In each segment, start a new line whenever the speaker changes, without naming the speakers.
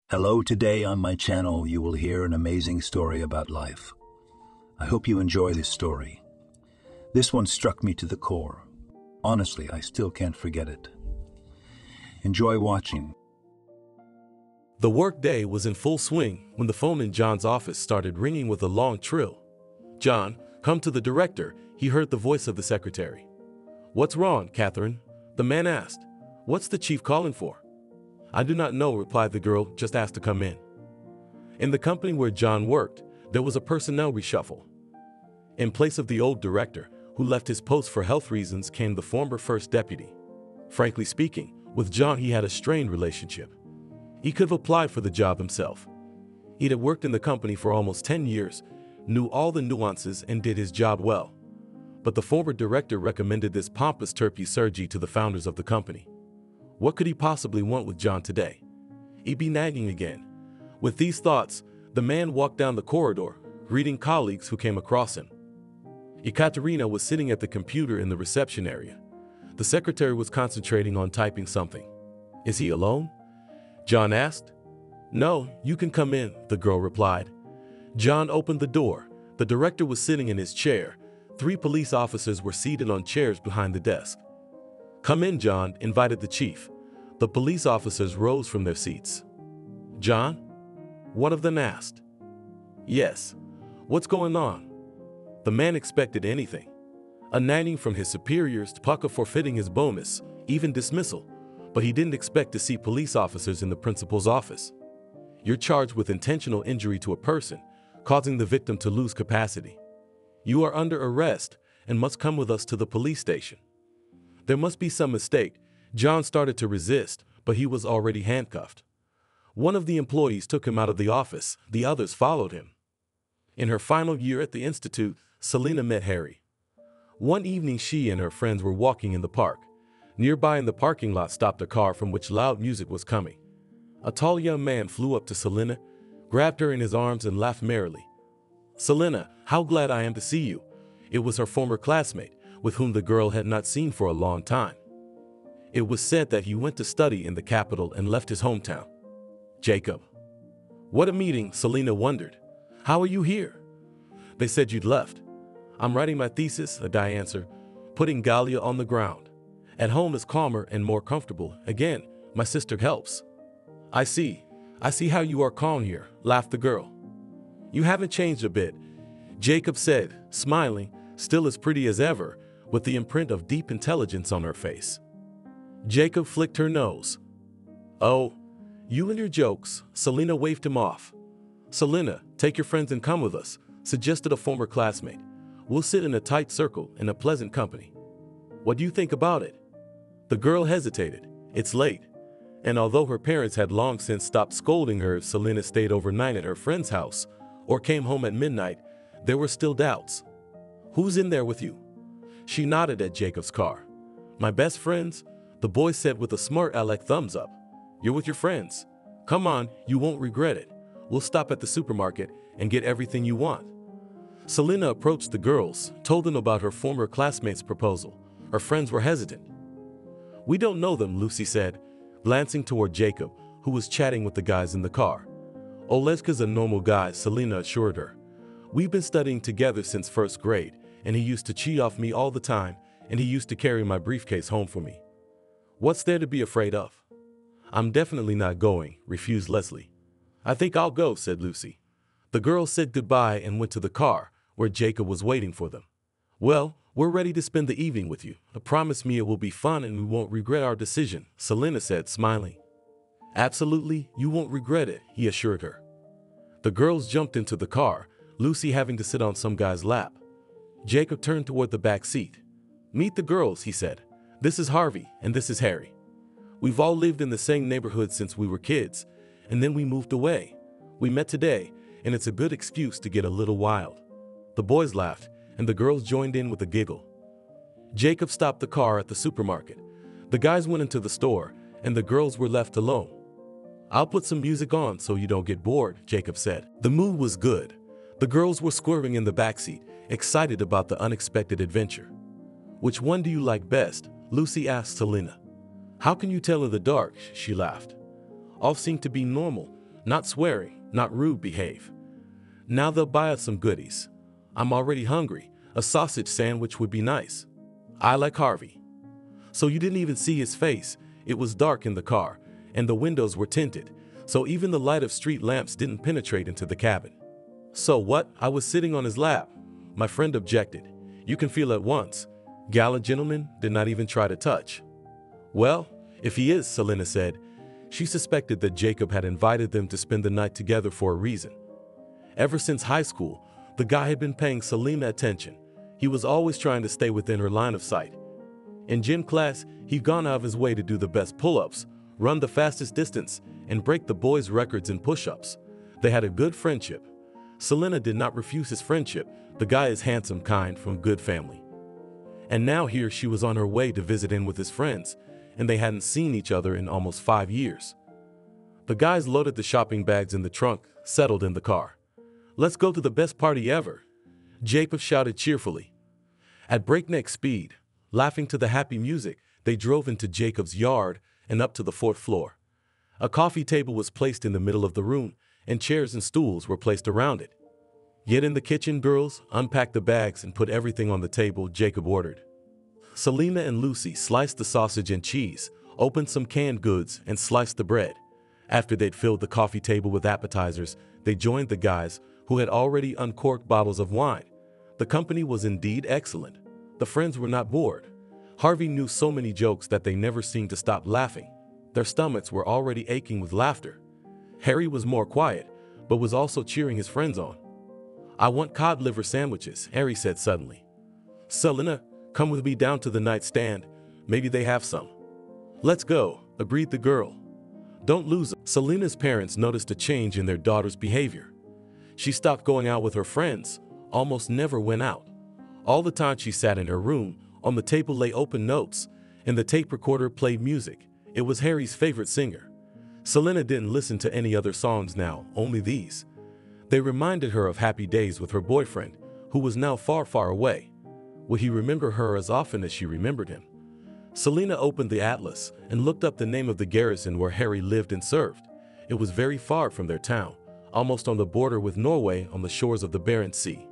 Hello, today on my channel you will hear an amazing story about life. I hope you enjoy this story. This one struck me to the core. Honestly, I still can't forget it. Enjoy watching.
The workday was in full swing when the phone in John's office started ringing with a long trill. "John, come to the director," he heard the voice of the secretary. "What's wrong, Catherine?" the man asked. "What's the chief calling for?" "I do not know," replied the girl, "just asked to come in." In the company where John worked, there was a personnel reshuffle. In place of the old director, who left his post for health reasons, came the former first deputy. Frankly speaking, with John he had a strained relationship. He could have applied for the job himself. He had worked in the company for almost 10 years, knew all the nuances and did his job well. But the former director recommended this pompous turkey-surgery to the founders of the company. What could he possibly want with John today? He'd be nagging again. With these thoughts, the man walked down the corridor, greeting colleagues who came across him. Ekaterina was sitting at the computer in the reception area. The secretary was concentrating on typing something. "Is he alone?" John asked. "No, you can come in," the girl replied. John opened the door. The director was sitting in his chair. 3 police officers were seated on chairs behind the desk. "Come in, John," invited the chief. The police officers rose from their seats. "John?" one of them asked. "Yes. What's going on?" The man expected anything. A nagging from his superiors, Pucka forfeiting his bonus, even dismissal. But he didn't expect to see police officers in the principal's office. "You're charged with intentional injury to a person, causing the victim to lose capacity. You are under arrest and must come with us to the police station." There must be some mistake. John started to resist, but he was already handcuffed. One of the employees took him out of the office. The others followed him. In her final year at the institute, Selena met Harry. One evening she and her friends were walking in the park. Nearby in the parking lot stopped a car from which loud music was coming. A tall young man flew up to Selena, grabbed her in his arms and laughed merrily. "Selena, how glad I am to see you." It was her former classmate, with whom the girl had not seen for a long time. It was said that he went to study in the capital and left his hometown. "Jacob." "What a meeting," Selena wondered. "How are you here?" "They said you'd left." "I'm writing my thesis," the guy answered, putting Galia on the ground. "At home is calmer and more comfortable. Again, my sister helps." I see how you are calm here," laughed the girl. "You haven't changed a bit," Jacob said, smiling, still as pretty as ever, with the imprint of deep intelligence on her face. Jacob flicked her nose. "Oh, you and your jokes," Selena waved him off. "Selena, take your friends and come with us," suggested a former classmate. "We'll sit in a tight circle in a pleasant company." "What do you think about it?" The girl hesitated. It's late. And although her parents had long since stopped scolding her if Selena stayed overnight at her friend's house or came home at midnight, there were still doubts. "Who's in there with you?" She nodded at Jacob's car. "My best friends," the boy said with a smart aleck thumbs up. "You're with your friends. Come on, you won't regret it. We'll stop at the supermarket and get everything you want." Selena approached the girls, told them about her former classmate's proposal. Her friends were hesitant. "We don't know them," Lucy said, glancing toward Jacob, who was chatting with the guys in the car. "Olezka's a normal guy," Selena assured her. "We've been studying together since first grade, and he used to cheat off me all the time, and he used to carry my briefcase home for me." "What's there to be afraid of?" "I'm definitely not going," refused Leslie. "I think I'll go," said Lucy. The girls said goodbye and went to the car, where Jacob was waiting for them. "Well, we're ready to spend the evening with you. Promise me it will be fun and we won't regret our decision," Selena said, smiling. "Absolutely, you won't regret it," he assured her. The girls jumped into the car, Lucy having to sit on some guy's lap. Jacob turned toward the back seat. "Meet the girls," he said. "This is Harvey, and this is Harry. We've all lived in the same neighborhood since we were kids, and then we moved away. We met today, and it's a good excuse to get a little wild." The boys laughed, and the girls joined in with a giggle. Jacob stopped the car at the supermarket. The guys went into the store, and the girls were left alone. "I'll put some music on so you don't get bored," Jacob said. The mood was good. The girls were squirming in the backseat, excited about the unexpected adventure. "Which one do you like best?" Lucy asked Selena. "How can you tell in the dark?" she laughed. "All seem to be normal. Not swearing, not rude behave. Now they'll buy us some goodies. I'm already hungry. A sausage sandwich would be nice. I like Harvey. So you didn't even see his face. It was dark in the car, and the windows were tinted, so even the light of street lamps didn't penetrate into the cabin. So what? I was sitting on his lap. My friend objected. You can feel at once. Gallant gentleman did not even try to touch. Well, if he is, Selena said. She suspected that Jacob had invited them to spend the night together for a reason. Ever since high school, the guy had been paying Selena attention. He was always trying to stay within her line of sight. In gym class, he'd gone out of his way to do the best pull-ups, run the fastest distance, and break the boys' records in push-ups. They had a good friendship. Selena did not refuse his friendship. The guy is handsome, kind, from good family. And now here she was on her way to visit him with his friends, and they hadn't seen each other in almost 5 years. The guys loaded the shopping bags in the trunk, settled in the car. Let's go to the best party ever, Jacob shouted cheerfully. At breakneck speed, laughing to the happy music, they drove into Jacob's yard and up to the 4th floor. A coffee table was placed in the middle of the room, and chairs and stools were placed around it. Get in the kitchen, girls, unpack the bags and put everything on the table, Jacob ordered. Selena and Lucy sliced the sausage and cheese, opened some canned goods, and sliced the bread. After they'd filled the coffee table with appetizers, they joined the guys, who had already uncorked bottles of wine. The company was indeed excellent. The friends were not bored. Harvey knew so many jokes that they never seemed to stop laughing. Their stomachs were already aching with laughter. Harry was more quiet, but was also cheering his friends on. I want cod liver sandwiches, Harry said suddenly. Selena, come with me down to the nightstand. Maybe they have some. Let's go, agreed the girl. Don't lose it. Selena's parents noticed a change in their daughter's behavior. She stopped going out with her friends, almost never went out. All the time she sat in her room, on the table lay open notes, and the tape recorder played music. It was Harry's favorite singer. Selena didn't listen to any other songs now, only these. They reminded her of happy days with her boyfriend, who was now far, far away. Would he remember her as often as she remembered him? Selena opened the atlas and looked up the name of the garrison where Harry lived and served. It was very far from their town, almost on the border with Norway on the shores of the Barents Sea.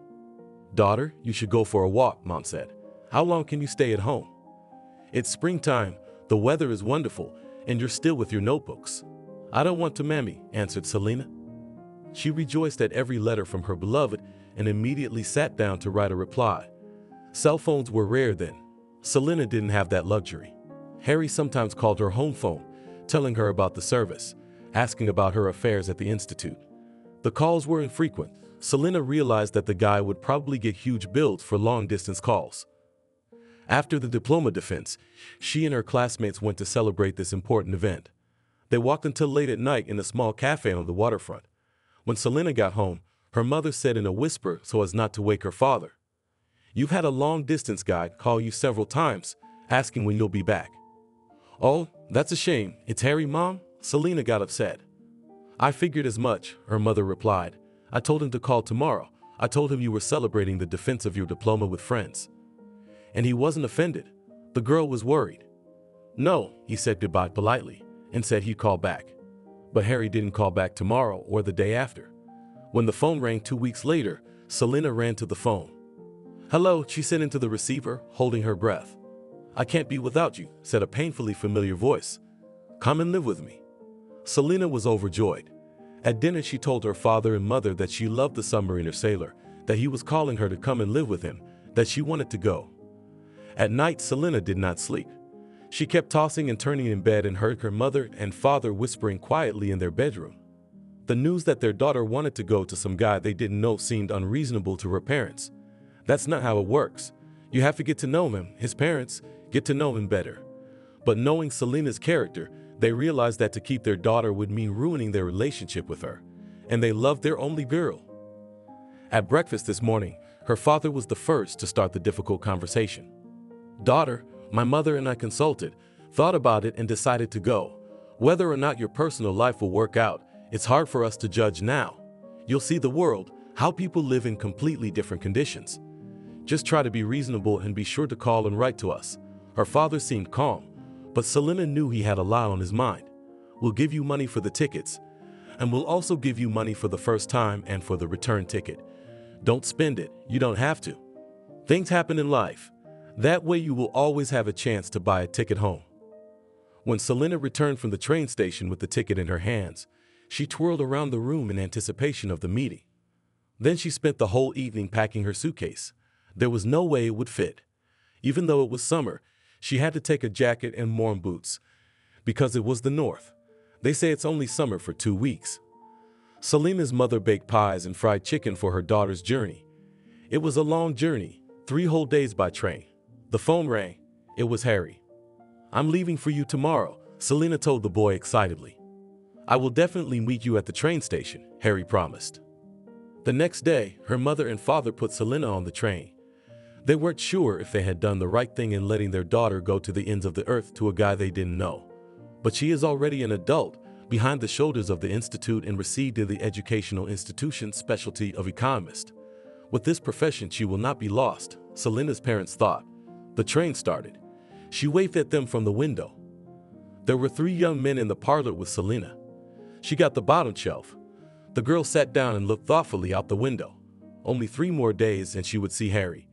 Daughter, you should go for a walk, Mom said. How long can you stay at home? It's springtime, the weather is wonderful, and you're still with your notebooks. I don't want to, Mammy, answered Selena. She rejoiced at every letter from her beloved and immediately sat down to write a reply. Cell phones were rare then. Selena didn't have that luxury. Harry sometimes called her home phone, telling her about the service, asking about her affairs at the institute. The calls were infrequent. Selena realized that the guy would probably get huge bills for long-distance calls. After the diploma defense, she and her classmates went to celebrate this important event. They walked until late at night in a small cafe on the waterfront. When Selena got home, her mother said in a whisper so as not to wake her father, "You've had a long-distance guy call you several times, asking when you'll be back." "Oh, that's a shame. It's Harry, Mom?" Selena got upset. "I figured as much," her mother replied. "I told him to call tomorrow. I told him you were celebrating the defense of your diploma with friends." And he wasn't offended. The girl was worried. "No," he said goodbye politely and said he'd call back. But Harry didn't call back tomorrow or the day after. When the phone rang 2 weeks later, Selena ran to the phone. "Hello," she said into the receiver, holding her breath. "I can't be without you," said a painfully familiar voice. "Come and live with me." Selena was overjoyed. At dinner she told her father and mother that she loved the submariner sailor, that he was calling her to come and live with him, that she wanted to go. At night, Selena did not sleep. She kept tossing and turning in bed and heard her mother and father whispering quietly in their bedroom. The news that their daughter wanted to go to some guy they didn't know seemed unreasonable to her parents. That's not how it works. You have to get to know him, his parents, get to know him better. But knowing Selena's character, they realized that to keep their daughter would mean ruining their relationship with her, and they loved their only girl. At breakfast this morning, her father was the first to start the difficult conversation. "Daughter, my mother and I consulted, thought about it and decided to go. Whether or not your personal life will work out, it's hard for us to judge now. You'll see the world, how people live in completely different conditions. Just try to be reasonable and be sure to call and write to us." Her father seemed calm, but Selena knew he had a lot on his mind. "We'll give you money for the tickets. and we'll also give you money for the first time and for the return ticket. Don't spend it, you don't have to. Things happen in life. That way you will always have a chance to buy a ticket home. When Selena returned from the train station with the ticket in her hands, she twirled around the room in anticipation of the meeting. Then she spent the whole evening packing her suitcase. There was no way it would fit. Even though it was summer, she had to take a jacket and warm boots. Because it was the North. They say it's only summer for 2 weeks. Selena's mother baked pies and fried chicken for her daughter's journey. It was a long journey, 3 whole days by train. The phone rang. It was Harry. "I'm leaving for you tomorrow," Selena told the boy excitedly. "I will definitely meet you at the train station," Harry promised. The next day, her mother and father put Selena on the train. They weren't sure if they had done the right thing in letting their daughter go to the ends of the earth to a guy they didn't know. But she is already an adult, behind the shoulders of the institute, and received in the educational institution's specialty of economist. With this profession, she will not be lost, Selena's parents thought. The train started. She waved at them from the window. There were 3 young men in the parlor with Selena. She got the bottom shelf. The girl sat down and looked thoughtfully out the window. Only 3 more days and she would see Harry.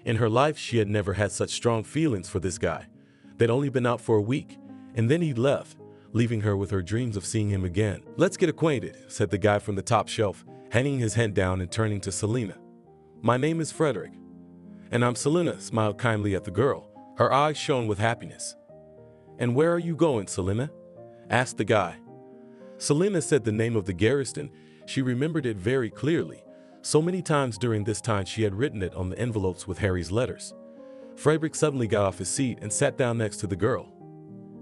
In her life, she had never had such strong feelings for this guy. They'd only been out for a week, and then he'd left, leaving her with her dreams of seeing him again. "Let's get acquainted," said the guy from the top shelf, hanging his head down and turning to Selena. "My name is Frederick." "And I'm Selena," smiled kindly at the girl. Her eyes shone with happiness. "And where are you going, Selena?" asked the guy. Selena said the name of the garrison. She remembered it very clearly. So many times during this time she had written it on the envelopes with Harry's letters. Frederick suddenly got off his seat and sat down next to the girl.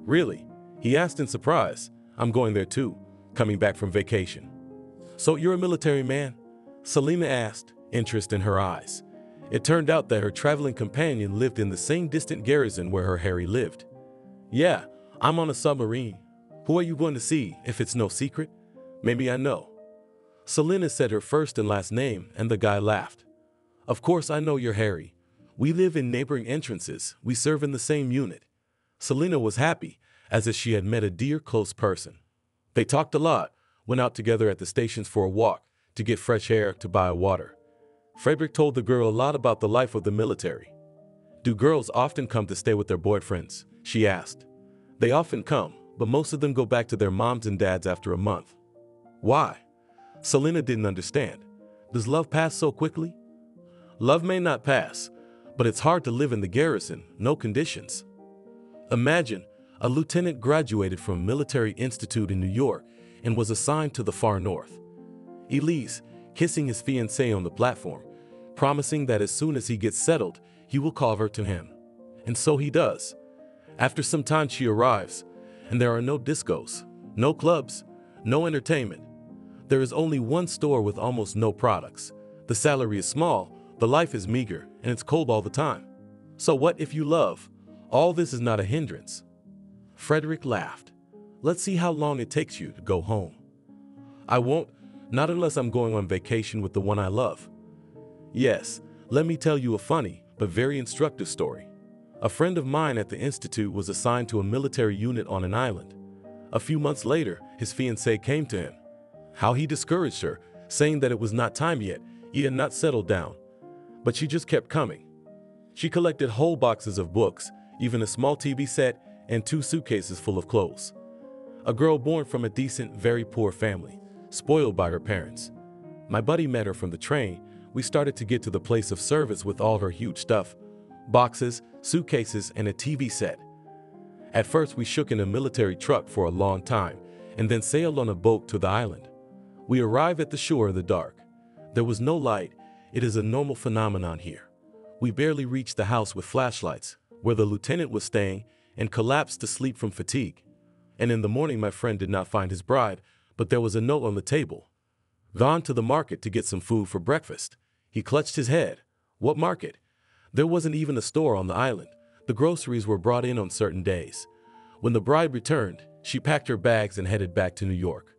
"Really?" he asked in surprise. "I'm going there too, coming back from vacation." "So you're a military man?" Selena asked, interest in her eyes. It turned out that her traveling companion lived in the same distant garrison where her Harry lived. "Yeah, I'm on a submarine. Who are you going to see, if it's no secret?" "Maybe I know." Selena said her first and last name, and the guy laughed. "Of course I know you're Harry. We live in neighboring entrances. We serve in the same unit." Selena was happy, as if she had met a dear, close person. They talked a lot, went out together at the stations for a walk, to get fresh air, to buy water. Frederick told the girl a lot about the life of the military. "Do girls often come to stay with their boyfriends?" she asked. "They often come, but most of them go back to their moms and dads after a month." "Why?" Selena didn't understand. "Does love pass so quickly?" "Love may not pass, but it's hard to live in the garrison, no conditions. Imagine, a lieutenant graduated from a military institute in New York and was assigned to the far north. Elise, kissing his fiancée on the platform, promising that as soon as he gets settled, he will call her to him. And so he does. After some time she arrives, and there are no discos, no clubs, no entertainment. There is only one store with almost no products. The salary is small, the life is meager, and it's cold all the time. So what if you love? All this is not a hindrance." Frederick laughed. "Let's see how long it takes you to go home." "I won't, not unless I'm going on vacation with the one I love." "Yes, let me tell you a funny, but very instructive story. A friend of mine at the institute was assigned to a military unit on an island. A few months later, his fiancée came to him. How he discouraged her, saying that it was not time yet, he had not settled down. But she just kept coming. She collected whole boxes of books, even a small TV set, and 2 suitcases full of clothes. A girl born from a decent, very poor family, spoiled by her parents. My buddy met her from the train. We started to get to the place of service with all her huge stuff, boxes, suitcases, and a TV set. At first we shook in a military truck for a long time, and then sailed on a boat to the island. We arrived at the shore in the dark. There was no light. It is a normal phenomenon here. We barely reached the house with flashlights, where the lieutenant was staying, and collapsed to sleep from fatigue. And in the morning my friend did not find his bride, but there was a note on the table. Gone to the market to get some food for breakfast. He clutched his head. What market? There wasn't even a store on the island. The groceries were brought in on certain days. When the bride returned, she packed her bags and headed back to New York.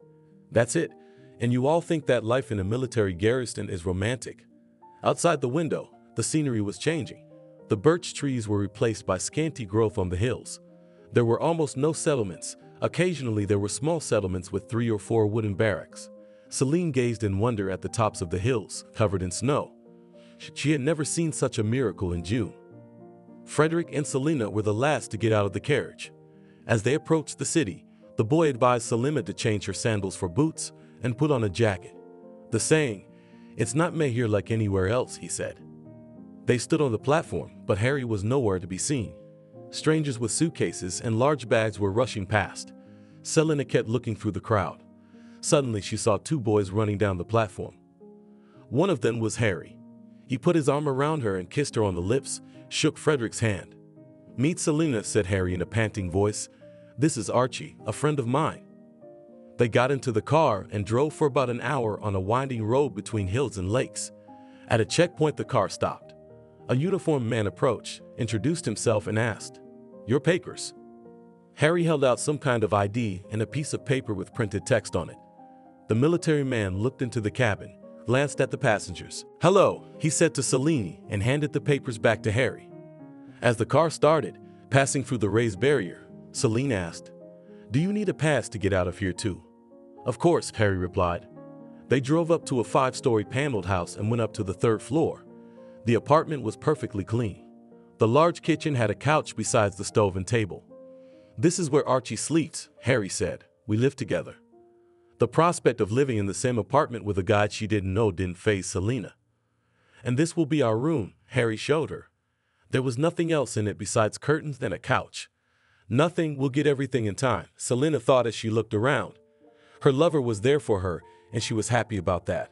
That's it. And you all think that life in a military garrison is romantic. Outside the window, the scenery was changing. The birch trees were replaced by scanty growth on the hills. There were almost no settlements, Occasionally there were small settlements with 3 or 4 wooden barracks. Celine gazed in wonder at the tops of the hills, covered in snow. She had never seen such a miracle in June. Frederick and Selina were the last to get out of the carriage. As they approached the city, the boy advised Selina to change her sandals for boots and put on a jacket. The saying, "It's not May here like anywhere else," he said. They stood on the platform, but Harry was nowhere to be seen. Strangers with suitcases and large bags were rushing past. Selina kept looking through the crowd. Suddenly she saw 2 boys running down the platform. One of them was Harry. He put his arm around her and kissed her on the lips, shook Frederick's hand. "Meet Selina," said Harry in a panting voice. "This is Archie, a friend of mine." They got into the car and drove for about an hour on a winding road between hills and lakes. At a checkpoint the car stopped. A uniformed man approached, introduced himself and asked, "Your papers?" Harry held out some kind of ID and a piece of paper with printed text on it. The military man looked into the cabin, glanced at the passengers. "Hello," he said to Selene and handed the papers back to Harry. As the car started, passing through the raised barrier, Selene asked, "Do you need a pass to get out of here too?" "Of course," Harry replied. They drove up to a 5-story paneled house and went up to the 3rd floor. The apartment was perfectly clean. The large kitchen had a couch besides the stove and table. "This is where Archie sleeps," Harry said. "We live together." The prospect of living in the same apartment with a guy she didn't know didn't faze Selina. "And this will be our room," Harry showed her. There was nothing else in it besides curtains and a couch. Nothing will get everything in time, Selina thought as she looked around. Her lover was there for her, and she was happy about that.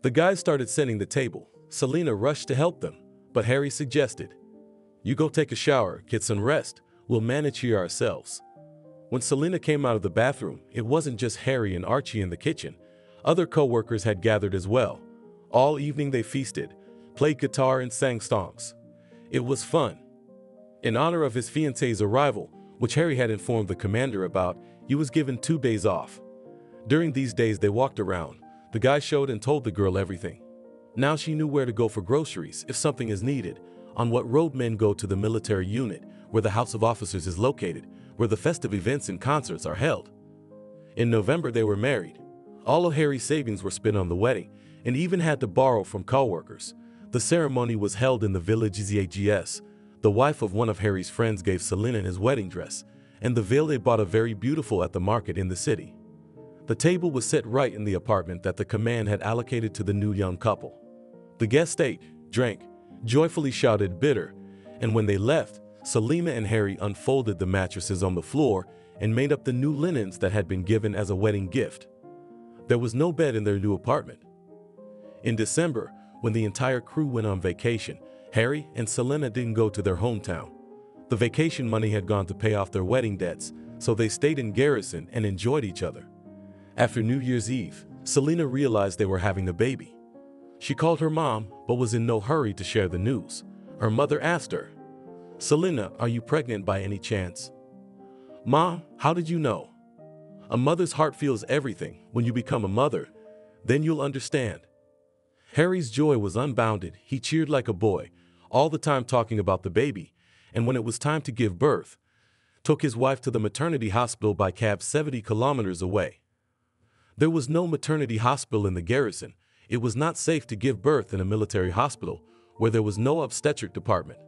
The guys started setting the table. Selina rushed to help them, but Harry suggested, "You go take a shower, get some rest. We'll manage here ourselves." When Selina came out of the bathroom, it wasn't just Harry and Archie in the kitchen. Other co-workers had gathered as well. All evening they feasted, played guitar and sang songs. It was fun. In honor of his fiancée's arrival, which Harry had informed the commander about, he was given 2 days off. During these days they walked around. The guy showed and told the girl everything. Now she knew where to go for groceries if something is needed, on what road men go to the military unit, where the House of Officers is located, where the festive events and concerts are held. In November they were married. All of Harry's savings were spent on the wedding, and even had to borrow from co-workers. The ceremony was held in the village Zags. The wife of one of Harry's friends gave Selina his wedding dress, and the veil they bought a very beautiful at the market in the city. The table was set right in the apartment that the command had allocated to the new young couple. The guests ate, drank, joyfully shouted bitter, and when they left, Selina and Harry unfolded the mattresses on the floor and made up the new linens that had been given as a wedding gift. There was no bed in their new apartment. In December, when the entire crew went on vacation, Harry and Selina didn't go to their hometown. The vacation money had gone to pay off their wedding debts, so they stayed in garrison and enjoyed each other. After New Year's Eve, Selina realized they were having a baby. She called her mom, but was in no hurry to share the news. Her mother asked her, "Selina, are you pregnant by any chance?" "Mom, how did you know?" "A mother's heart feels everything. When you become a mother, then you'll understand." Harry's joy was unbounded. He cheered like a boy, all the time talking about the baby, and when it was time to give birth, took his wife to the maternity hospital by cab 70 kilometers away. There was no maternity hospital in the garrison. It was not safe to give birth in a military hospital where there was no obstetric department.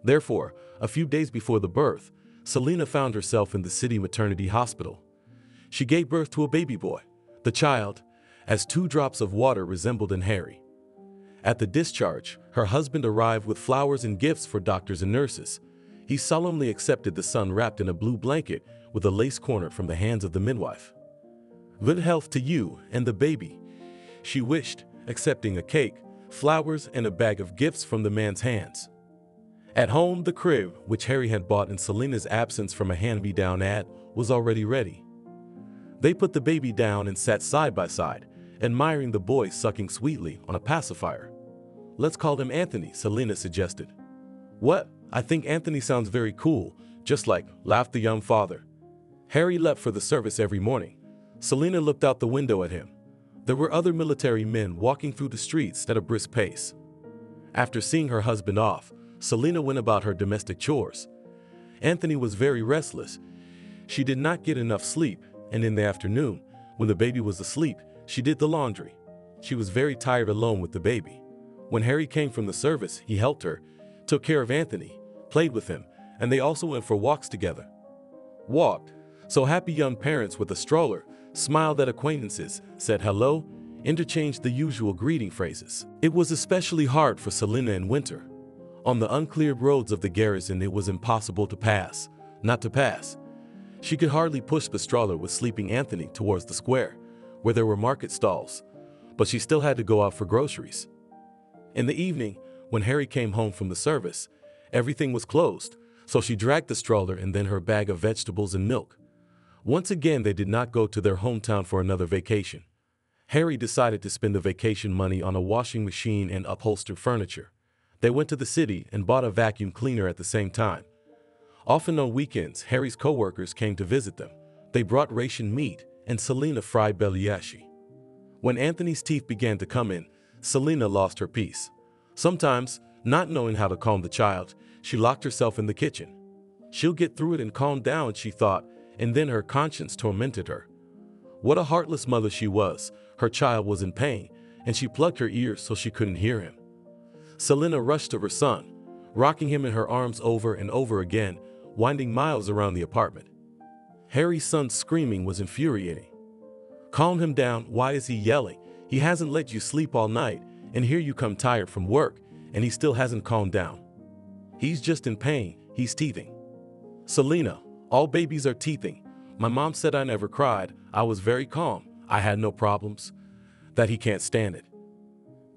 Therefore, a few days before the birth, Selina found herself in the city maternity hospital. She gave birth to a baby boy. The child, as 2 drops of water, resembled in Harry. At the discharge, her husband arrived with flowers and gifts for doctors and nurses. He solemnly accepted the son wrapped in a blue blanket with a lace corner from the hands of the midwife. "Good health to you and the baby," she wished, accepting a cake, flowers, and a bag of gifts from the man's hands. At home, the crib, which Harry had bought in Selina's absence from a hand-me-down ad, was already ready. They put the baby down and sat side by side, admiring the boy sucking sweetly on a pacifier. "Let's call him Anthony," Selina suggested. "What? I think Anthony sounds very cool, just like," laughed the young father. Harry left for the service every morning. Selina looked out the window at him. There were other military men walking through the streets at a brisk pace. After seeing her husband off, Selina went about her domestic chores. Anthony was very restless. She did not get enough sleep, and in the afternoon, when the baby was asleep, she did the laundry. She was very tired alone with the baby. When Harry came from the service, he helped her, took care of Anthony, played with him, and they also went for walks together. Walked. So happy young parents with a stroller smiled at acquaintances, said hello, interchanged the usual greeting phrases. It was especially hard for Selina in winter. On the uncleared roads of the garrison, it was impossible to pass, not to pass. She could hardly push the stroller with sleeping Anthony towards the square, where there were market stalls, but she still had to go out for groceries. In the evening, when Harry came home from the service, everything was closed, so she dragged the stroller and then her bag of vegetables and milk. Once again, they did not go to their hometown for another vacation. Harry decided to spend the vacation money on a washing machine and upholstered furniture. They went to the city and bought a vacuum cleaner at the same time. Often on weekends, Harry's co-workers came to visit them. They brought ration meat and Selina fried belyashi. When Anthony's teeth began to come in, Selina lost her peace. Sometimes, not knowing how to calm the child, she locked herself in the kitchen. She'll get through it and calm down, she thought, and then her conscience tormented her. What a heartless mother she was. Her child was in pain, and she plugged her ears so she couldn't hear him. Selina rushed to her son, rocking him in her arms over and over again, winding miles around the apartment. Harry's son's screaming was infuriating. Calm him down. Why is he yelling? He hasn't let you sleep all night, and here you come tired from work, and he still hasn't calmed down. He's just in pain. He's teething. Selina, all babies are teething. My mom said I never cried. I was very calm. I had no problems. That he can't stand it.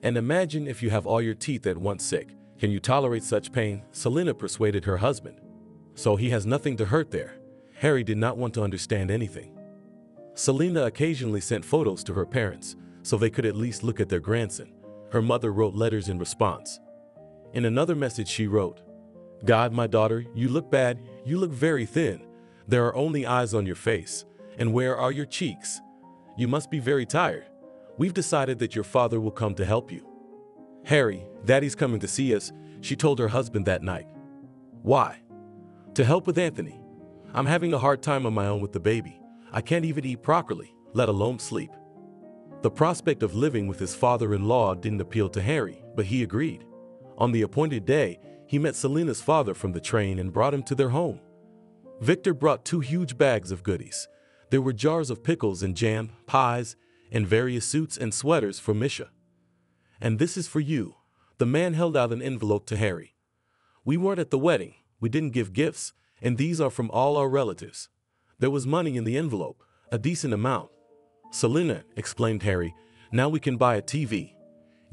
And imagine if you have all your teeth at once sick. Can you tolerate such pain? Selina persuaded her husband. So he has nothing to hurt there. Harry did not want to understand anything. Selina occasionally sent photos to her parents, so they could at least look at their grandson. Her mother wrote letters in response. In another message she wrote, God, my daughter, you look bad. You look very thin. There are only eyes on your face. And where are your cheeks? You must be very tired. We've decided that your father will come to help you. Harry, Daddy's coming to see us, she told her husband that night. Why? To help with Anthony. I'm having a hard time on my own with the baby. I can't even eat properly, let alone sleep. The prospect of living with his father-in-law didn't appeal to Harry, but he agreed. On the appointed day, he met Selina's father from the train and brought him to their home. Victor brought 2 huge bags of goodies. There were jars of pickles and jam, pies, and various suits and sweaters for Misha. And this is for you. The man held out an envelope to Harry. We weren't at the wedding. We didn't give gifts, and these are from all our relatives. There was money in the envelope, a decent amount. Selina, exclaimed Harry, now we can buy a TV.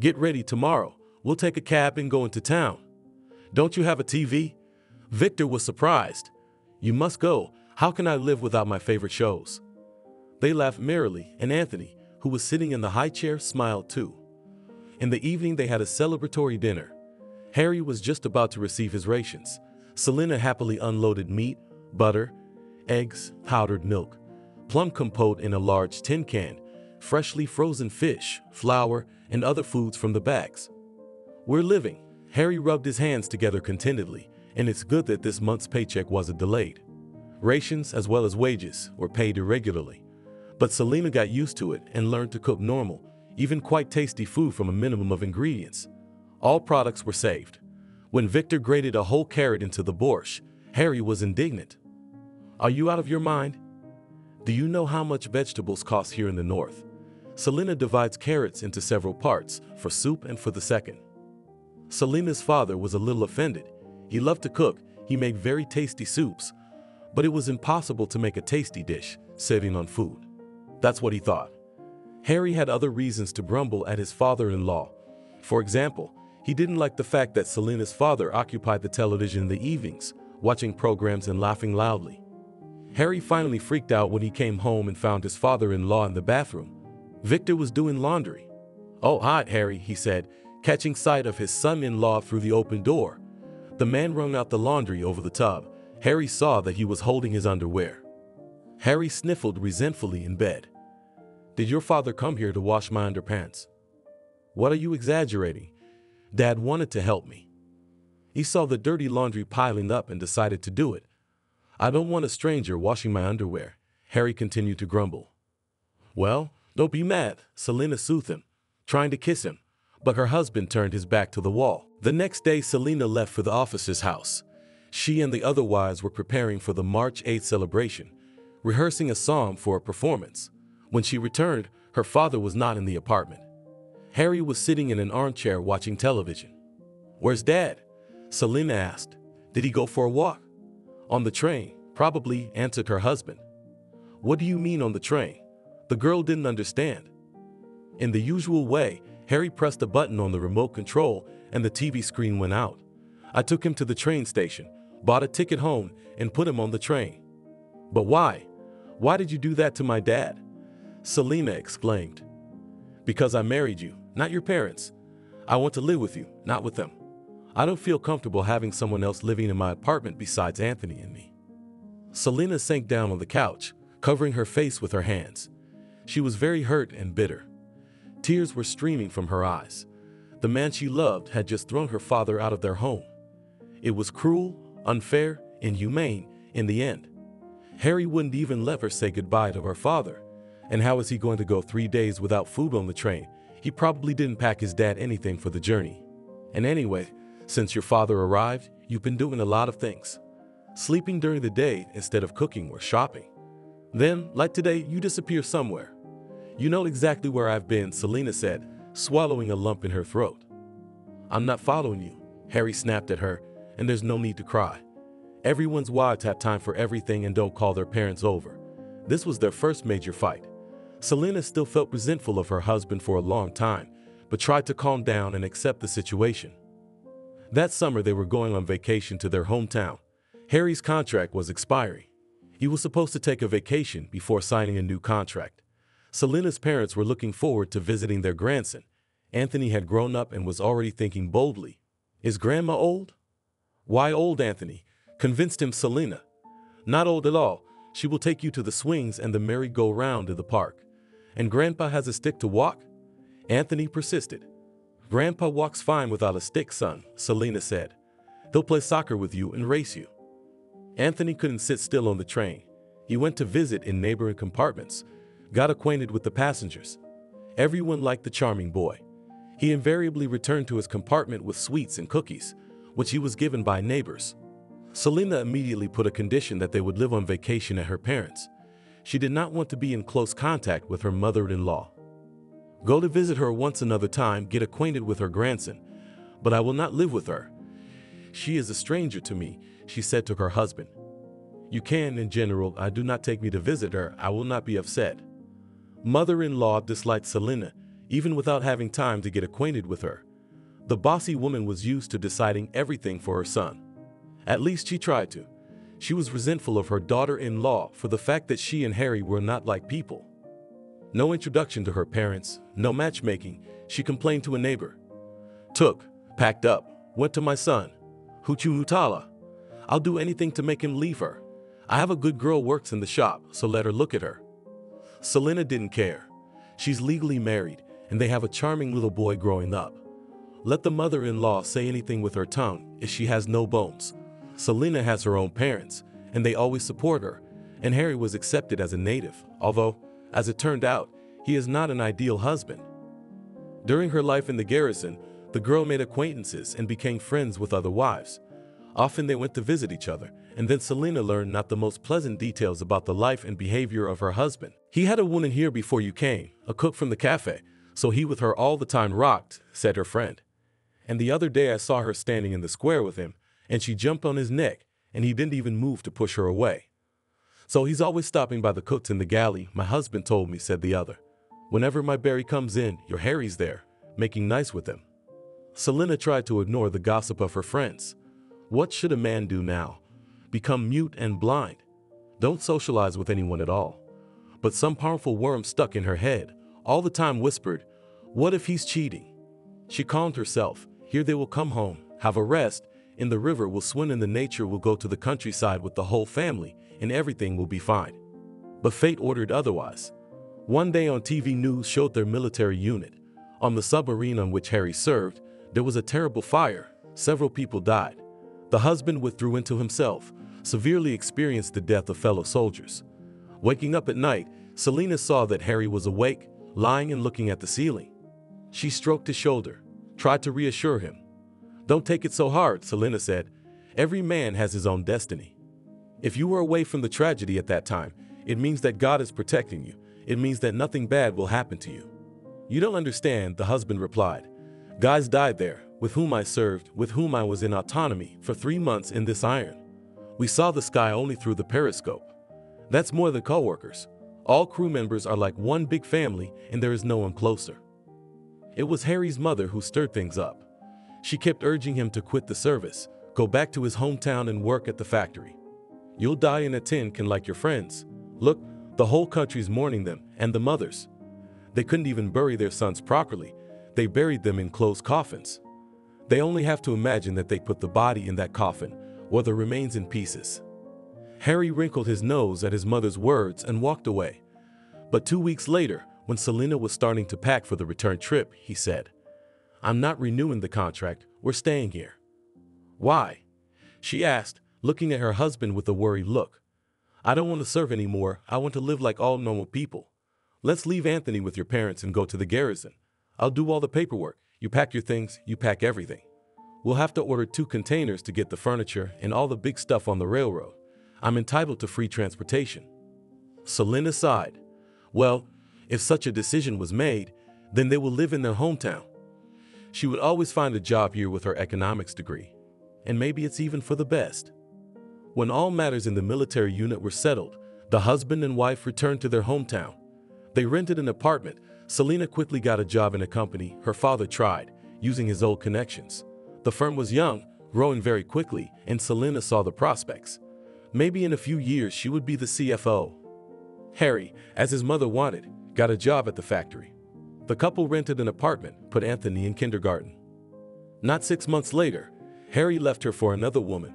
Get ready tomorrow. We'll take a cab and go into town. Don't you have a TV? Victor was surprised. You must go. How can I live without my favorite shows? They laughed merrily, and Anthony, who was sitting in the high chair, smiled too. In the evening they had a celebratory dinner. Harry was just about to receive his rations. Selina happily unloaded meat, butter, eggs, powdered milk, plum compote in a large tin can, freshly frozen fish, flour, and other foods from the bags. We're living. Harry rubbed his hands together contentedly, and it's good that this month's paycheck wasn't delayed. Rations, as well as wages, were paid irregularly. But Selina got used to it and learned to cook normal, even quite tasty food from a minimum of ingredients. All products were saved. When Victor grated a whole carrot into the borscht, Harry was indignant. Are you out of your mind? Do you know how much vegetables cost here in the north? Selina divides carrots into several parts, for soup and for the second. Selina's father was a little offended. He loved to cook. He made very tasty soups. But it was impossible to make a tasty dish, saving on food. That's what he thought. Harry had other reasons to grumble at his father-in-law. For example, he didn't like the fact that Selina's father occupied the television in the evenings, watching programs and laughing loudly. Harry finally freaked out when he came home and found his father-in-law in the bathroom. Victor was doing laundry. Oh, hi, Harry, he said, catching sight of his son-in-law through the open door. The man wrung out the laundry over the tub. Harry saw that he was holding his underwear. Harry sniffled resentfully in bed. Did your father come here to wash my underpants? What are you exaggerating? Dad wanted to help me. He saw the dirty laundry piling up and decided to do it. I don't want a stranger washing my underwear, Harry continued to grumble. Well, don't be mad, Selena soothed him, trying to kiss him, but her husband turned his back to the wall. The next day, Selena left for the officer's house. She and the other wives were preparing for the March 8th celebration, rehearsing a song for a performance. When she returned, her father was not in the apartment. Harry was sitting in an armchair watching television. Where's Dad? Selena asked. Did he go for a walk? On the train, probably, answered her husband. What do you mean on the train? The girl didn't understand. In the usual way, Harry pressed a button on the remote control and the TV screen went out. I took him to the train station, bought a ticket home, and put him on the train. But why? Why did you do that to my dad? Selena exclaimed. Because I married you, not your parents. I want to live with you, not with them. I don't feel comfortable having someone else living in my apartment besides Anthony and me. Selena sank down on the couch, covering her face with her hands. She was very hurt and bitter. Tears were streaming from her eyes. The man she loved had just thrown her father out of their home. It was cruel, unfair, inhumane in the end. Harry wouldn't even let her say goodbye to her father. And how was he going to go 3 days without food on the train? He probably didn't pack his dad anything for the journey. And anyway, since your father arrived, you've been doing a lot of things. Sleeping during the day instead of cooking or shopping. Then, like today, you disappear somewhere. You know exactly where I've been, Selena said, swallowing a lump in her throat. I'm not following you, Harry snapped at her, and there's no need to cry. Everyone's wives have time for everything and don't call their parents over. This was their first major fight. Selena still felt resentful of her husband for a long time, but tried to calm down and accept the situation. That summer they were going on vacation to their hometown. Harry's contract was expiring. He was supposed to take a vacation before signing a new contract. Selena's parents were looking forward to visiting their grandson. Anthony had grown up and was already thinking boldly. Is Grandma old? Why old, Anthony? Convinced him Selena. Not old at all. She will take you to the swings and the merry-go-round in the park. And Grandpa has a stick to walk? Anthony persisted. Grandpa walks fine without a stick, son, Selena said. They'll play soccer with you and race you. Anthony couldn't sit still on the train. He went to visit in neighboring compartments, got acquainted with the passengers. Everyone liked the charming boy. He invariably returned to his compartment with sweets and cookies, which he was given by neighbors. Selena immediately put a condition that they would live on vacation at her parents'. She did not want to be in close contact with her mother-in-law. Go to visit her once another time, get acquainted with her grandson, but I will not live with her. She is a stranger to me, she said to her husband. You can, in general, do not take me to visit her, I will not be upset. Mother-in-law disliked Selena, even without having time to get acquainted with her. The bossy woman was used to deciding everything for her son. At least she tried to. She was resentful of her daughter-in-law for the fact that she and Harry were not like people. No introduction to her parents, no matchmaking, she complained to a neighbor. Packed up, went to my son. Huchu Mutala. I'll do anything to make him leave her. I have a good girl works in the shop, so let her look at her. Selena didn't care. She's legally married, and they have a charming little boy growing up. Let the mother-in-law say anything with her tongue if she has no bones. Selena has her own parents, and they always support her, and Harry was accepted as a native, although, as it turned out, he is not an ideal husband. During her life in the garrison, the girl made acquaintances and became friends with other wives. Often they went to visit each other, and then Selena learned not the most pleasant details about the life and behavior of her husband. He had a woman here before you came, a cook from the cafe, so he with her all the time rocked, said her friend. And the other day I saw her standing in the square with him, and she jumped on his neck, and he didn't even move to push her away. So he's always stopping by the cooks in the galley, my husband told me, said the other. Whenever my Barry comes in, your Harry's there, making nice with him. Selena tried to ignore the gossip of her friends. What should a man do now? Become mute and blind? Don't socialize with anyone at all. But some powerful worm stuck in her head, all the time whispered, what if he's cheating? She calmed herself. Here they will come home, have a rest, in the river will swim, in the nature will go to the countryside with the whole family, and everything will be fine. But fate ordered otherwise. One day on TV news showed their military unit. On the submarine on which Harry served, there was a terrible fire. Several people died. The husband withdrew into himself, severely experienced the death of fellow soldiers. Waking up at night, Selena saw that Harry was awake, lying and looking at the ceiling. She stroked his shoulder, tried to reassure him. "Don't take it so hard," Selena said. "Every man has his own destiny. If you were away from the tragedy at that time, it means that God is protecting you. It means that nothing bad will happen to you." "You don't understand," the husband replied. "Guys died there, with whom I served, with whom I was in autonomy for 3 months in this iron. We saw the sky only through the periscope. That's more than co-workers. All crew members are like one big family, and there is no one closer." It was Harry's mother who stirred things up. She kept urging him to quit the service, go back to his hometown and work at the factory. "You'll die in a tin can like your friends. Look, the whole country's mourning them, and the mothers. They couldn't even bury their sons properly. They buried them in closed coffins. They only have to imagine that they put the body in that coffin, or the remains in pieces." Harry wrinkled his nose at his mother's words and walked away. But 2 weeks later, when Selena was starting to pack for the return trip, he said, "I'm not renewing the contract. We're staying here." "Why?" she asked, looking at her husband with a worried look. "I don't want to serve anymore. I want to live like all normal people. Let's leave Anthony with your parents and go to the garrison. I'll do all the paperwork. You pack your things, you pack everything. We'll have to order 2 containers to get the furniture and all the big stuff on the railroad. I'm entitled to free transportation." Selena sighed. Well, if such a decision was made, then they will live in their hometown. She would always find a job here with her economics degree. And maybe it's even for the best. When all matters in the military unit were settled, the husband and wife returned to their hometown. They rented an apartment. Selena quickly got a job in a company her father tried, using his old connections. The firm was young, growing very quickly, and Selena saw the prospects. Maybe in a few years she would be the CFO. Harry, as his mother wanted, got a job at the factory. The couple rented an apartment, put Anthony in kindergarten. Not 6 months later, Harry left her for another woman,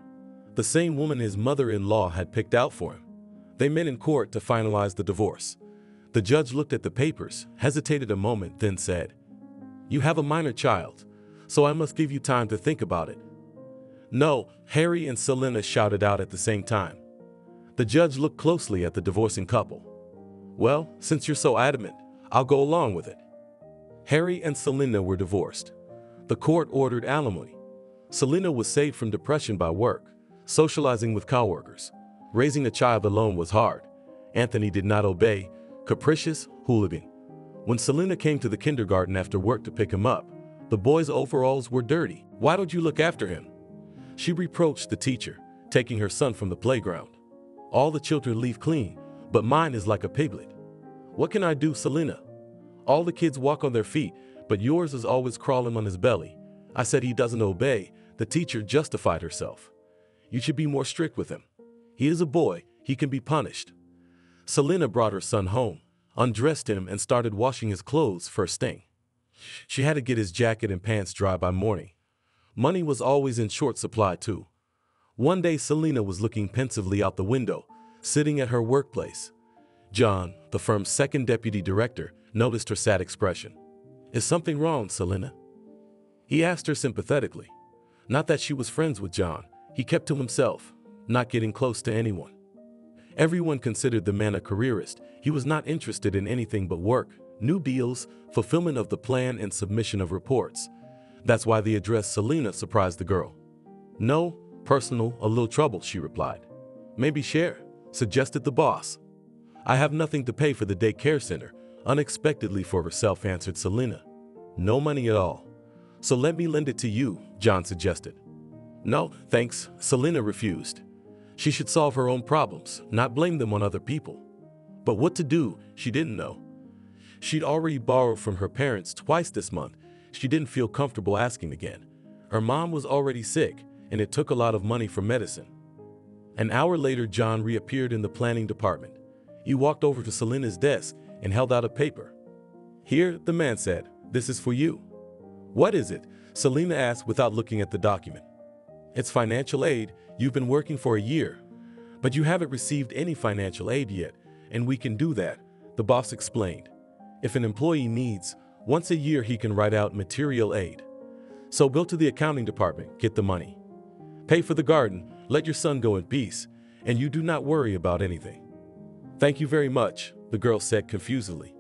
the same woman his mother-in-law had picked out for him. They met in court to finalize the divorce. The judge looked at the papers, hesitated a moment, then said, "You have a minor child, so I must give you time to think about it." "No," Harry and Selena shouted out at the same time. The judge looked closely at the divorcing couple. "Well, since you're so adamant, I'll go along with it." Harry and Selena were divorced. The court ordered alimony. Selena was saved from depression by work, socializing with coworkers. Raising a child alone was hard. Anthony did not obey, capricious, hooligan. When Selena came to the kindergarten after work to pick him up, the boy's overalls were dirty. "Why don't you look after him?" She reproached the teacher, taking her son from the playground. "All the children leave clean, but mine is like a piglet." "What can I do, Selena? All the kids walk on their feet, but yours is always crawling on his belly." I said he doesn't obey. The teacher justified herself. "You should be more strict with him. He is a boy, he can be punished." Selena brought her son home, undressed him, and started washing his clothes first thing. She had to get his jacket and pants dry by morning. Money was always in short supply too. One day Selena was looking pensively out the window, sitting at her workplace. John, the firm's second deputy director, noticed her sad expression. "Is something wrong, Selena?" He asked her sympathetically. Not that she was friends with John. He kept to himself, not getting close to anyone. Everyone considered the man a careerist. He was not interested in anything but work, new deals, fulfillment of the plan, and submission of reports. That's why the address Selena surprised the girl. "No, personal, a little trouble," she replied. "Maybe share," suggested the boss. "I have nothing to pay for the daycare center," unexpectedly for herself answered Selena. "No money at all. So let me lend it to you," John suggested. "No, thanks," Selena refused. She should solve her own problems, not blame them on other people. But what to do, she didn't know. She'd already borrowed from her parents twice this month. She didn't feel comfortable asking again. Her mom was already sick, and it took a lot of money for medicine. An hour later, John reappeared in the planning department. He walked over to Selena's desk and held out a paper. "Here," the man said, "this is for you." "What is it?" Selena asked without looking at the document. "It's financial aid. You've been working for a year, but you haven't received any financial aid yet, and we can do that," the boss explained. "If an employee needs, once a year he can write out material aid. So go to the accounting department, get the money. Pay for the garden, let your son go in peace, and you do not worry about anything." "Thank you very much," the girl said confusedly.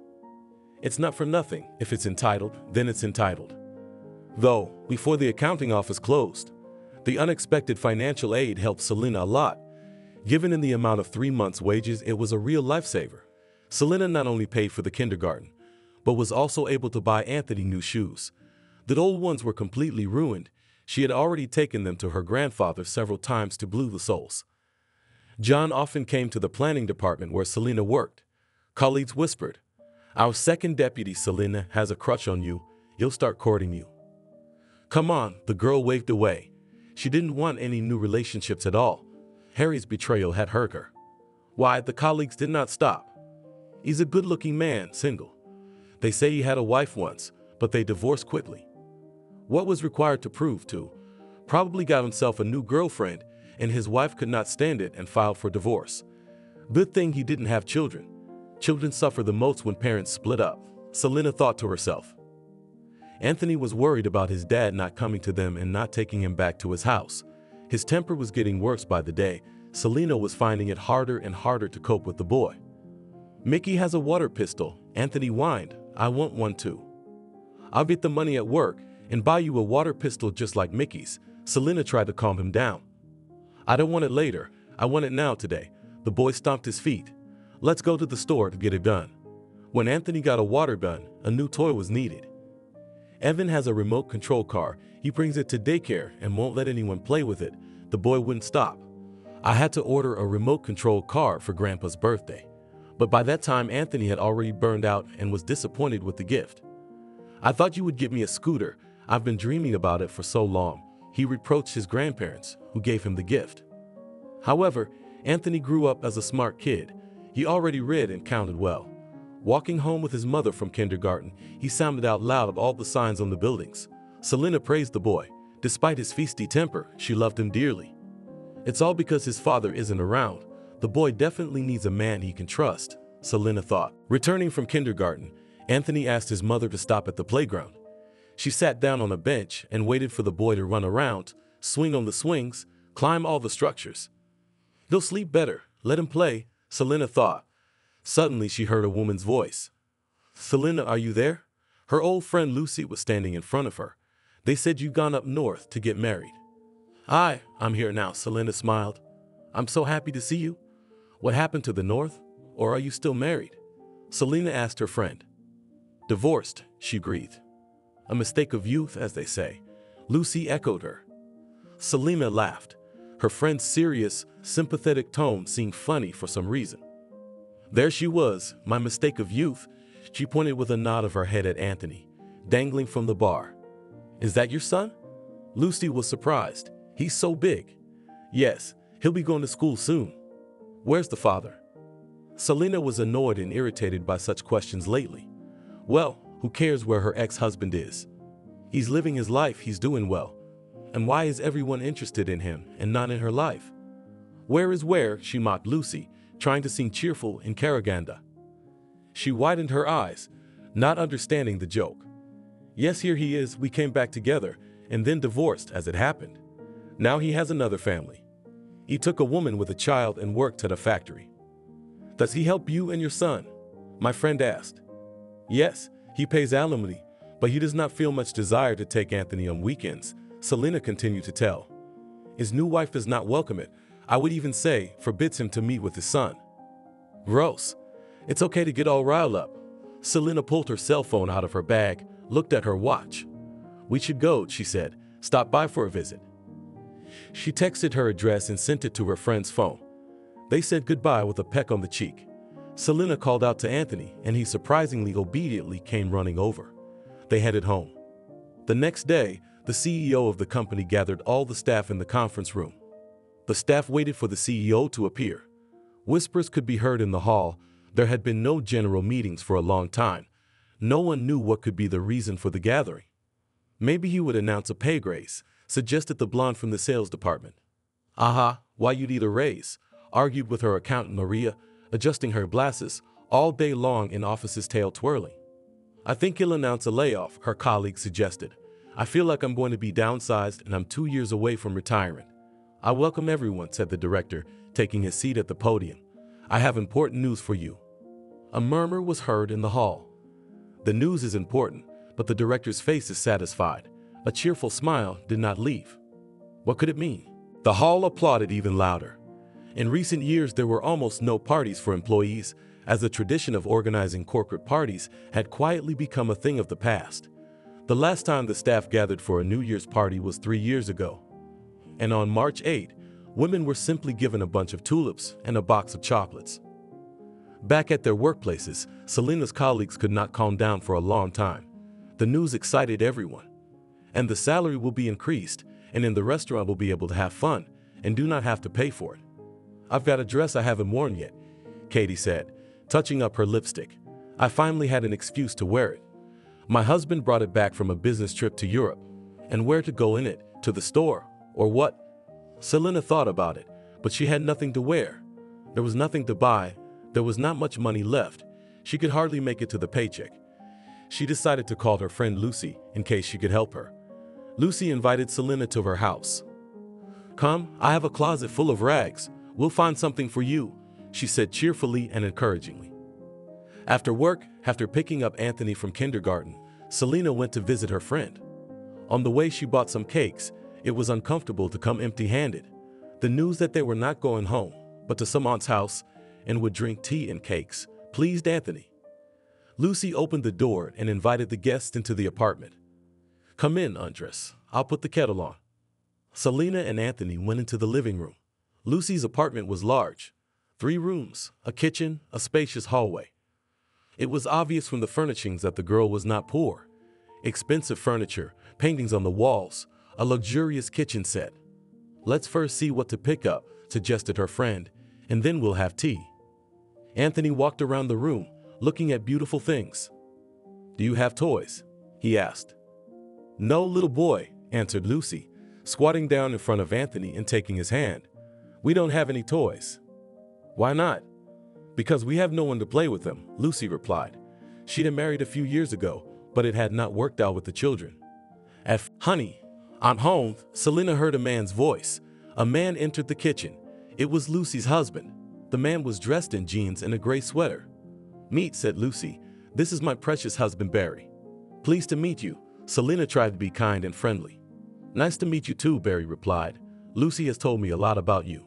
"It's not for nothing. If it's entitled, then it's entitled." Though, before the accounting office closed, the unexpected financial aid helped Selena a lot. Given in the amount of 3 months' wages, it was a real lifesaver. Selena not only paid for the kindergarten, but was also able to buy Anthony new shoes. The old ones were completely ruined. She had already taken them to her grandfather several times to blue the soles. John often came to the planning department where Selena worked. Colleagues whispered, "Our second deputy, Selena, has a crush on you. He'll start courting you." "Come on," the girl waved away. She didn't want any new relationships at all. Harry's betrayal had hurt her. Why, the colleagues did not stop. "He's a good-looking man, single. They say he had a wife once, but they divorced quickly. What was required to prove to? Probably got himself a new girlfriend, and his wife could not stand it and filed for divorce. Good thing he didn't have children. Children suffer the most when parents split up," Selena thought to herself. Anthony was worried about his dad not coming to them and not taking him back to his house. His temper was getting worse by the day. Selena was finding it harder and harder to cope with the boy. "Mickey has a water pistol," Anthony whined. "I want one too." "I'll get the money at work and buy you a water pistol just like Mickey's," Selena tried to calm him down. "I don't want it later. I want it now today." The boy stomped his feet. "Let's go to the store to get it done." When Anthony got a water gun, a new toy was needed. "Evan has a remote control car. He brings it to daycare and won't let anyone play with it." The boy wouldn't stop. "I had to order a remote control car for Grandpa's birthday." But by that time, Anthony had already burned out and was disappointed with the gift. "I thought you would get me a scooter. I've been dreaming about it for so long," he reproached his grandparents, who gave him the gift. However, Anthony grew up as a smart kid. He already read and counted well. Walking home with his mother from kindergarten, he sounded out loud all the signs on the buildings. Selena praised the boy. Despite his feisty temper, she loved him dearly. "It's all because his father isn't around. The boy definitely needs a man he can trust," Selena thought. Returning from kindergarten, Anthony asked his mother to stop at the playground. She sat down on a bench and waited for the boy to run around, swing on the swings, climb all the structures. "He'll sleep better. Let him play," Selena thought. Suddenly, she heard a woman's voice. "Selena, are you there?" Her old friend Lucy was standing in front of her. "They said you'd gone up north to get married." I'm here now," Selena smiled. "I'm so happy to see you. What happened to the north? Or are you still married?" Selena asked her friend. "Divorced," she breathed. "A mistake of youth, as they say." Lucy echoed her. Selena laughed. Her friend's serious, sympathetic tone seemed funny for some reason. "There she was, my mistake of youth." She pointed with a nod of her head at Anthony, dangling from the bar. "Is that your son?" Lucy was surprised. "He's so big." "Yes, he'll be going to school soon." "Where's the father?" Selena was annoyed and irritated by such questions lately. Well, who cares where her ex-husband is? He's living his life, he's doing well. And why is everyone interested in him and not in her life? "Where is where?" she mocked Lucy, trying to seem cheerful in Karaganda. She widened her eyes, not understanding the joke. "Yes, here he is. We came back together and then divorced as it happened. Now he has another family. He took a woman with a child and worked at a factory." "Does he help you and your son?" my friend asked. "Yes, he pays alimony, but he does not feel much desire to take Anthony on weekends," Selena continued to tell. "His new wife does not welcome it. I would even say forbids him to meet with his son." "Gross. It's okay to get all riled up." Selena pulled her cell phone out of her bag, looked at her watch. "We should go," she said. "Stop by for a visit." She texted her address and sent it to her friend's phone. They said goodbye with a peck on the cheek. Selena called out to Anthony, and he surprisingly obediently came running over. They headed home. The next day, the CEO of the company gathered all the staff in the conference room. The staff waited for the CEO to appear. Whispers could be heard in the hall. There had been no general meetings for a long time. No one knew what could be the reason for the gathering. "Maybe he would announce a pay raise," suggested the blonde from the sales department. "Aha, why you'd either raise," argued with her accountant Maria, adjusting her glasses, all day long in office's tail twirling. "I think he'll announce a layoff," her colleague suggested. "I feel like I'm going to be downsized and I'm 2 years away from retirement." I welcome everyone, said the director, taking his seat at the podium. I have important news for you. A murmur was heard in the hall. The news is important, but the director's face is satisfied. A cheerful smile did not leave. What could it mean? The hall applauded even louder. In recent years, there were almost no parties for employees, as the tradition of organizing corporate parties had quietly become a thing of the past. The last time the staff gathered for a New Year's party was 3 years ago. And on March 8, women were simply given a bunch of tulips and a box of chocolates. Back at their workplaces, Selena's colleagues could not calm down for a long time. The news excited everyone. And the salary will be increased, and in the restaurant will be able to have fun and do not have to pay for it. I've got a dress I haven't worn yet, Katie said, touching up her lipstick. I finally had an excuse to wear it. My husband brought it back from a business trip to Europe. And where to go in it? To the store? Or what? Selena thought about it, but she had nothing to wear. There was nothing to buy. There was not much money left. She could hardly make it to the paycheck. She decided to call her friend Lucy in case she could help her. Lucy invited Selena to her house. Come, I have a closet full of rags. We'll find something for you, she said cheerfully and encouragingly. After work, after picking up Anthony from kindergarten, Selena went to visit her friend. On the way, she bought some cakes. It was uncomfortable to come empty-handed. The news that they were not going home, but to some aunt's house, and would drink tea and cakes, pleased Anthony. Lucy opened the door and invited the guests into the apartment. Come in, Andres. I'll put the kettle on. Selena and Anthony went into the living room. Lucy's apartment was large. 3 rooms, a kitchen, a spacious hallway. It was obvious from the furnishings that the girl was not poor. Expensive furniture, paintings on the walls, a luxurious kitchen set. Let's first see what to pick up, suggested her friend, and then we'll have tea. Anthony walked around the room, looking at beautiful things. Do you have toys? He asked. No, little boy, answered Lucy, squatting down in front of Anthony and taking his hand. We don't have any toys. Why not? Because we have no one to play with them, Lucy replied. She'd been married a few years ago, but it had not worked out with the children. Honey, I'm home, Selena heard a man's voice. A man entered the kitchen. It was Lucy's husband. The man was dressed in jeans and a gray sweater. Meet, said Lucy. This is my precious husband, Barry. Pleased to meet you. Selena tried to be kind and friendly. Nice to meet you too, Barry replied. Lucy has told me a lot about you.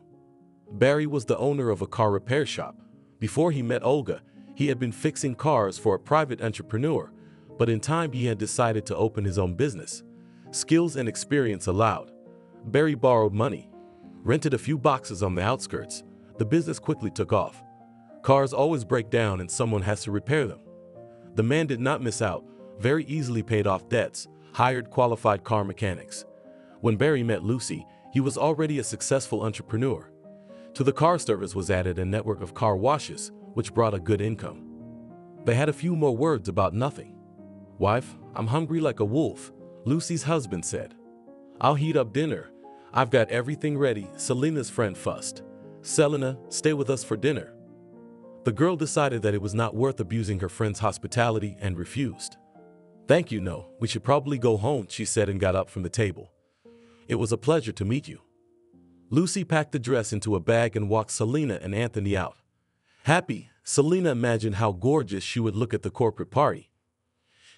Barry was the owner of a car repair shop. Before he met Olga, he had been fixing cars for a private entrepreneur, but in time he had decided to open his own business. Skills and experience allowed. Barry borrowed money, rented a few boxes on the outskirts. The business quickly took off. Cars always break down and someone has to repair them. The man did not miss out, very easily paid off debts, hired qualified car mechanics. When Barry met Lucy, he was already a successful entrepreneur. To the car service was added a network of car washes, which brought a good income. They had a few more words about nothing. Wife, I'm hungry like a wolf, Lucy's husband said. I'll heat up dinner. I've got everything ready, Selena's friend fussed. Selena, stay with us for dinner. The girl decided that it was not worth abusing her friend's hospitality and refused. Thank you, no, we should probably go home, she said and got up from the table. It was a pleasure to meet you. Lucy packed the dress into a bag and walked Selena and Anthony out. Happy, Selena imagined how gorgeous she would look at the corporate party.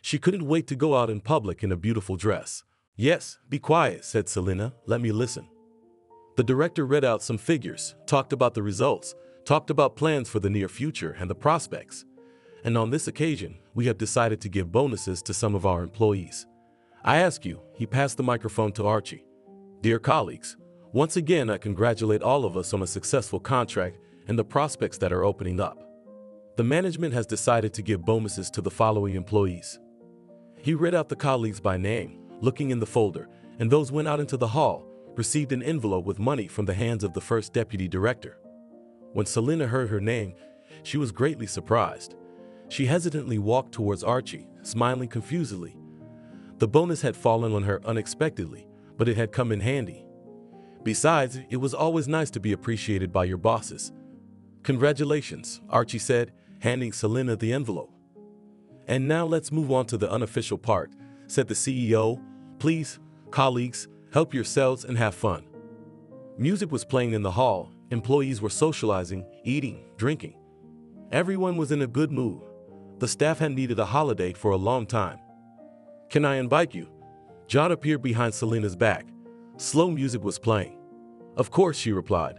She couldn't wait to go out in public in a beautiful dress. Yes, be quiet, said Selena. Let me listen. The director read out some figures, talked about the results, talked about plans for the near future and the prospects. And on this occasion, we have decided to give bonuses to some of our employees. I ask you, he passed the microphone to Archie. Dear colleagues, once again, I congratulate all of us on a successful contract and the prospects that are opening up. The management has decided to give bonuses to the following employees. He read out the colleagues by name, looking in the folder, and those went out into the hall, received an envelope with money from the hands of the first deputy director. When Selena heard her name, she was greatly surprised. She hesitantly walked towards Archie, smiling confusedly. The bonus had fallen on her unexpectedly, but it had come in handy. Besides, it was always nice to be appreciated by your bosses. Congratulations, Archie said, handing Selena the envelope. And now let's move on to the unofficial part, said the CEO. Please, colleagues, help yourselves and have fun. Music was playing in the hall, employees were socializing, eating, drinking. Everyone was in a good mood. The staff had needed a holiday for a long time. "Can I invite you?" John appeared behind Selena's back. Slow music was playing. "Of course," she replied.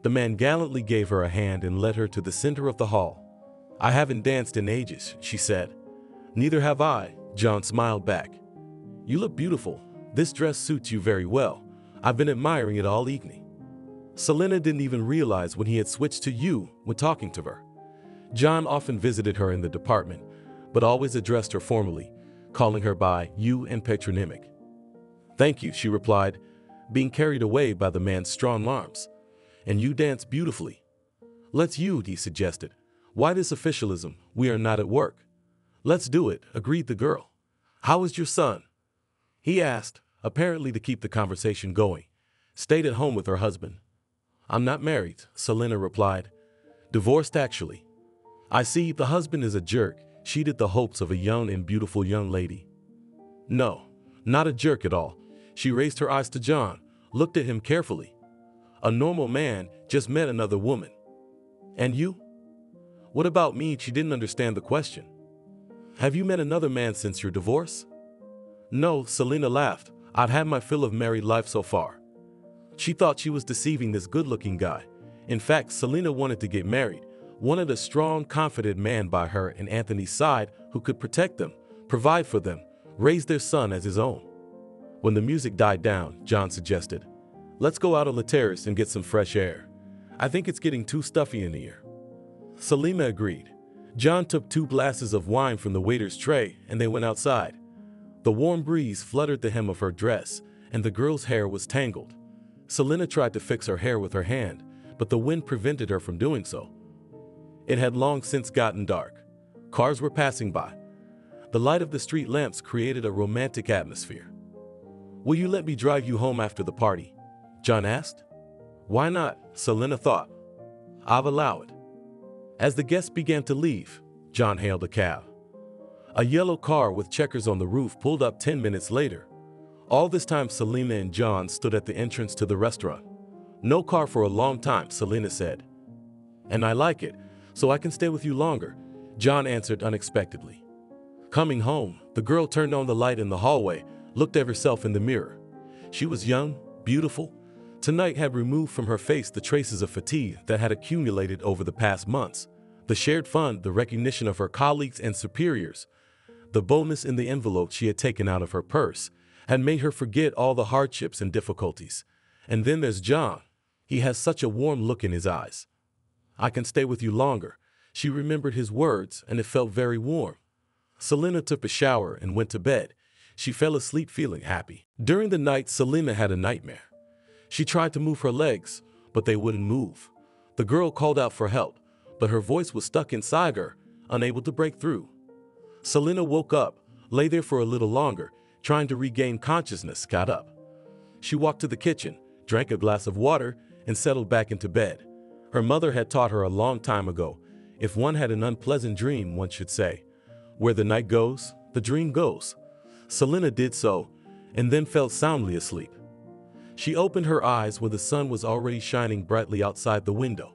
The man gallantly gave her a hand and led her to the center of the hall. "I haven't danced in ages," she said. "Neither have I," John smiled back. "You look beautiful. This dress suits you very well. I've been admiring it all evening." Selena didn't even realize when he had switched to you when talking to her. John often visited her in the department, but always addressed her formally, calling her by you and patronymic. "Thank you," she replied, being carried away by the man's strong arms. "And you dance beautifully." "Let's you," he suggested. "Why this officialism? We are not at work." "Let's do it," agreed the girl. "How is your son?" he asked, apparently to keep the conversation going. "Stayed at home with her husband." "I'm not married," Selena replied. "Divorced, actually." "I see, the husband is a jerk," cheated the hopes of a young and beautiful young lady. "No, not a jerk at all." She raised her eyes to John, looked at him carefully. "A normal man, just met another woman." "And you?" "What about me?" She didn't understand the question. "Have you met another man since your divorce?" "No," Selena laughed. "I've had my fill of married life so far." She thought she was deceiving this good-looking guy. In fact, Selena wanted to get married, wanted a strong, confident man by her and Anthony's side who could protect them, provide for them, raise their son as his own. When the music died down, John suggested, "Let's go out on the terrace and get some fresh air. I think it's getting too stuffy in here." Selena agreed. John took 2 glasses of wine from the waiter's tray and they went outside. The warm breeze fluttered the hem of her dress and the girl's hair was tangled. Selena tried to fix her hair with her hand, but the wind prevented her from doing so. It had long since gotten dark. Cars were passing by. The light of the street lamps created a romantic atmosphere. "Will you let me drive you home after the party?" John asked. "Why not?" Selena thought. "I'll allow it." As the guests began to leave, John hailed a cab. A yellow car with checkers on the roof pulled up 10 minutes later. All this time, Selena and John stood at the entrance to the restaurant. "No car for a long time," Selena said. "And I like it, so I can stay with you longer," John answered unexpectedly. Coming home, the girl turned on the light in the hallway, looked at herself in the mirror. She was young, beautiful. Tonight had removed from her face the traces of fatigue that had accumulated over the past months. The shared fun, the recognition of her colleagues and superiors, the boldness in the envelope she had taken out of her purse, had made her forget all the hardships and difficulties. And then there's John. He has such a warm look in his eyes. "I can stay with you longer." She remembered his words, and it felt very warm. Selena took a shower and went to bed. She fell asleep feeling happy. During the night, Selena had a nightmare. She tried to move her legs, but they wouldn't move. The girl called out for help, but her voice was stuck inside her, unable to break through. Selena woke up, lay there for a little longer, trying to regain consciousness, got up. She walked to the kitchen, drank a glass of water, and settled back into bed. Her mother had taught her a long time ago, if one had an unpleasant dream, one should say, "Where the night goes, the dream goes." Selena did so, and then fell soundly asleep. She opened her eyes when the sun was already shining brightly outside the window.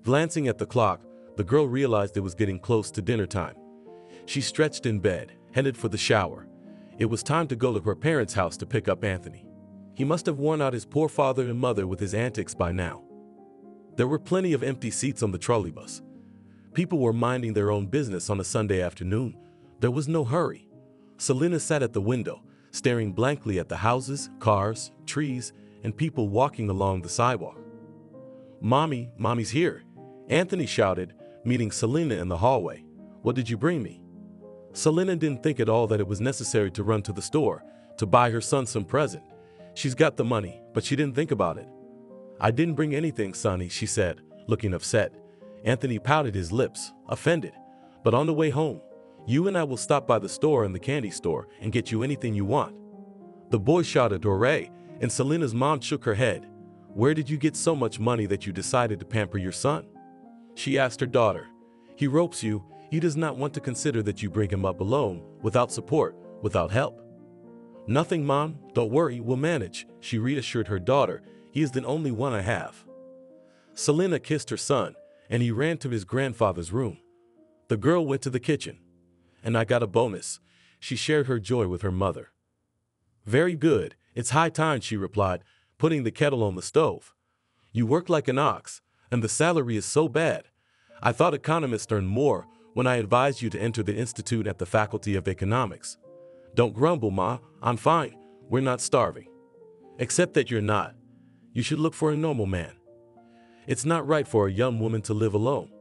Glancing at the clock, the girl realized it was getting close to dinner time. She stretched in bed, headed for the shower. It was time to go to her parents' house to pick up Anthony. He must have worn out his poor father and mother with his antics by now. There were plenty of empty seats on the trolleybus. People were minding their own business on a Sunday afternoon. There was no hurry. Selena sat at the window, staring blankly at the houses, cars, trees, and people walking along the sidewalk. "Mommy, Mommy's here," Anthony shouted, meeting Selena in the hallway. "What did you bring me?" Selena didn't think at all that it was necessary to run to the store to buy her son some present. She's got the money, but she didn't think about it. "I didn't bring anything, Sonny," she said, looking upset. Anthony pouted his lips, offended. "But on the way home, you and I will stop by the store and the candy store and get you anything you want." The boy shouted hooray, and Selena's mom shook her head. "Where did you get so much money that you decided to pamper your son?" She asked her daughter. "He ropes you. He does not want to consider that you bring him up alone, without support, without help." "Nothing, Mom. Don't worry, we'll manage," she reassured her daughter, He is the only one I have." Selena kissed her son, and he ran to his grandfather's room. The girl went to the kitchen. "And I got a bonus." She shared her joy with her mother. "Very good. It's high time," she replied, putting the kettle on the stove. "You work like an ox, and the salary is so bad. I thought economists earned more when I advised you to enter the institute at the Faculty of Economics. Don't grumble, Ma. I'm fine. We're not starving. Except that you're not. You should look for a normal man. It's not right for a young woman to live alone."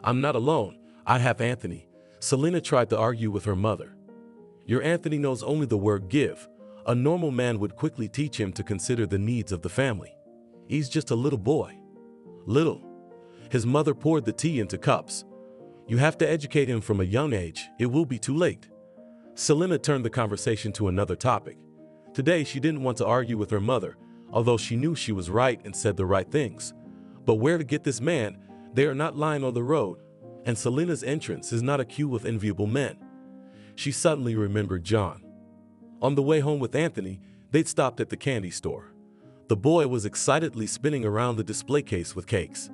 "I'm not alone. I have Anthony." Selena tried to argue with her mother. "Your Anthony knows only the word give. A normal man would quickly teach him to consider the needs of the family. He's just a little boy." "Little." His mother poured the tea into cups. "You have to educate him from a young age. It will be too late." Selena turned the conversation to another topic. Today she didn't want to argue with her mother, although she knew she was right and said the right things. But where to get this man? They are not lying on the road, and Selena's entrance is not a queue of enviable men. She suddenly remembered John. On the way home with Anthony, they'd stopped at the candy store. The boy was excitedly spinning around the display case with cakes.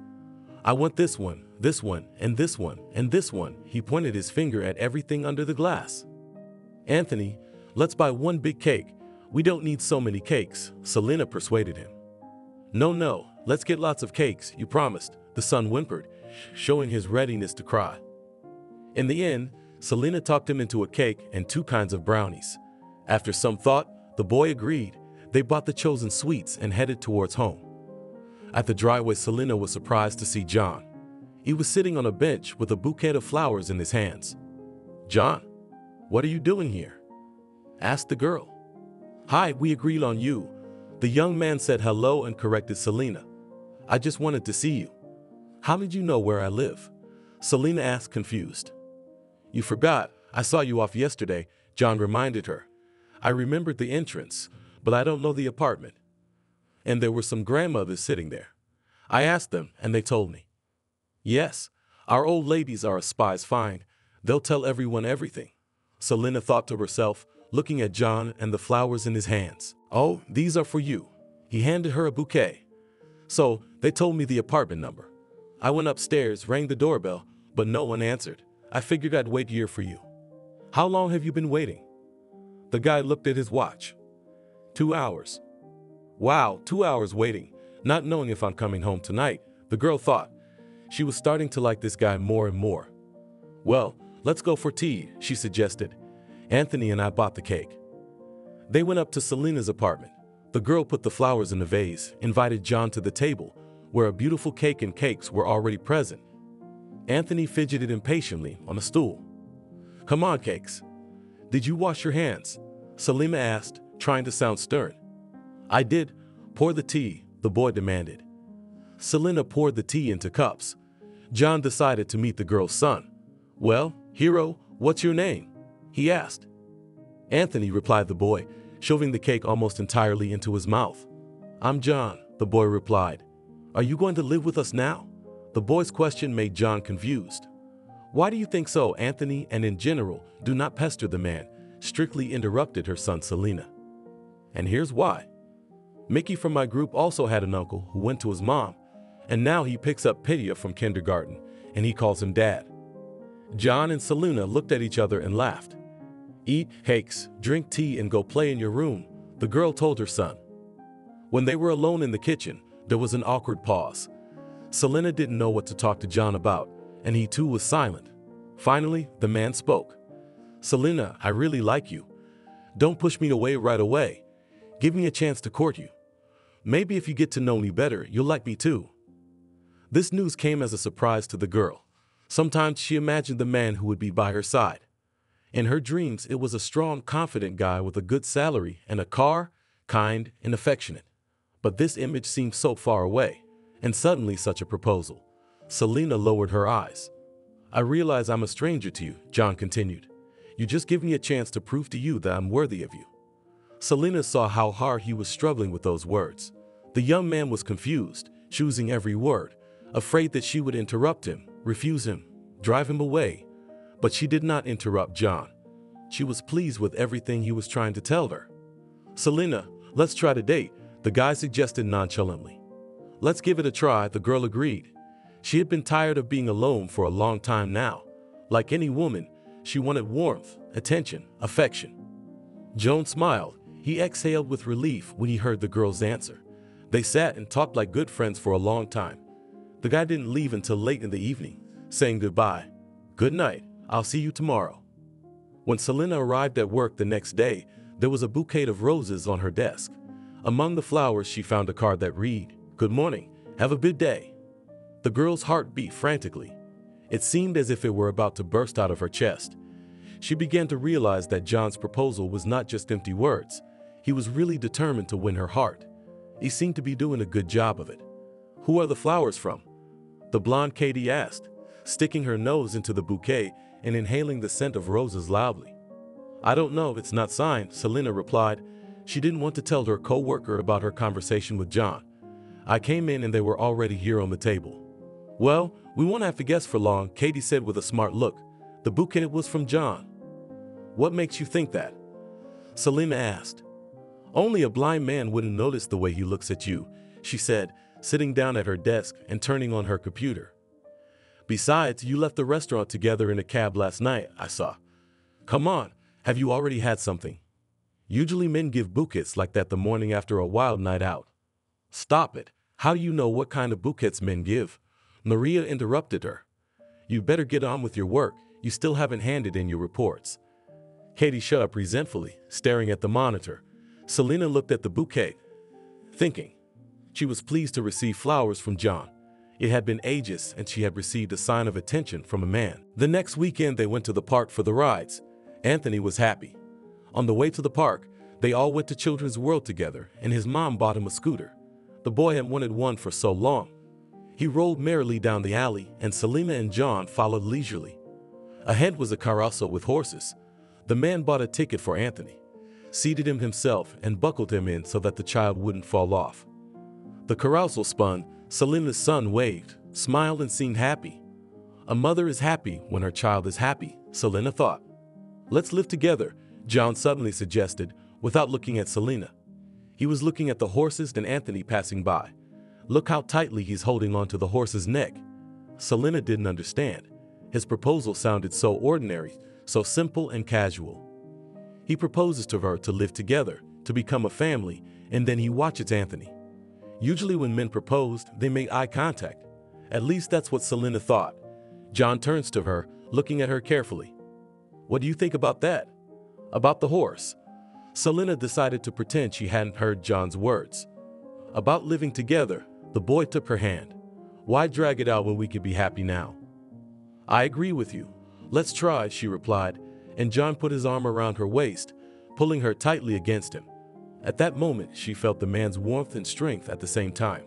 "I want this one, and this one, and this one." He pointed his finger at everything under the glass. "Anthony, let's buy one big cake. We don't need so many cakes," Selena persuaded him. No, let's get lots of cakes, you promised," the son whimpered, showing his readiness to cry. In the end, Selena talked him into a cake and 2 kinds of brownies. After some thought, the boy agreed. They bought the chosen sweets and headed towards home. At the driveway, Selena was surprised to see John. He was sitting on a bench with a bouquet of flowers in his hands. "John, what are you doing here?" asked the girl. "Hi, we agreed on you." The young man said hello and corrected Selena. "I just wanted to see you." "How did you know where I live?" Selena asked, confused. "You forgot. I saw you off yesterday," John reminded her. "I remembered the entrance, but I don't know the apartment. And there were some grandmothers sitting there. I asked them, and they told me." "Yes, our old ladies are a spy's find. They'll tell everyone everything," Selena thought to herself, looking at John and the flowers in his hands. "Oh, these are for you." He handed her a bouquet. "So, they told me the apartment number. I went upstairs, rang the doorbell, but no one answered. I figured I'd wait here for you." "How long have you been waiting?" The guy looked at his watch. 2 hours. "Wow, 2 hours waiting, not knowing if I'm coming home tonight," the girl thought. She was starting to like this guy more and more. "Well, let's go for tea," she suggested. "Anthony and I bought the cake." They went up to Selena's apartment. The girl put the flowers in a vase, invited John to the table, where a beautiful cake and cakes were already present. Anthony fidgeted impatiently on a stool. "Come on, Cakes. Did you wash your hands?" Selena asked, trying to sound stern. "I did. Pour the tea," the boy demanded. Selena poured the tea into cups. John decided to meet the girl's son. "Well, hero, what's your name?" he asked. "Anthony," replied the boy, shoving the cake almost entirely into his mouth. "I'm John," the boy replied. "Are you going to live with us now?" The boy's question made John confused. "Why do you think so, Anthony, and in general, do not pester the man," strictly interrupted her son Selena. "And here's why. Mickey from my group also had an uncle who went to his mom, and now he picks up Pitya from kindergarten, and he calls him Dad." John and Selena looked at each other and laughed. "Eat cakes, drink tea, and go play in your room," the girl told her son. When they were alone in the kitchen, there was an awkward pause. Selena didn't know what to talk to John about, and he too was silent. Finally, the man spoke. "Selena, I really like you. Don't push me away right away. Give me a chance to court you. Maybe if you get to know me better, you'll like me too." This news came as a surprise to the girl. Sometimes she imagined the man who would be by her side. In her dreams, it was a strong, confident guy with a good salary and a car, kind and affectionate. But this image seemed so far away, and suddenly such a proposal. Selena lowered her eyes. "I realize I'm a stranger to you," John continued. "You just give me a chance to prove to you that I'm worthy of you." Selena saw how hard he was struggling with those words. The young man was confused, choosing every word, afraid that she would interrupt him, refuse him, drive him away. But she did not interrupt John. She was pleased with everything he was trying to tell her. "Selena, let's try to date," the guy suggested nonchalantly. Let's give it a try, the girl agreed. She had been tired of being alone for a long time now. Like any woman, she wanted warmth, attention, affection. Joan smiled. He exhaled with relief when he heard the girl's answer. They sat and talked like good friends for a long time. The guy didn't leave until late in the evening, saying goodbye. Good night, I'll see you tomorrow. When Selena arrived at work the next day, there was a bouquet of roses on her desk. Among the flowers, she found a card that read, "Good morning, have a good day." The girl's heart beat frantically. It seemed as if it were about to burst out of her chest. She began to realize that John's proposal was not just empty words. He was really determined to win her heart. He seemed to be doing a good job of it. "Who are the flowers from?" the blonde Katie asked, sticking her nose into the bouquet and inhaling the scent of roses loudly. "I don't know, it's not signed," Selena replied. She didn't want to tell her co-worker about her conversation with John. "I came in and they were already here on the table." "Well, we won't have to guess for long," Katie said with a smart look. "The bouquet was from John." "What makes you think that?" Selena asked. "Only a blind man wouldn't notice the way he looks at you," she said, sitting down at her desk and turning on her computer. "Besides, you left the restaurant together in a cab last night, I saw. Come on, have you already had something? Usually men give bouquets like that the morning after a wild night out." "Stop it. How do you know what kind of bouquets men give?" Maria interrupted her. "You'd better get on with your work. You still haven't handed in your reports." Katie shut up resentfully, staring at the monitor. Selena looked at the bouquet, thinking. She was pleased to receive flowers from John. It had been ages, and she had received a sign of attention from a man. The next weekend, they went to the park for the rides. Anthony was happy. On the way to the park, they all went to Children's World together, and his mom bought him a scooter. The boy had wanted one for so long. He rolled merrily down the alley, and Selena and John followed leisurely. Ahead was a carousel with horses. The man bought a ticket for Anthony, seated him himself, and buckled him in so that the child wouldn't fall off. The carousel spun. Selena's son waved, smiled, and seemed happy. A mother is happy when her child is happy, Selena thought. "Let's live together," John suddenly suggested, without looking at Selena. He was looking at the horses and Anthony passing by. "Look how tightly he's holding onto the horse's neck." Selena didn't understand. His proposal sounded so ordinary, so simple and casual. He proposes to her to live together, to become a family, and then he watches Anthony. Usually when men proposed, they made eye contact. At least that's what Selena thought. John turns to her, looking at her carefully. "What do you think about that?" "About the horse?" Selena decided to pretend she hadn't heard John's words. "About living together," the boy took her hand. "Why drag it out when we can be happy now?" "I agree with you. Let's try," she replied, and John put his arm around her waist, pulling her tightly against him. At that moment, she felt the man's warmth and strength at the same time.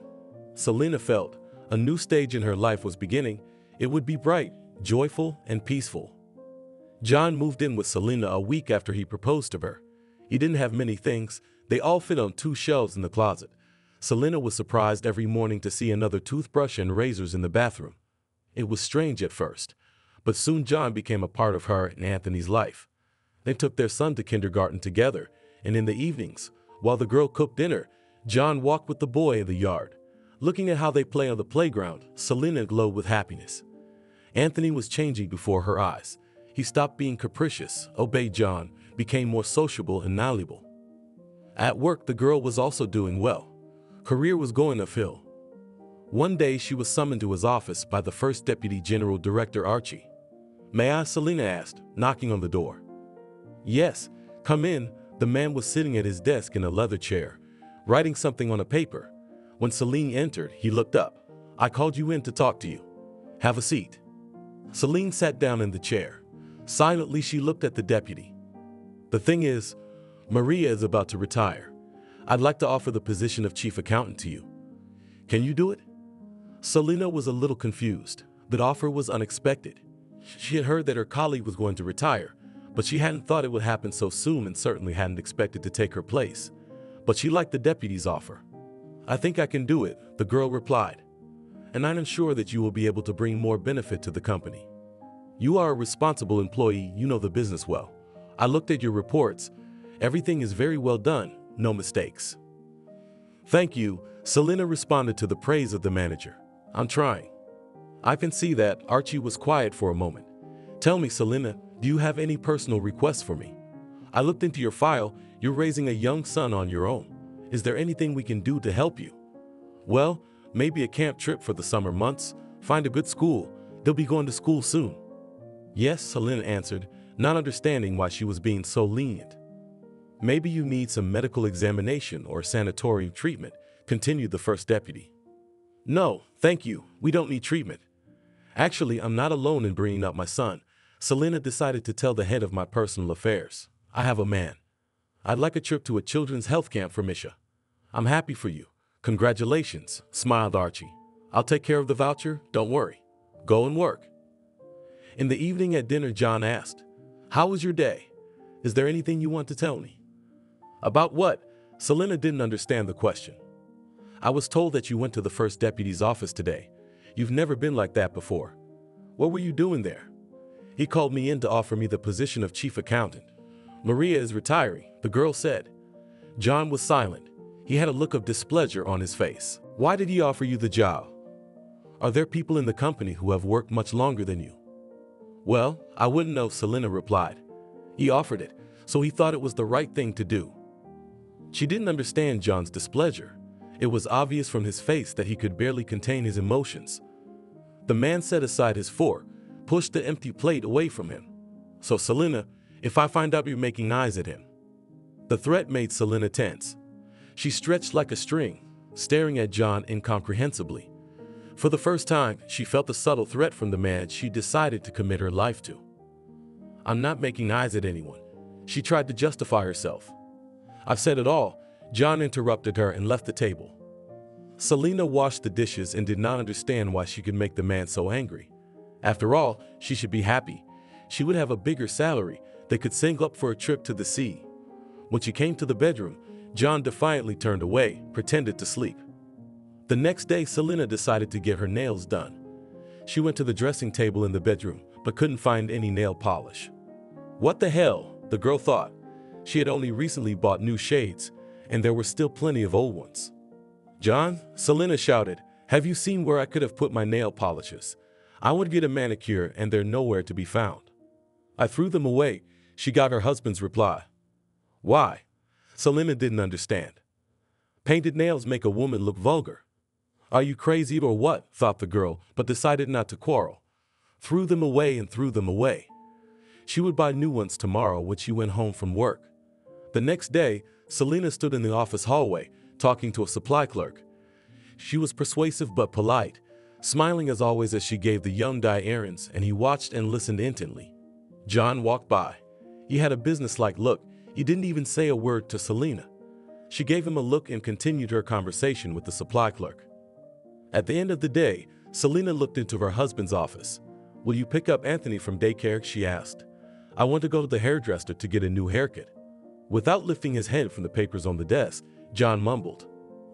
Selena felt a new stage in her life was beginning. It would be bright, joyful, and peaceful. John moved in with Selena a week after he proposed to her. He didn't have many things. They all fit on 2 shelves in the closet. Selena was surprised every morning to see another toothbrush and razors in the bathroom. It was strange at first, but soon John became a part of her and Anthony's life. They took their son to kindergarten together, and in the evenings, while the girl cooked dinner, John walked with the boy in the yard. Looking at how they play on the playground, Selena glowed with happiness. Anthony was changing before her eyes. He stopped being capricious, obeyed John, became more sociable and malleable. At work, the girl was also doing well. Career was going uphill. One day, she was summoned to his office by the first Deputy General Director Archie. "May I?" Selena asked, knocking on the door. "Yes, come in." The man was sitting at his desk in a leather chair, writing something on a paper. When Celine entered, he looked up. "I called you in to talk to you. Have a seat." Celine sat down in the chair. Silently, she looked at the deputy. "The thing is, Maria is about to retire. I'd like to offer the position of chief accountant to you. Can you do it?" Selena was a little confused. The offer was unexpected. She had heard that her colleague was going to retire, but she hadn't thought it would happen so soon and certainly hadn't expected to take her place. But she liked the deputy's offer. "I think I can do it," the girl replied. "And I'm sure that you will be able to bring more benefit to the company. You are a responsible employee, you know the business well. I looked at your reports. Everything is very well done, no mistakes." Thank you, Selena responded to the praise of the manager. I'm trying. I can see that. Archie was quiet for a moment. Tell me, Selena, do you have any personal requests for me? I looked into your file. You're raising a young son on your own. Is there anything we can do to help you? Well, maybe a camp trip for the summer months. Find a good school. They'll be going to school soon. Yes, Selena answered, not understanding why she was being so lenient. Maybe you need some medical examination or sanatorium treatment, continued the first deputy. No, thank you. We don't need treatment. Actually, I'm not alone in bringing up my son. Selena decided to tell the head of my personal affairs. I have a man. I'd like a trip to a children's health camp for Misha. I'm happy for you. Congratulations, smiled Archie. I'll take care of the voucher, don't worry. Go and work. In the evening at dinner, John asked, how was your day? Is there anything you want to tell me? About what? Selena didn't understand the question. I was told that you went to the first deputy's office today. You've never been like that before. What were you doing there? He called me in to offer me the position of chief accountant. Maria is retiring, the girl said. John was silent. He had a look of displeasure on his face. Why did he offer you the job? Are there people in the company who have worked much longer than you? Well, I wouldn't know, Selena replied. He offered it, so he thought it was the right thing to do. She didn't understand John's displeasure. It was obvious from his face that he could barely contain his emotions. The man set aside his fork, pushed the empty plate away from him. So Selena, if I find out you're making eyes at him. The threat made Selena tense. She stretched like a string, staring at John incomprehensibly. For the first time, she felt the subtle threat from the man she decided to commit her life to. I'm not making eyes at anyone. She tried to justify herself. I've said it all. John interrupted her and left the table. Selena washed the dishes and did not understand why she could make the man so angry. After all, she should be happy. She would have a bigger salary. They could save up for a trip to the sea. When she came to the bedroom, John defiantly turned away, pretended to sleep. The next day, Selena decided to get her nails done. She went to the dressing table in the bedroom, but couldn't find any nail polish. What the hell, the girl thought. She had only recently bought new shades, and there were still plenty of old ones. John, Selena shouted, have you seen where I could have put my nail polishes? I want to get a manicure and they're nowhere to be found. I threw them away, she got her husband's reply. Why? Selena didn't understand. Painted nails make a woman look vulgar. Are you crazy or what? Thought the girl, but decided not to quarrel. Threw them away and threw them away. She would buy new ones tomorrow when she went home from work. The next day, Selena stood in the office hallway, talking to a supply clerk. She was persuasive but polite, smiling as always as she gave the young guy errands, and he watched and listened intently. John walked by. He had a businesslike look. He didn't even say a word to Selena. She gave him a look and continued her conversation with the supply clerk. At the end of the day, Selena looked into her husband's office. Will you pick up Anthony from daycare? She asked. I want to go to the hairdresser to get a new haircut. Without lifting his head from the papers on the desk, John mumbled,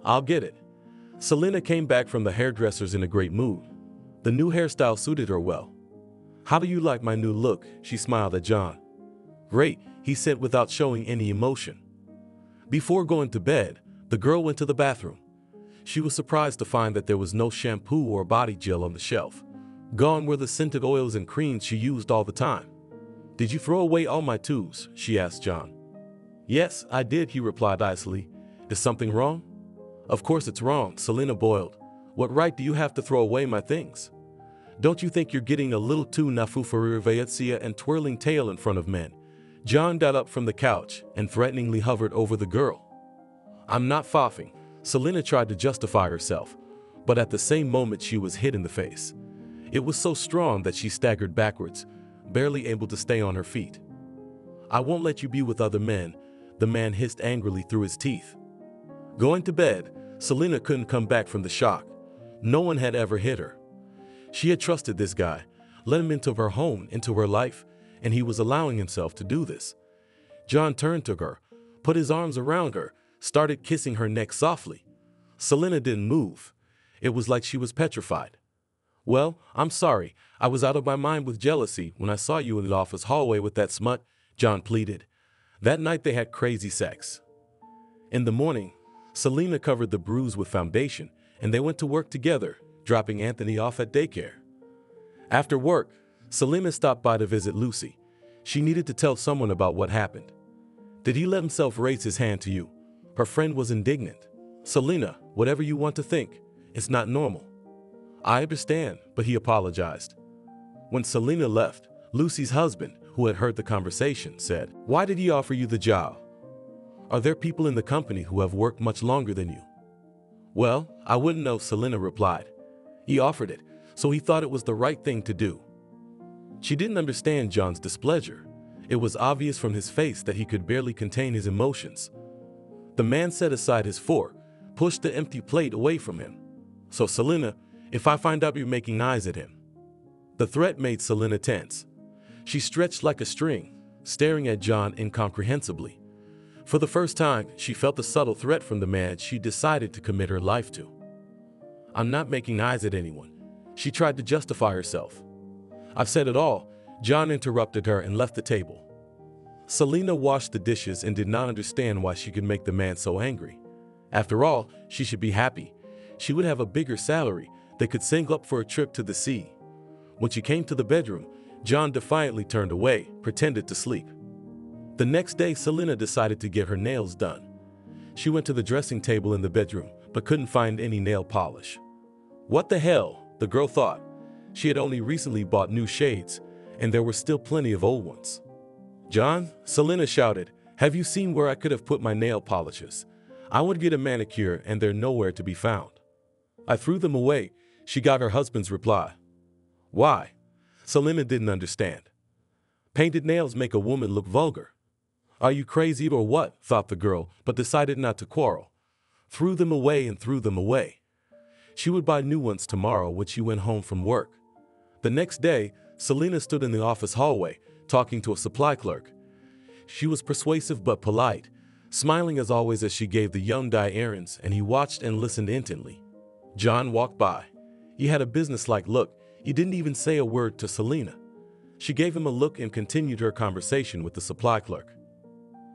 I'll get it. Selena came back from the hairdresser's in a great mood. The new hairstyle suited her well. How do you like my new look? She smiled at John. Great, he said without showing any emotion. Before going to bed, the girl went to the bathroom. She was surprised to find that there was no shampoo or body gel on the shelf. Gone were the scented oils and creams she used all the time. Did you throw away all my tubes? She asked John. Yes, I did, he replied icily. Is something wrong? Of course it's wrong, Selena boiled. What right do you have to throw away my things? Don't you think you're getting a little too nafufarirvayatsiya and twirling tail in front of men? John got up from the couch and threateningly hovered over the girl. I'm not faffing. Selena tried to justify herself, but at the same moment she was hit in the face. It was so strong that she staggered backwards, barely able to stay on her feet. I won't let you be with other men, the man hissed angrily through his teeth. Going to bed, Selena couldn't come back from the shock. No one had ever hit her. She had trusted this guy, let him into her home, into her life, and he was allowing himself to do this. John turned to her, put his arms around her, started kissing her neck softly. Selena didn't move. It was like she was petrified. Well, I'm sorry. I was out of my mind with jealousy when I saw you in the office hallway with that smut, John pleaded. That night they had crazy sex. In the morning, Selena covered the bruise with foundation, and they went to work together, dropping Anthony off at daycare. After work, Selena stopped by to visit Lucy. She needed to tell someone about what happened. Did he let himself raise his hand to you? Her friend was indignant. Selena, whatever you want to think, it's not normal. I understand, but he apologized. When Selena left, Lucy's husband, who had heard the conversation, said, "Why did he offer you the job? Are there people in the company who have worked much longer than you?" "Well, I wouldn't know," Selena replied. "He offered it, so he thought it was the right thing to do." She didn't understand John's displeasure. It was obvious from his face that he could barely contain his emotions. The man set aside his fork, pushed the empty plate away from him. "So Selena, if I find out you're making eyes at him." The threat made Selena tense. She stretched like a string, staring at John incomprehensibly. For the first time, she felt the subtle threat from the man she decided to commit her life to. "I'm not making eyes at anyone," she tried to justify herself. "I've said it all." John interrupted her and left the table. Selena washed the dishes and did not understand why she could make the man so angry. After all, she should be happy. She would have a bigger salary. They could save up for a trip to the sea. When she came to the bedroom, John defiantly turned away, pretended to sleep. The next day, Selena decided to get her nails done. She went to the dressing table in the bedroom, but couldn't find any nail polish. What the hell, the girl thought. She had only recently bought new shades, and there were still plenty of old ones. "John," Selena shouted, "have you seen where I could have put my nail polishes? I would get a manicure and they're nowhere to be found." "I threw them away," she got her husband's reply. "Why?" Selena didn't understand. "Painted nails make a woman look vulgar." "Are you crazy or what?" thought the girl, but decided not to quarrel. Threw them away and threw them away. She would buy new ones tomorrow when she went home from work. The next day, Selena stood in the office hallway, talking to a supply clerk. She was persuasive but polite, smiling as always as she gave the young guy errands, and he watched and listened intently. John walked by. He had a businesslike look. He didn't even say a word to Selena. She gave him a look and continued her conversation with the supply clerk.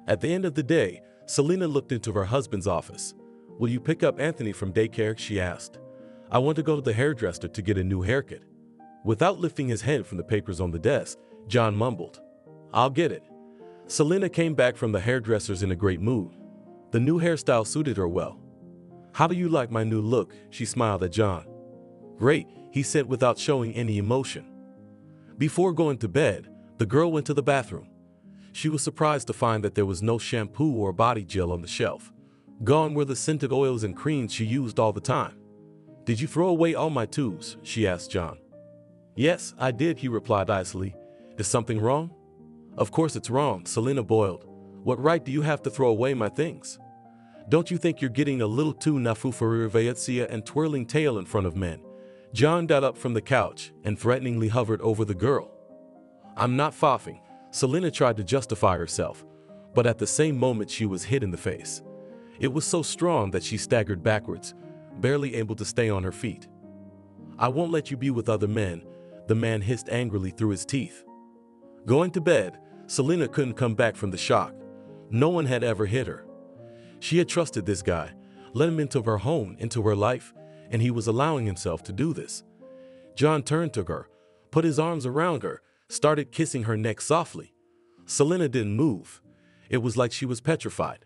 At the end of the day, Selena looked into her husband's office. "Will you pick up Anthony from daycare?" she asked. "I want to go to the hairdresser to get a new haircut." Without lifting his head from the papers on the desk, John mumbled, "I'll get it." Selena came back from the hairdresser's in a great mood. The new hairstyle suited her well. "How do you like my new look?" she smiled at John. "Great," he said without showing any emotion. Before going to bed, the girl went to the bathroom. She was surprised to find that there was no shampoo or body gel on the shelf. Gone were the scented oils and creams she used all the time. "Did you throw away all my tubes?" she asked John. "Yes, I did," he replied icily. "Is something wrong?" "Of course it's wrong," Selena boiled. "What right do you have to throw away my things? Don't you think you're getting a little too nafufarivayatsia and twirling tail in front of men?" John got up from the couch and threateningly hovered over the girl. "I'm not faffing." Selena tried to justify herself, but at the same moment she was hit in the face. It was so strong that she staggered backwards, barely able to stay on her feet. "I won't let you be with other men," the man hissed angrily through his teeth. Going to bed, Selena couldn't come back from the shock. No one had ever hit her. She had trusted this guy, let him into her home, into her life, and he was allowing himself to do this. John turned to her, put his arms around her, started kissing her neck softly. Selena didn't move. It was like she was petrified.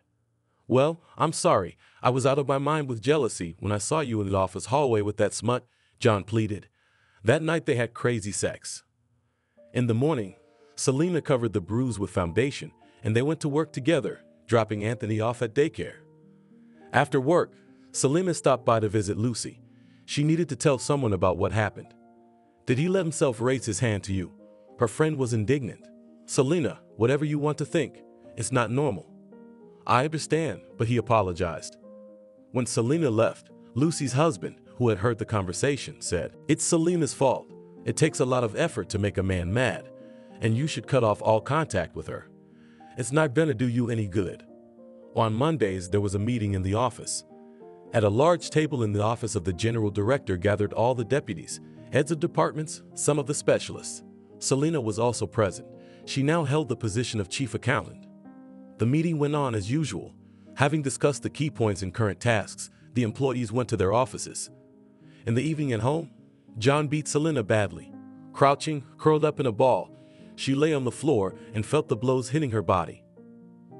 "Well, I'm sorry. I was out of my mind with jealousy when I saw you in the office hallway with that smut," John pleaded. That night they had crazy sex. In the morning, Selena covered the bruise with foundation, and they went to work together, dropping Anthony off at daycare. After work, Selena stopped by to visit Lucy. She needed to tell someone about what happened. "Did he let himself raise his hand to you?" Her friend was indignant. "Selena, whatever you want to think, it's not normal." "I understand," but he apologized. When Selena left, Lucy's husband, who had heard the conversation, said, "It's Selena's fault. It takes a lot of effort to make a man mad, and you should cut off all contact with her. It's not gonna do you any good." On Mondays, there was a meeting in the office. At a large table in the office of the general director gathered all the deputies, heads of departments, some of the specialists. Selena was also present. She now held the position of chief accountant. The meeting went on as usual. Having discussed the key points and current tasks, the employees went to their offices. In the evening at home, John beat Selena badly. Crouching, curled up in a ball, she lay on the floor and felt the blows hitting her body.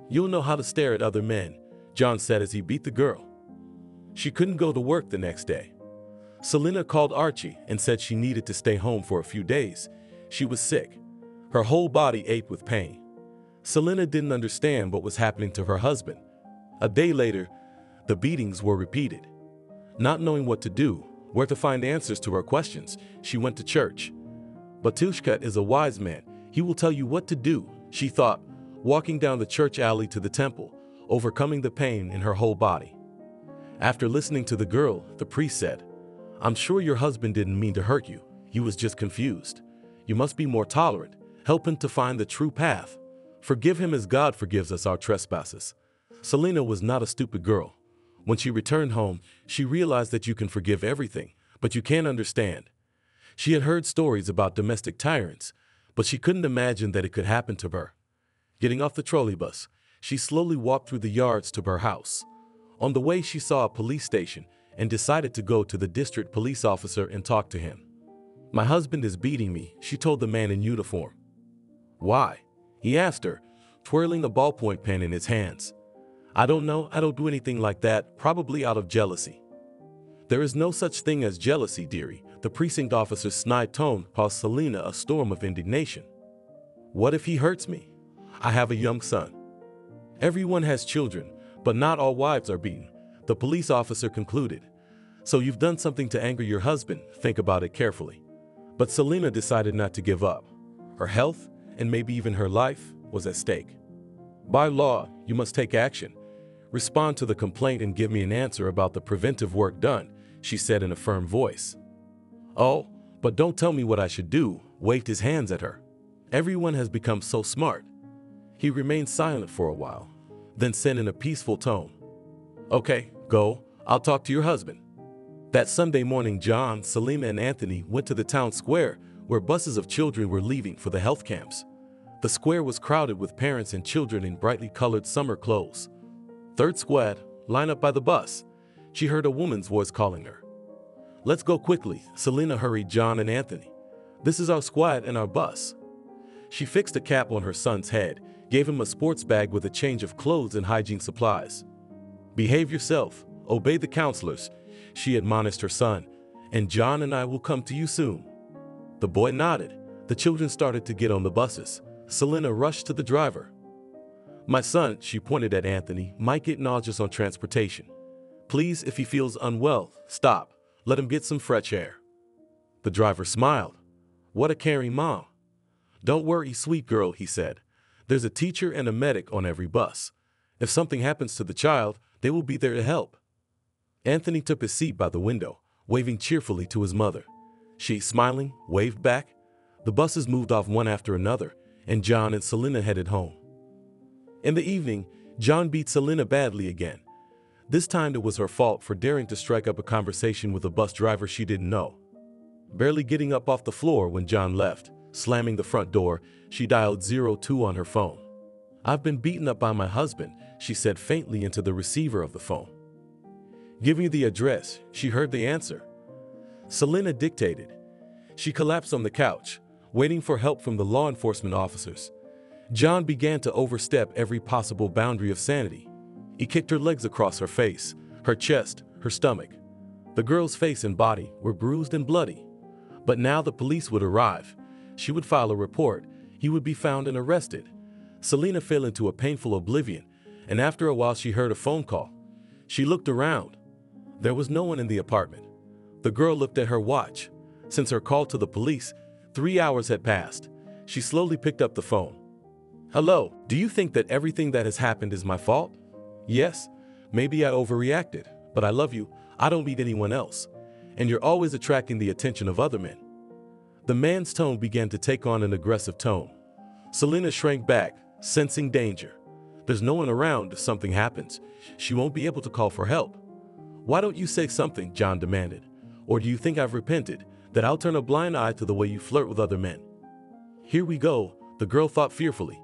"You'll know how to stare at other men," John said as he beat the girl. She couldn't go to work the next day. Selena called Archie and said she needed to stay home for a few days. She was sick. Her whole body ached with pain. Selena didn't understand what was happening to her husband. A day later, the beatings were repeated. Not knowing what to do, where to find answers to her questions, she went to church. Batushka is a wise man. He will tell you what to do, she thought, walking down the church alley to the temple, overcoming the pain in her whole body. After listening to the girl, the priest said, "I'm sure your husband didn't mean to hurt you. He was just confused. You must be more tolerant. Help him to find the true path. Forgive him as God forgives us our trespasses." Selena was not a stupid girl. When she returned home, she realized that you can forgive everything, but you can't understand. She had heard stories about domestic tyrants, but she couldn't imagine that it could happen to her. Getting off the trolley bus, she slowly walked through the yards to her house. On the way, she saw a police station and decided to go to the district police officer and talk to him. "My husband is beating me," she told the man in uniform. "Why?" he asked her, twirling a ballpoint pen in his hands. "I don't know. I don't do anything like that, probably out of jealousy." "There is no such thing as jealousy, dearie," the precinct officer's snide tone caused Selena a storm of indignation. "What if he hurts me? I have a young son." "Everyone has children, but not all wives are beaten," the police officer concluded. "So you've done something to anger your husband. Think about it carefully." But Selena decided not to give up. Her health, and maybe even her life, was at stake. "By law, you must take action. Respond to the complaint and give me an answer about the preventive work done," she said in a firm voice. "Oh, but don't tell me what I should do," waved his hands at her. "Everyone has become so smart." He remained silent for a while, then said in a peaceful tone, "Okay, go. I'll talk to your husband." That Sunday morning, John, Selena, and Anthony went to the town square where buses of children were leaving for the health camps. The square was crowded with parents and children in brightly colored summer clothes. "Third squad, line up by the bus," she heard a woman's voice calling her. "Let's go quickly," Selena hurried John and Anthony. "This is our squad and our bus." She fixed a cap on her son's head, gave him a sports bag with a change of clothes and hygiene supplies. "Behave yourself, obey the counselors," she admonished her son, "and John and I will come to you soon." The boy nodded. The children started to get on the buses. Selena rushed to the driver. "My son," she pointed at Anthony, "might get nauseous on transportation. Please, if he feels unwell, stop. Let him get some fresh air." The driver smiled. "What a caring mom." "Don't worry, sweet girl," he said. "There's a teacher and a medic on every bus. If something happens to the child, they will be there to help." Anthony took his seat by the window, waving cheerfully to his mother. She, smiling, waved back. The buses moved off one after another, and John and Selena headed home. In the evening, John beat Selena badly again. This time it was her fault for daring to strike up a conversation with a bus driver she didn't know. Barely getting up off the floor when John left, slamming the front door, she dialed 02 on her phone. "I've been beaten up by my husband," she said faintly into the receiver of the phone. "Give me the address," she heard the answer. Selena dictated. She collapsed on the couch, waiting for help from the law enforcement officers. John began to overstep every possible boundary of sanity. He kicked her legs across her face, her chest, her stomach. The girl's face and body were bruised and bloody. But now the police would arrive. She would file a report. He would be found and arrested. Selena fell into a painful oblivion, and after a while she heard a phone call. She looked around. There was no one in the apartment. The girl looked at her watch. Since her call to the police, 3 hours had passed. She slowly picked up the phone. "Hello, do you think that everything that has happened is my fault?" "Yes, maybe I overreacted, but I love you. I don't need anyone else. And you're always attracting the attention of other men." The man's tone began to take on an aggressive tone. Selena shrank back, sensing danger. There's no one around if something happens. She won't be able to call for help. "Why don't you say something?" John demanded. "Or do you think I've repented, that I'll turn a blind eye to the way you flirt with other men?" "Here we go," the girl thought fearfully.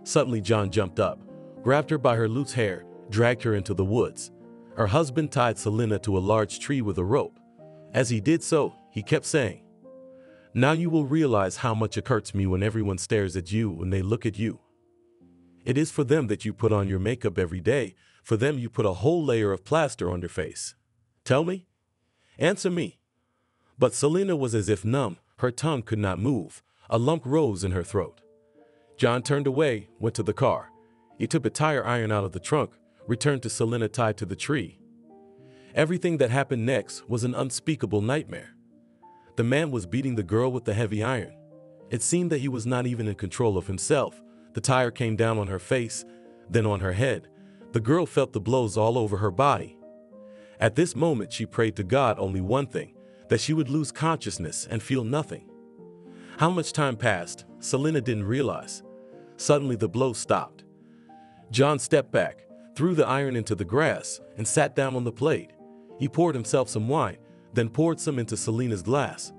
Suddenly John jumped up, grabbed her by her loose hair, dragged her into the woods. Her husband tied Selena to a large tree with a rope. As he did so, he kept saying, "Now you will realize how much it hurts me when everyone stares at you when they look at you. It is for them that you put on your makeup every day. For them you put a whole layer of plaster on their face. Tell me? Answer me." But Selena was as if numb. Her tongue could not move. A lump rose in her throat. John turned away, went to the car. He took the tire iron out of the trunk, returned to Selena tied to the tree. Everything that happened next was an unspeakable nightmare. The man was beating the girl with the heavy iron. It seemed that he was not even in control of himself. The tire came down on her face, then on her head. The girl felt the blows all over her body. At this moment, she prayed to God only one thing, that she would lose consciousness and feel nothing. How much time passed, Selena didn't realize. Suddenly, the blows stopped. John stepped back, threw the iron into the grass, and sat down on the plate. He poured himself some wine, then poured some into Selena's glass.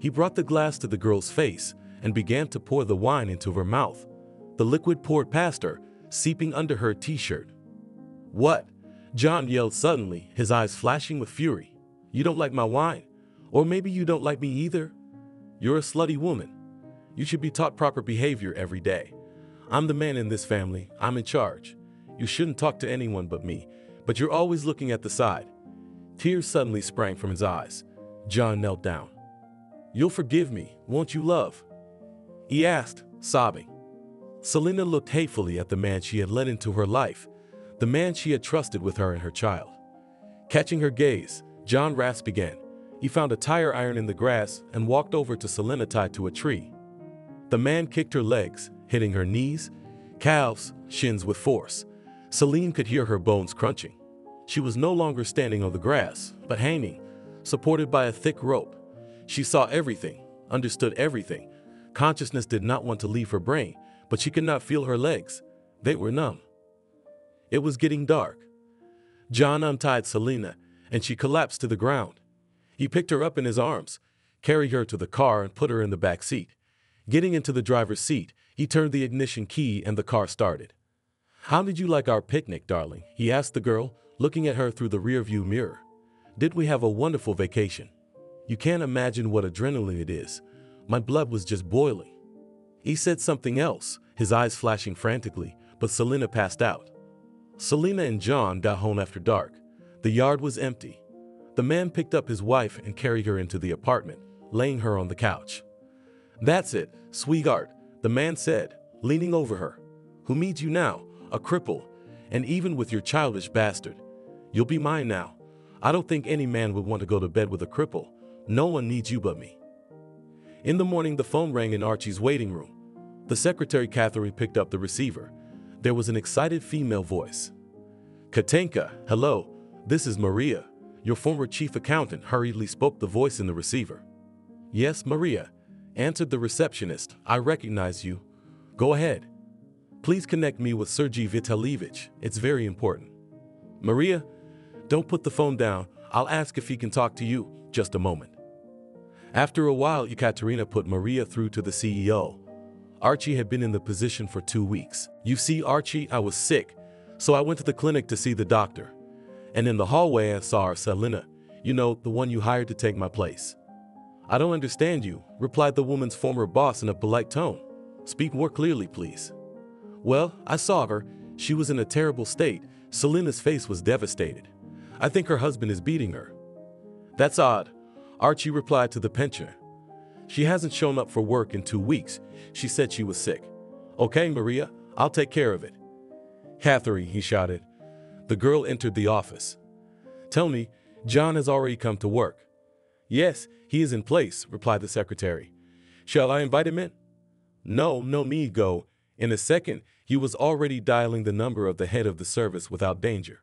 He brought the glass to the girl's face and began to pour the wine into her mouth. The liquid poured past her, seeping under her t-shirt. "What?" John yelled suddenly, his eyes flashing with fury. "You don't like my wine? Or maybe you don't like me either? You're a slutty woman. You should be taught proper behavior every day. I'm the man in this family. I'm in charge. You shouldn't talk to anyone but me, but you're always looking at the side." Tears suddenly sprang from his eyes. John knelt down. "You'll forgive me, won't you, love?" he asked, sobbing. Selena looked hatefully at the man she had let into her life, the man she had trusted with her and her child. Catching her gaze, John rasped again. He found a tire iron in the grass and walked over to Selena tied to a tree. The man kicked her legs, hitting her knees, calves, shins with force. Selena could hear her bones crunching. She was no longer standing on the grass, but hanging, supported by a thick rope. She saw everything, understood everything. Consciousness did not want to leave her brain, but she could not feel her legs. They were numb. It was getting dark. John untied Selena, and she collapsed to the ground. He picked her up in his arms, carried her to the car, and put her in the back seat. Getting into the driver's seat, he turned the ignition key and the car started. "How did you like our picnic, darling?" he asked the girl, looking at her through the rearview mirror. "Did we have a wonderful vacation? You can't imagine what adrenaline it is. My blood was just boiling." He said something else, his eyes flashing frantically, but Selena passed out. Selena and John got home after dark. The yard was empty. The man picked up his wife and carried her into the apartment, laying her on the couch. "That's it, sweetheart," the man said, leaning over her. "Who needs you now? A cripple, and even with your childish bastard. You'll be mine now. I don't think any man would want to go to bed with a cripple. No one needs you but me." In the morning, the phone rang in Archie's waiting room. The secretary, Catherine, picked up the receiver. There was an excited female voice. "Katenka, hello, this is Maria, your former chief accountant," hurriedly spoke the voice in the receiver. "Yes, Maria," answered the receptionist. "I recognize you. Go ahead. Please connect me with Sergei Vitalievich. It's very important." "Maria, don't put the phone down. I'll ask if he can talk to you. Just a moment." After a while, Ekaterina put Maria through to the CEO. Archie had been in the position for 2 weeks. "You see, Archie, I was sick, so I went to the clinic to see the doctor. And in the hallway, I saw our Selena, you know, the one you hired to take my place." "I don't understand you," replied the woman's former boss in a polite tone. "Speak more clearly, please." "Well, I saw her. She was in a terrible state. Selena's face was devastated. I think her husband is beating her." "That's odd," Archie replied to the pensioner. "She hasn't shown up for work in 2 weeks. She said she was sick." "Okay, Maria, I'll take care of it." "Catherine," he shouted. The girl entered the office. "Tell me, John has already come to work." "Yes, he is in place," replied the secretary. "Shall I invite him in?" No, me go. In a second, he was already dialing the number of the head of the service without danger.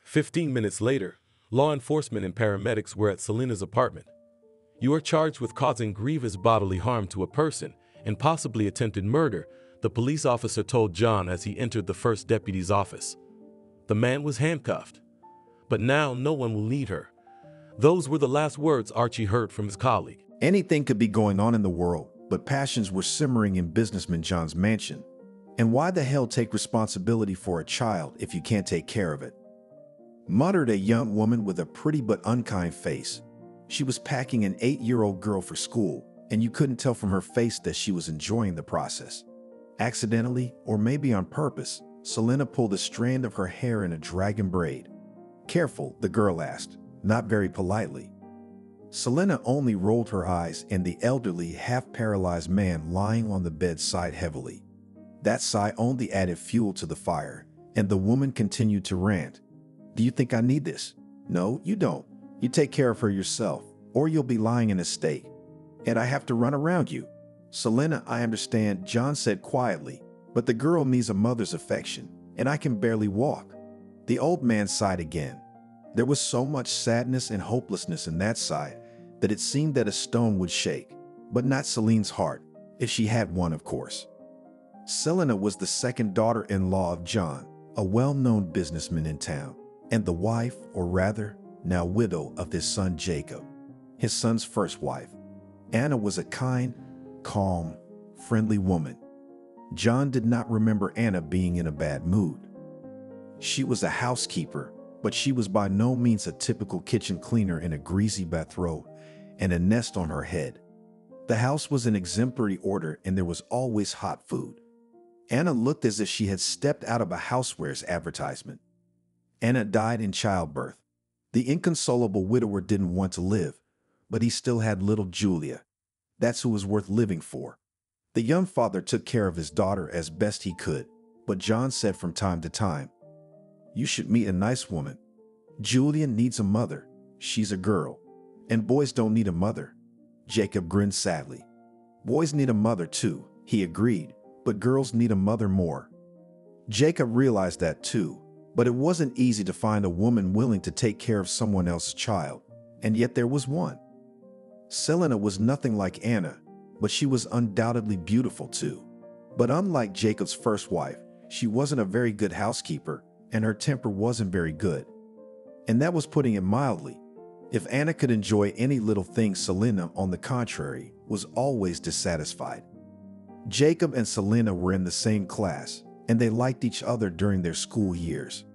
15 minutes later, law enforcement and paramedics were at Selena's apartment. "You are charged with causing grievous bodily harm to a person and possibly attempted murder," the police officer told John as he entered the first deputy's office. The man was handcuffed. But now no one will need her. Those were the last words Archie heard from his colleague.
Anything could be going on in the world, but passions were simmering in businessman John's mansion. And why the hell take responsibility for a child if you can't take care of it? Muttered a young woman with a pretty but unkind face. She was packing an 8-year-old girl for school, and you couldn't tell from her face that she was enjoying the process. Accidentally, or maybe on purpose, Selena pulled a strand of her hair in a dragon braid. "Careful," the girl asked, not very politely. Selena only rolled her eyes, and the elderly, half-paralyzed man lying on the bed sighed heavily. That sigh only added fuel to the fire, and the woman continued to rant. "Do you think I need this? No, you don't. You take care of her yourself, or you'll be lying in a stake. And I have to run around you." "Selena, I understand," John said quietly, "but the girl needs a mother's affection, and I can barely walk." The old man sighed again. There was so much sadness and hopelessness in that sigh that it seemed that a stone would shake, but not Celine's heart, if she had one, of course. Selena was the second daughter-in-law of John, a well-known businessman in town, and the wife, or rather, now widow, of his son Jacob, his son's first wife. Anna was a kind, calm, friendly woman. John did not remember Anna being in a bad mood. She was a housekeeper, but she was by no means a typical kitchen cleaner in a greasy bathrobe and a nest on her head. The house was in exemplary order, and there was always hot food. Anna looked as if she had stepped out of a housewares advertisement. Anna died in childbirth. The inconsolable widower didn't want to live, but he still had little Julia. That's who was worth living for. The young father took care of his daughter as best he could, but John said from time to time, "You should meet a nice woman. Julia needs a mother. She's a girl. And boys don't need a mother." Jacob grinned sadly. "Boys need a mother too," he agreed, "but girls need a mother more." Jacob realized that too, but it wasn't easy to find a woman willing to take care of someone else's child, and yet there was one. Selena was nothing like Anna, but she was undoubtedly beautiful too. But unlike Jacob's first wife, she wasn't a very good housekeeper, and her temper wasn't very good. And that was putting it mildly. If Anna could enjoy any little thing, Selena, on the contrary, was always dissatisfied. Jacob and Selena were in the same class, and they liked each other during their school years.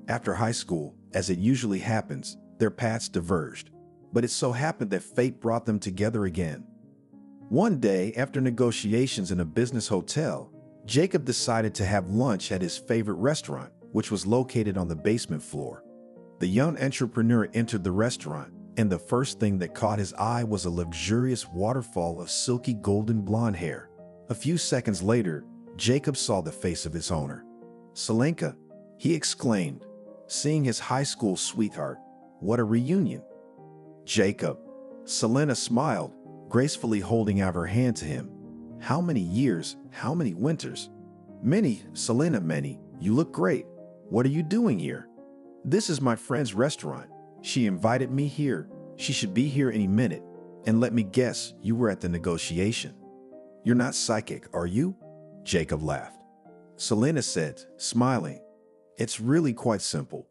After high school, as it usually happens, their paths diverged, but it so happened that fate brought them together again. One day, after negotiations in a business hotel, Jacob decided to have lunch at his favorite restaurant, which was located on the basement floor. The young entrepreneur entered the restaurant, and the first thing that caught his eye was a luxurious waterfall of silky golden blonde hair. A few seconds later, Jacob saw the face of its owner. "Selenka," he exclaimed, seeing his high school sweetheart. "What a reunion." "Jacob." Selena smiled, gracefully holding out her hand to him. "How many years, how many winters?" "Many, Selena, many. You look great. What are you doing here?" "This is my friend's restaurant. She invited me here. She should be here any minute. And let me guess, you were at the negotiation." "You're not psychic, are you?" Jacob laughed. Selena said, smiling, "It's really quite simple.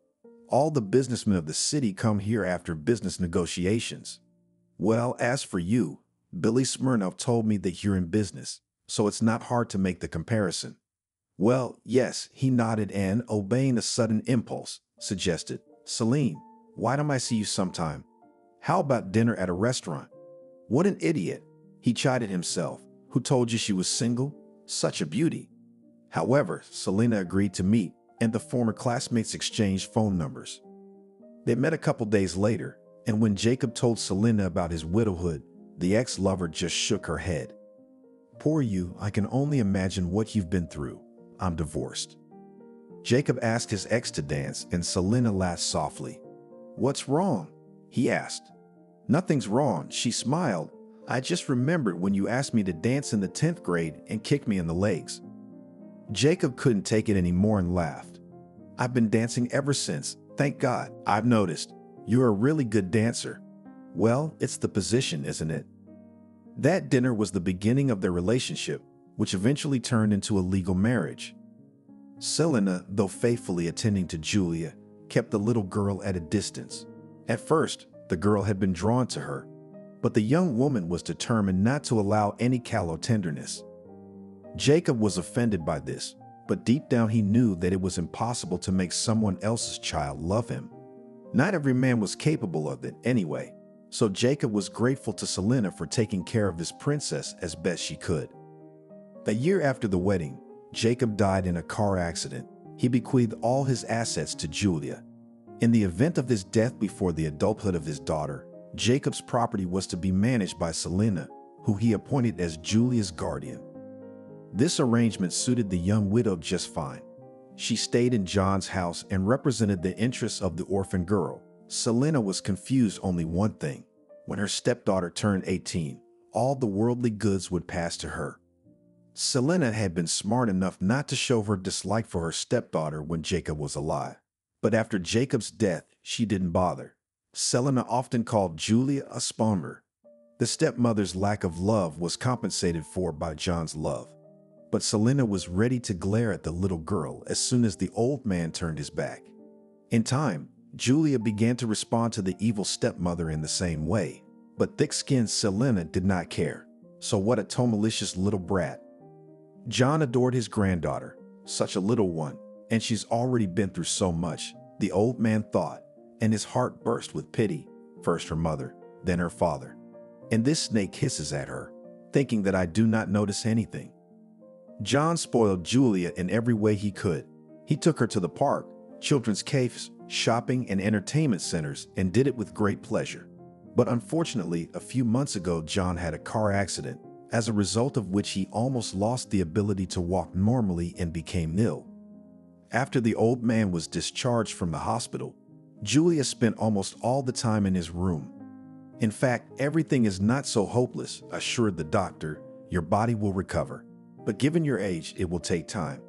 All the businessmen of the city come here after business negotiations. Well, as for you, Billy Smirnoff told me that you're in business, so it's not hard to make the comparison." "Well, yes," he nodded and, obeying a sudden impulse, suggested, "Celine, why don't I see you sometime? How about dinner at a restaurant?" "What an idiot," he chided himself. "Who told you she was single? Such a beauty." However, Selena agreed to meet, and the former classmates exchanged phone numbers. They met a couple days later, and when Jacob told Selena about his widowhood, the ex-lover just shook her head. "Poor you, I can only imagine what you've been through. I'm divorced." Jacob asked his ex to dance, and Selena laughed softly. "What's wrong?" he asked. "Nothing's wrong," she smiled. "I just remembered when you asked me to dance in the 10th grade and kicked me in the legs." Jacob couldn't take it anymore and laughed. "I've been dancing ever since, thank God. I've noticed. You're a really good dancer." "Well, it's the position, isn't it?" That dinner was the beginning of their relationship, which eventually turned into a legal marriage. Selena, though faithfully attending to Julia, kept the little girl at a distance. At first, the girl had been drawn to her, but the young woman was determined not to allow any callow tenderness. Jacob was offended by this, but deep down he knew that it was impossible to make someone else's child love him. Not every man was capable of it anyway, so Jacob was grateful to Selena for taking care of his princess as best she could. A year after the wedding, Jacob died in a car accident. He bequeathed all his assets to Julia. In the event of his death before the adulthood of his daughter, Jacob's property was to be managed by Selena, who he appointed as Julia's guardian. This arrangement suited the young widow just fine. She stayed in John's house and represented the interests of the orphan girl. Selena was confused only one thing. When her stepdaughter turned 18, all the worldly goods would pass to her. Selena had been smart enough not to show her dislike for her stepdaughter when Jacob was alive. But after Jacob's death, she didn't bother. Selena often called Julia a spawner. The stepmother's lack of love was compensated for by John's love. But Selena was ready to glare at the little girl as soon as the old man turned his back. In time, Julia began to respond to the evil stepmother in the same way, but thick-skinned Selena did not care. So what a tomalicious little brat. John adored his granddaughter, such a little one, and she's already been through so much, the old man thought, and his heart burst with pity, first her mother, then her father. And this snake hisses at her, thinking that I do not notice anything. John spoiled Julia in every way he could. He took her to the park, children's caves, shopping, and entertainment centers, and did it with great pleasure. But unfortunately, a few months ago, John had a car accident, as a result of which he almost lost the ability to walk normally and became ill. After the old man was discharged from the hospital, Julia spent almost all the time in his room. In fact, everything is not so hopeless, assured the doctor. Your body will recover. But given your age, it will take time.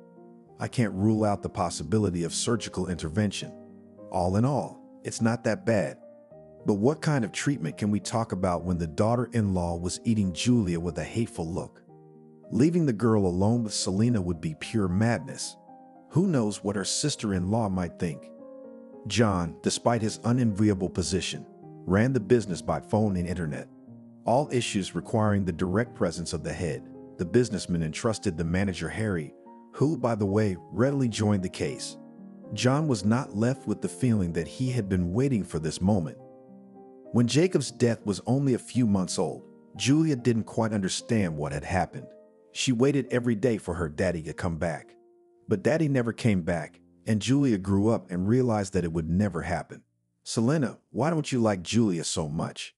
I can't rule out the possibility of surgical intervention. All in all, it's not that bad. But what kind of treatment can we talk about when the daughter-in-law was eating Julia with a hateful look? Leaving the girl alone with Selena would be pure madness. Who knows what her sister-in-law might think? John, despite his unenviable position, ran the business by phone and internet. All issues requiring the direct presence of the head, the businessman entrusted the manager Harry, who, by the way, readily joined the case. John was not left with the feeling that he had been waiting for this moment. When Jacob's death was only a few months old, Julia didn't quite understand what had happened. She waited every day for her daddy to come back. But daddy never came back, and Julia grew up and realized that it would never happen. Selena, why don't you like Julia so much?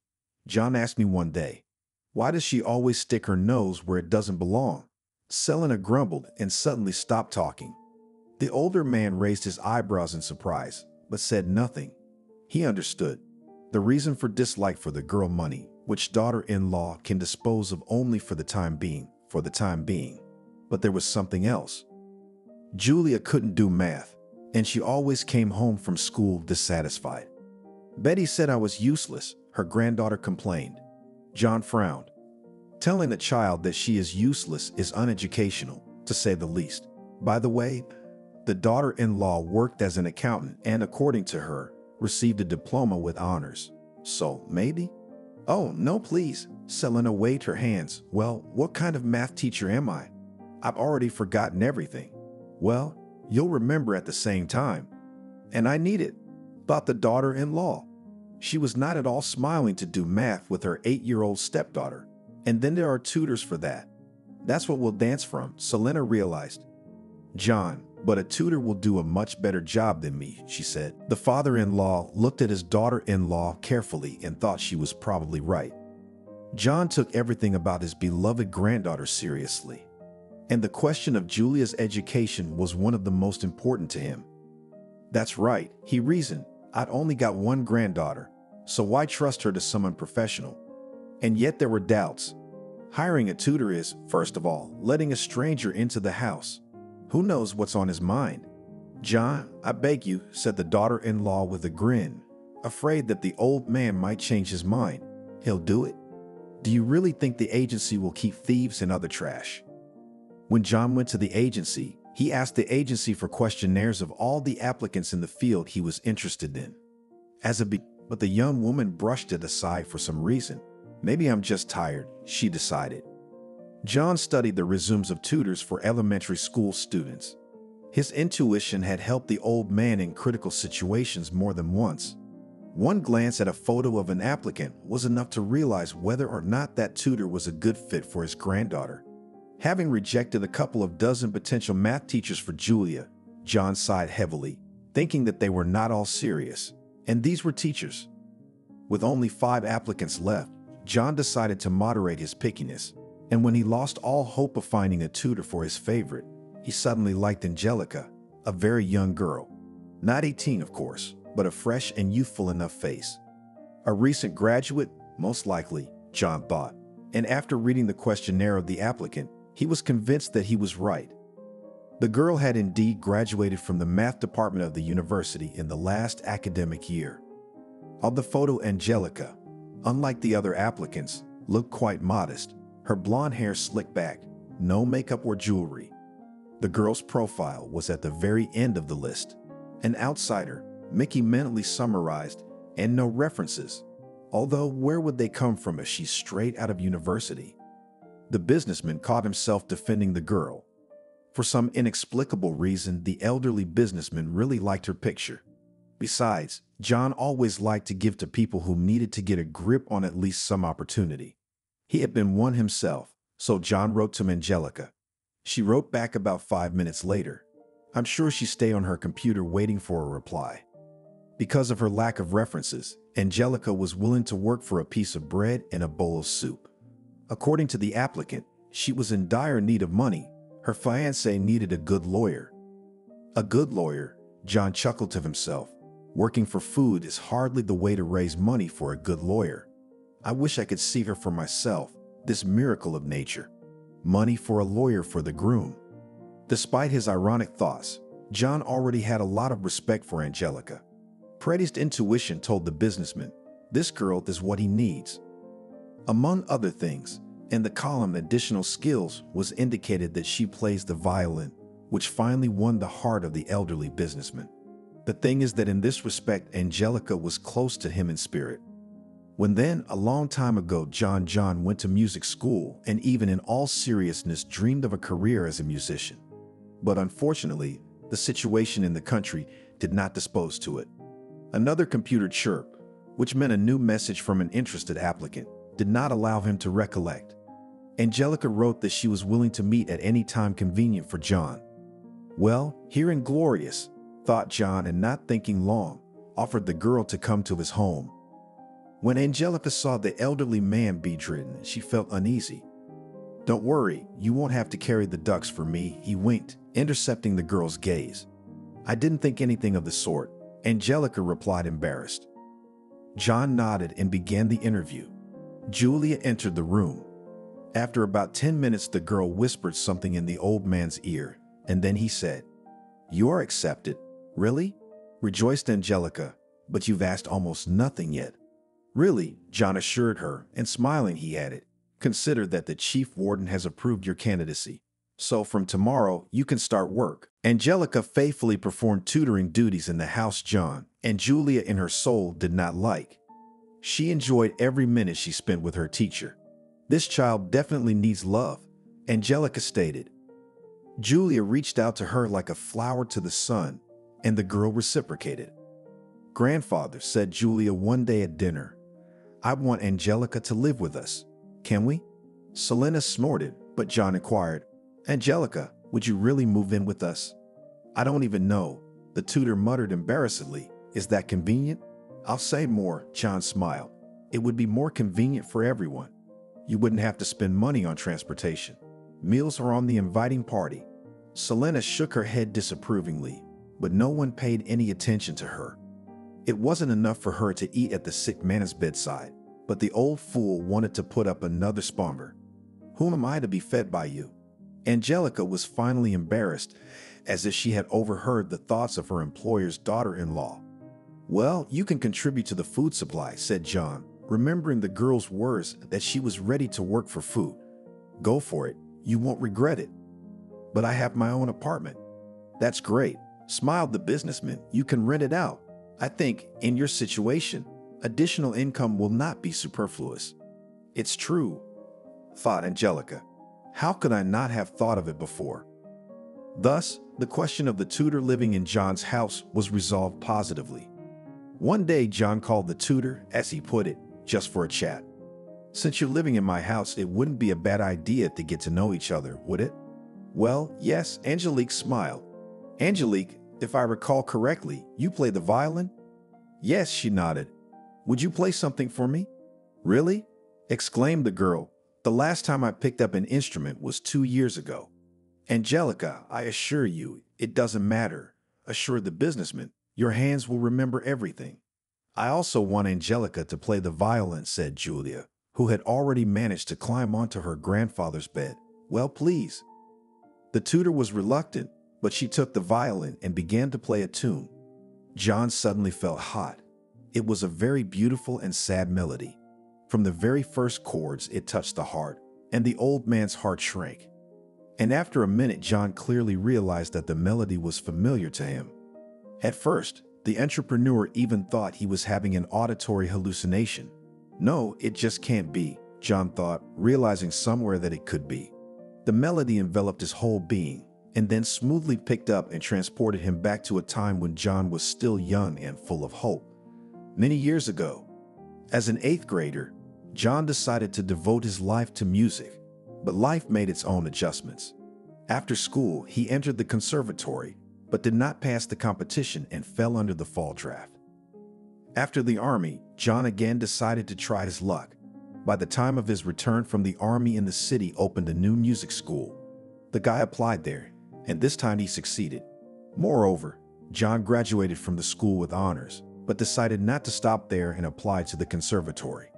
John asked me one day. Why does she always stick her nose where it doesn't belong? Selena grumbled and suddenly stopped talking. The older man raised his eyebrows in surprise, but said nothing. He understood. The reason for dislike for the girl money, which daughter-in-law can dispose of only for the time being. But there was something else. Julia couldn't do math, and she always came home from school dissatisfied. Betty said I was useless, her granddaughter complained. John frowned. Telling a child that she is useless is uneducational, to say the least. By the way, the daughter-in-law worked as an accountant and, according to her, received a diploma with honors. So, maybe? Oh, no, please. Selena waved her hands. Well, what kind of math teacher am I? I've already forgotten everything. Well, you'll remember at the same time. And I need it, thought the daughter-in-law. She was not at all smiling to do math with her 8-year-old stepdaughter. And then there are tutors for that. That's what we'll dance from, Selena realized. John, but a tutor will do a much better job than me, she said. The father-in-law looked at his daughter-in-law carefully and thought she was probably right. John took everything about his beloved granddaughter seriously. And the question of Julia's education was one of the most important to him. That's right, he reasoned. I'd only got one granddaughter, so why trust her to someone professional? And yet there were doubts. Hiring a tutor is, first of all, letting a stranger into the house. Who knows what's on his mind? John, I beg you, said the daughter-in-law with a grin, afraid that the old man might change his mind. He'll do it. Do you really think the agency will keep thieves and other trash? When John went to the agency, he asked the agency for questionnaires of all the applicants in the field he was interested in. But the young woman brushed it aside for some reason. Maybe I'm just tired, she decided. John studied the resumes of tutors for elementary school students. His intuition had helped the old man in critical situations more than once. One glance at a photo of an applicant was enough to realize whether or not that tutor was a good fit for his granddaughter. Having rejected a couple of dozen potential math teachers for Julia, John sighed heavily, thinking that they were not all serious, and these were teachers. With only 5 applicants left, John decided to moderate his pickiness, and when he lost all hope of finding a tutor for his favorite, he suddenly liked Angelica, a very young girl. Not 18, of course, but a fresh and youthful enough face. A recent graduate, most likely, John thought, and after reading the questionnaire of the applicant, he was convinced that he was right. The girl had indeed graduated from the math department of the university in the last academic year. On the photo, Angelica, unlike the other applicants, looked quite modest, her blonde hair slicked back, no makeup or jewelry. The girl's profile was at the very end of the list. An outsider, Mickey mentally summarized, and no references. Although where would they come from if she's straight out of university? The businessman caught himself defending the girl. For some inexplicable reason, the elderly businessman really liked her picture. Besides, John always liked to give to people who needed to get a grip on at least some opportunity. He had been one himself, so John wrote to Angelica. She wrote back about 5 minutes later. I'm sure she stayed on her computer waiting for a reply. Because of her lack of references, Angelica was willing to work for a piece of bread and a bowl of soup. According to the applicant, she was in dire need of money. Her fiancé needed a good lawyer. A good lawyer, John chuckled to himself. Working for food is hardly the way to raise money for a good lawyer. I wish I could see her for myself, this miracle of nature. Money for a lawyer for the groom. Despite his ironic thoughts, John already had a lot of respect for Angelica. Pretty's intuition told the businessman, this girl is what he needs. Among other things, in the column additional skills was indicated that she plays the violin, which finally won the heart of the elderly businessman. The thing is that in this respect, Angelica was close to him in spirit. When then, a long time ago, John went to music school and even in all seriousness dreamed of a career as a musician. But unfortunately, the situation in the country did not dispose to it. Another computer chirp, which meant a new message from an interested applicant, did not allow him to recollect. Angelica wrote that she was willing to meet at any time convenient for John. Well, hearing glorious, thought John, and not thinking long, offered the girl to come to his home. When Angelica saw the elderly man bedridden, she felt uneasy. Don't worry, you won't have to carry the ducks for me, he winked, intercepting the girl's gaze. I didn't think anything of the sort, Angelica replied, embarrassed. John nodded and began the interview. Julia entered the room. After about 10 minutes, the girl whispered something in the old man's ear, and then he said, You are accepted. Really? Rejoiced Angelica, but you've asked almost nothing yet. Really, John assured her, and smiling he added, Consider that the chief warden has approved your candidacy. So from tomorrow, you can start work. Angelica faithfully performed tutoring duties in the house John and Julia in her soul did not like. She enjoyed every minute she spent with her teacher. This child definitely needs love, Angelica stated. Julia reached out to her like a flower to the sun, and the girl reciprocated. Grandfather, said Julia one day at dinner, I want Angelica to live with us. Can we? Selena snorted, but John inquired, Angelica, would you really move in with us? I don't even know, the tutor muttered embarrassedly. Is that convenient? I'll say more, John smiled. It would be more convenient for everyone. You wouldn't have to spend money on transportation. Meals are on the inviting party. Selena shook her head disapprovingly, but no one paid any attention to her. It wasn't enough for her to eat at the sick man's bedside, but the old fool wanted to put up another spomber. Whom am I to be fed by you? Angelica was finally embarrassed, as if she had overheard the thoughts of her employer's daughter-in-law. Well, you can contribute to the food supply, said John, remembering the girl's words that she was ready to work for food. Go for it, you won't regret it. But I have my own apartment. That's great, smiled the businessman. You can rent it out. I think, in your situation, additional income will not be superfluous. It's true, thought Angelica. How could I not have thought of it before? Thus, the question of the tutor living in John's house was resolved positively. One day, John called the tutor, as he put it, just for a chat. "Since you're living in my house, it wouldn't be a bad idea to get to know each other, would it?" "Well, yes," Angelique smiled. "Angelique, if I recall correctly, you play the violin?" "Yes," she nodded. "Would you play something for me?" "Really?" exclaimed the girl. "The last time I picked up an instrument was 2 years ago." "Angelica, I assure you, it doesn't matter," assured the businessman. "Your hands will remember everything." "I also want Angelica to play the violin," said Julia, who had already managed to climb onto her grandfather's bed. "Well, please." The tutor was reluctant, but she took the violin and began to play a tune. John suddenly felt hot. It was a very beautiful and sad melody. From the very first chords, it touched the heart, and the old man's heart shrank. And after a minute, John clearly realized that the melody was familiar to him. At first, the entrepreneur even thought he was having an auditory hallucination. "No, it just can't be," John thought, realizing somewhere that it could be. The melody enveloped his whole being, and then smoothly picked up and transported him back to a time when John was still young and full of hope. Many years ago, as an 8th grader, John decided to devote his life to music, but life made its own adjustments. After school, he entered the conservatory, but did not pass the competition and fell under the fall draft. After the army, John again decided to try his luck. By the time of his return from the army, in the city opened a new music school. The guy applied there, and this time he succeeded. Moreover, John graduated from the school with honors, but decided not to stop there and applied to the conservatory.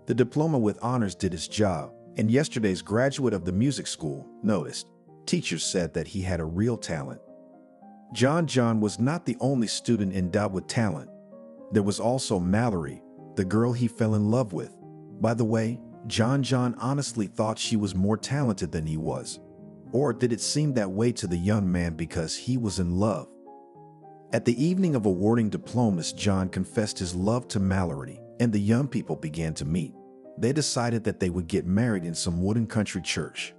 The diploma with honors did its job, and yesterday's graduate of the music school noticed. Teachers said that he had a real talent. John was not the only student endowed with talent. There was also Mallory, the girl he fell in love with. By the way, John honestly thought she was more talented than he was. Or did it seem that way to the young man because he was in love? At the evening of awarding diplomas, John confessed his love to Mallory, and the young people began to meet. They decided that they would get married in some wooden country church.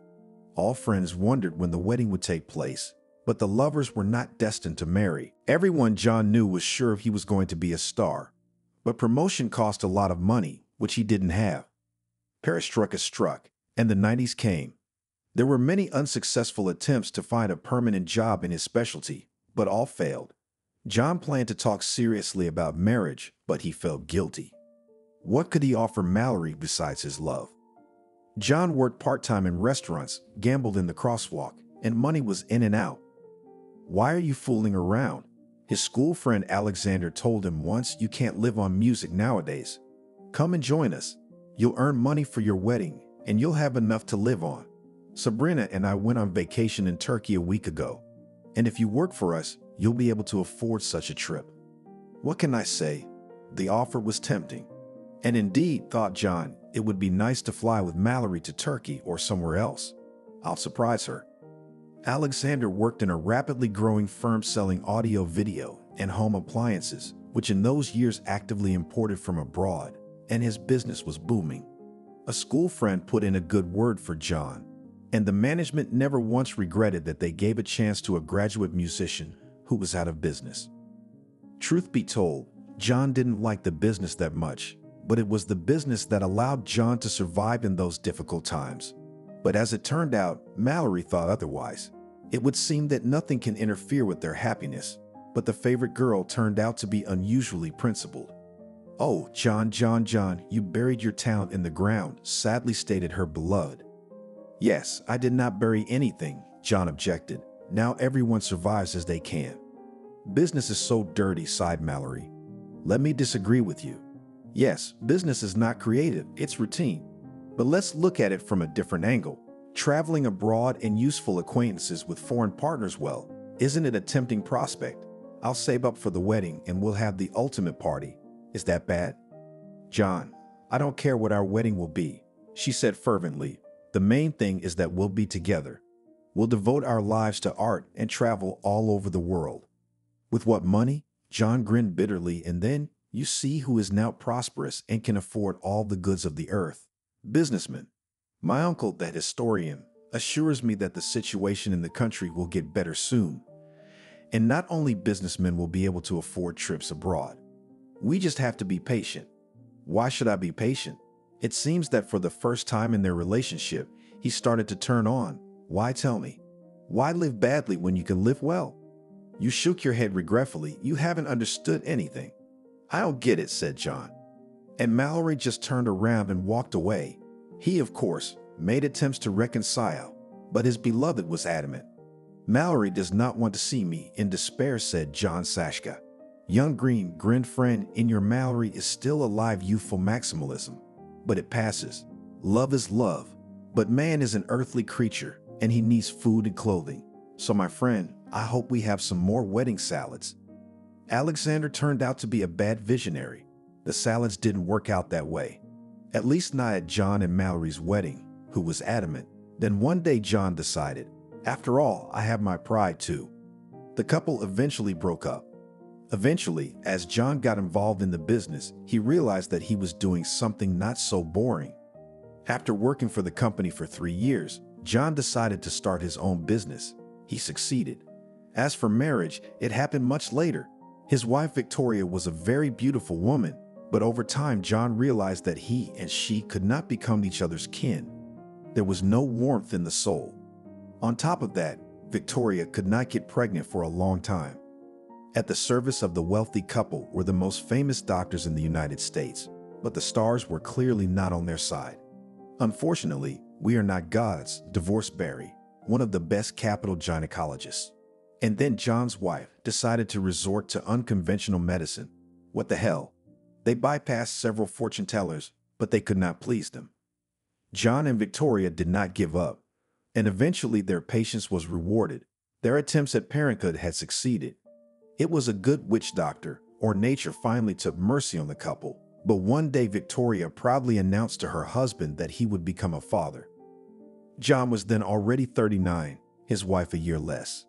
All friends wondered when the wedding would take place, but the lovers were not destined to marry. Everyone John knew was sure he was going to be a star, but promotion cost a lot of money, which he didn't have. Perestroika struck, and the 90s came. There were many unsuccessful attempts to find a permanent job in his specialty, but all failed. John planned to talk seriously about marriage, but he felt guilty. What could he offer Mallory besides his love? John worked part-time in restaurants, gambled in the crosswalk, and money was in and out. "Why are you fooling around?" his school friend Alexander told him once. "You can't live on music nowadays. Come and join us. You'll earn money for your wedding, and you'll have enough to live on. Sabrina and I went on vacation in Turkey a week ago, and if you work for us, you'll be able to afford such a trip." What can I say? The offer was tempting. And indeed, thought John, it would be nice to fly with Mallory to Turkey or somewhere else. I'll surprise her. Alexander worked in a rapidly growing firm selling audio, video, and home appliances, which in those years actively imported from abroad, and his business was booming. A school friend put in a good word for John, and the management never once regretted that they gave a chance to a graduate musician who was out of business. Truth be told, John didn't like the business that much, but it was the business that allowed John to survive in those difficult times. But as it turned out, Mallory thought otherwise. It would seem that nothing can interfere with their happiness, but the favorite girl turned out to be unusually principled. "Oh, John, you buried your talent in the ground," sadly stated her beloved. "Yes, I did not bury anything," John objected. "Now everyone survives as they can." "Business is so dirty," sighed Mallory. "Let me disagree with you. Yes, business is not creative, it's routine. But let's look at it from a different angle. Traveling abroad and useful acquaintances with foreign partners, well, isn't it a tempting prospect? I'll save up for the wedding and we'll have the ultimate party. Is that bad?" "John, I don't care what our wedding will be," she said fervently. "The main thing is that we'll be together. We'll devote our lives to art and travel all over the world." "With what money?" John grinned bitterly. "And then you see who is now prosperous and can afford all the goods of the earth. Businessmen. My uncle, the historian, assures me that the situation in the country will get better soon. And not only businessmen will be able to afford trips abroad. We just have to be patient. Why should I be patient? It seems that for the first time in their relationship, he started to turn on. Why tell me? Why live badly when you can live well? You shook your head regretfully. You haven't understood anything. I don't get it, said John. And Mallory just turned around and walked away. He, of course, made attempts to reconcile, but his beloved was adamant. Mallory does not want to see me, in despair, said John Sashka. Young Green grinned. Friend, in your Mallory is still alive youthful maximalism, but it passes. Love is love, but man is an earthly creature, and he needs food and clothing. So my friend, I hope we have some more wedding salads. Alexander turned out to be a bad visionary. The salads didn't work out that way. At least not at John and Mallory's wedding, who was adamant. Then one day John decided, after all, I have my pride too. The couple eventually broke up. Eventually, as John got involved in the business, he realized that he was doing something not so boring. After working for the company for 3 years, John decided to start his own business. He succeeded. As for marriage, it happened much later. His wife Victoria was a very beautiful woman, but over time John realized that he and she could not become each other's kin. There was no warmth in the soul. On top of that, Victoria could not get pregnant for a long time. At the service of the wealthy couple were the most famous doctors in the United States, but the stars were clearly not on their side. Unfortunately, we are not gods, divorced Barry, one of the best capital gynecologists. And then John's wife decided to resort to unconventional medicine. What the hell? They bypassed several fortune tellers, but they could not please them. John and Victoria did not give up, and eventually their patience was rewarded. Their attempts at parenthood had succeeded. It was a good witch doctor, or nature finally took mercy on the couple, but one day Victoria proudly announced to her husband that he would become a father. John was then already 39, his wife a year less.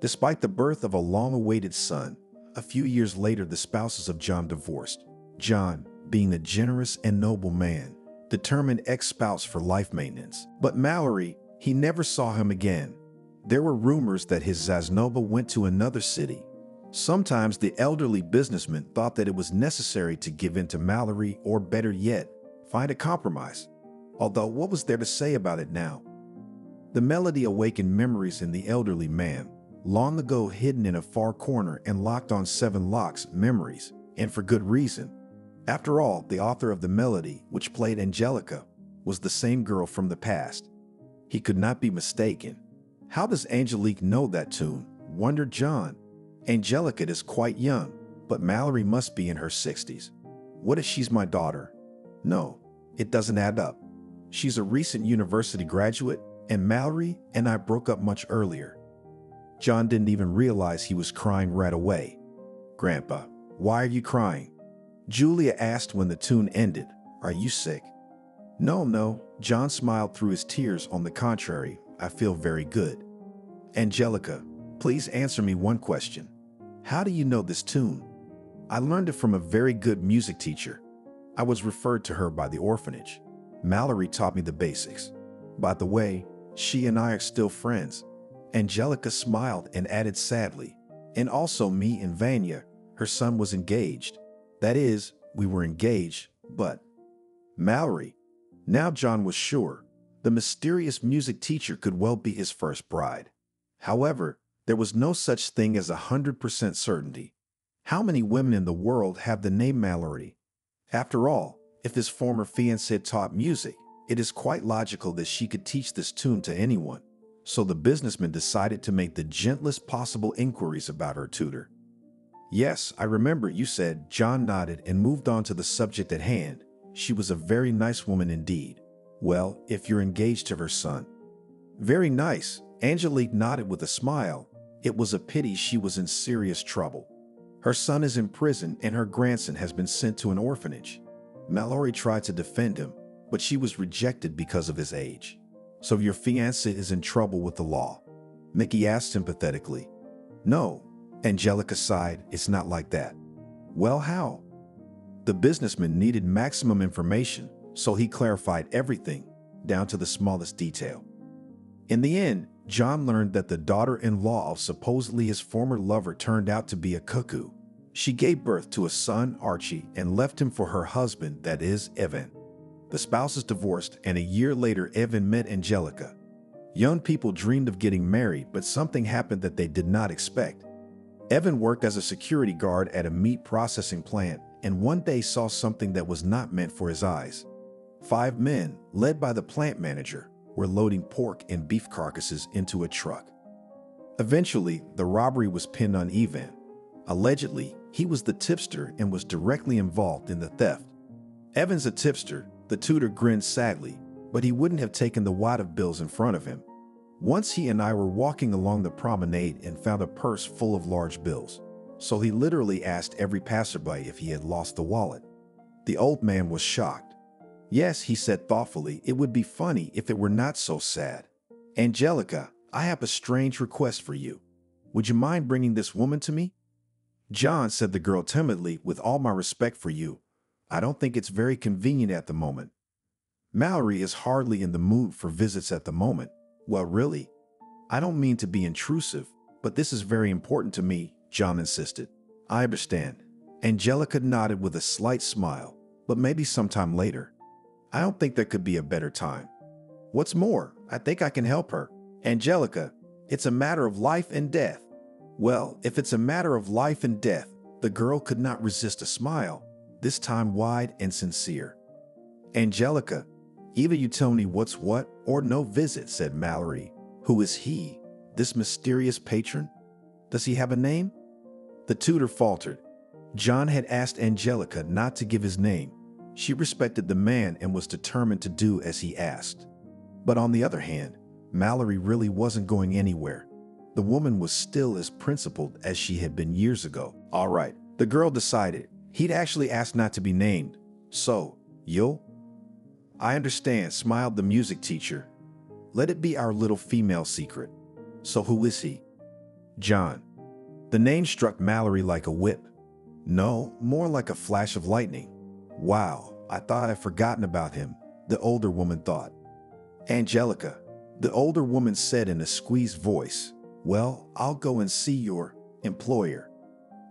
Despite the birth of a long-awaited son, a few years later the spouses of John divorced. John, being a generous and noble man, determined ex-spouse for life maintenance. But Mallory, he never saw him again. There were rumors that his Zaznova went to another city. Sometimes the elderly businessman thought that it was necessary to give in to Mallory, or better yet, find a compromise. Although what was there to say about it now? The melody awakened memories in the elderly man, long ago hidden in a far corner and locked on 7 locks, memories, and for good reason. After all, the author of the melody, which played Angelica, was the same girl from the past. He could not be mistaken. How does Angelique know that tune? Wondered John. Angelica is quite young, but Mallory must be in her 60s. What if she's my daughter? No, it doesn't add up. She's a recent university graduate, and Mallory and I broke up much earlier. John didn't even realize he was crying right away. Grandpa, why are you crying? Julia asked when the tune ended. Are you sick? No, John smiled through his tears. On the contrary, I feel very good. Angelica, please answer me one question. How do you know this tune? I learned it from a very good music teacher. I was referred to her by the orphanage. Mallory taught me the basics. By the way, she and I are still friends. Angelica smiled and added sadly, and also me and Vanya, her son, was engaged. That is, we were engaged, but Mallory. Now John was sure. The mysterious music teacher could well be his first bride. However, there was no such thing as 100% certainty. How many women in the world have the name Mallory? After all, if his former fiancée taught music, it is quite logical that she could teach this tune to anyone. So the businessman decided to make the gentlest possible inquiries about her tutor. Yes, I remember, you said. John nodded and moved on to the subject at hand. She was a very nice woman indeed. Well, if you're engaged to her son. Very nice. Angelique nodded with a smile. It was a pity she was in serious trouble. Her son is in prison and her grandson has been sent to an orphanage. Mallory tried to defend him, but she was rejected because of his age. So your fiancé is in trouble with the law? Mickey asked sympathetically. No, Angelica sighed. It's not like that. Well, how? The businessman needed maximum information, so he clarified everything, down to the smallest detail. In the end, John learned that the daughter-in-law of supposedly his former lover turned out to be a cuckoo. She gave birth to a son, Archie, and left him for her husband, that is, Evan. The spouses divorced, and a year later Evan met Angelica. Young people dreamed of getting married, but something happened that they did not expect. Evan worked as a security guard at a meat processing plant, and one day saw something that was not meant for his eyes. 5 men, led by the plant manager, were loading pork and beef carcasses into a truck. Eventually, the robbery was pinned on Evan. Allegedly, he was the tipster and was directly involved in the theft. Evan's a tipster, the tutor grinned sadly, but he wouldn't have taken the wad of bills in front of him. Once he and I were walking along the promenade and found a purse full of large bills. So he literally asked every passerby if he had lost the wallet. The old man was shocked. Yes, he said thoughtfully, it would be funny if it were not so sad. Angelica, I have a strange request for you. Would you mind bringing this woman to me? John, said the girl timidly, with all my respect for you, I don't think it's very convenient at the moment. Mallory is hardly in the mood for visits at the moment. Well, really? I don't mean to be intrusive, but this is very important to me, John insisted. I understand. Angelica nodded with a slight smile, but maybe sometime later. I don't think there could be a better time. What's more, I think I can help her. Angelica, it's a matter of life and death. Well, if it's a matter of life and death, the girl could not resist a smile, this time wide and sincere. Angelica, either you tell me what's what or no visit, said Mallory. Who is he, this mysterious patron? Does he have a name? The tutor faltered. John had asked Angelica not to give his name. She respected the man and was determined to do as he asked. But on the other hand, Mallory really wasn't going anywhere. The woman was still as principled as she had been years ago. All right, the girl decided. He'd actually asked not to be named. So, you'll? I understand, smiled the music teacher. Let it be our little female secret. So who is he? John. The name struck Mallory like a whip. No, more like a flash of lightning. Wow, I thought I'd forgotten about him, the older woman thought. Angelica, the older woman said in a squeezed voice. Well, I'll go and see your employer.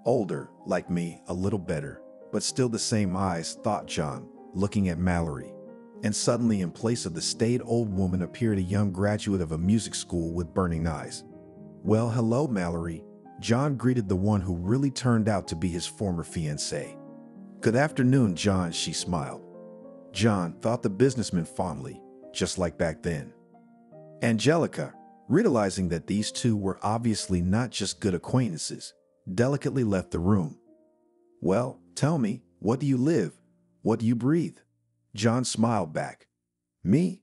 Older, like me, a little better, but still the same eyes, thought John, looking at Mallory. And suddenly, in place of the staid old woman appeared a young graduate of a music school with burning eyes. Well, hello, Mallory. John greeted the one who really turned out to be his former fiancée. Good afternoon, John, she smiled. John thought the businessman fondly, just like back then. Angelica, realizing that these two were obviously not just good acquaintances, delicately left the room. Well, tell me, what do you live? What do you breathe? John smiled back. Me?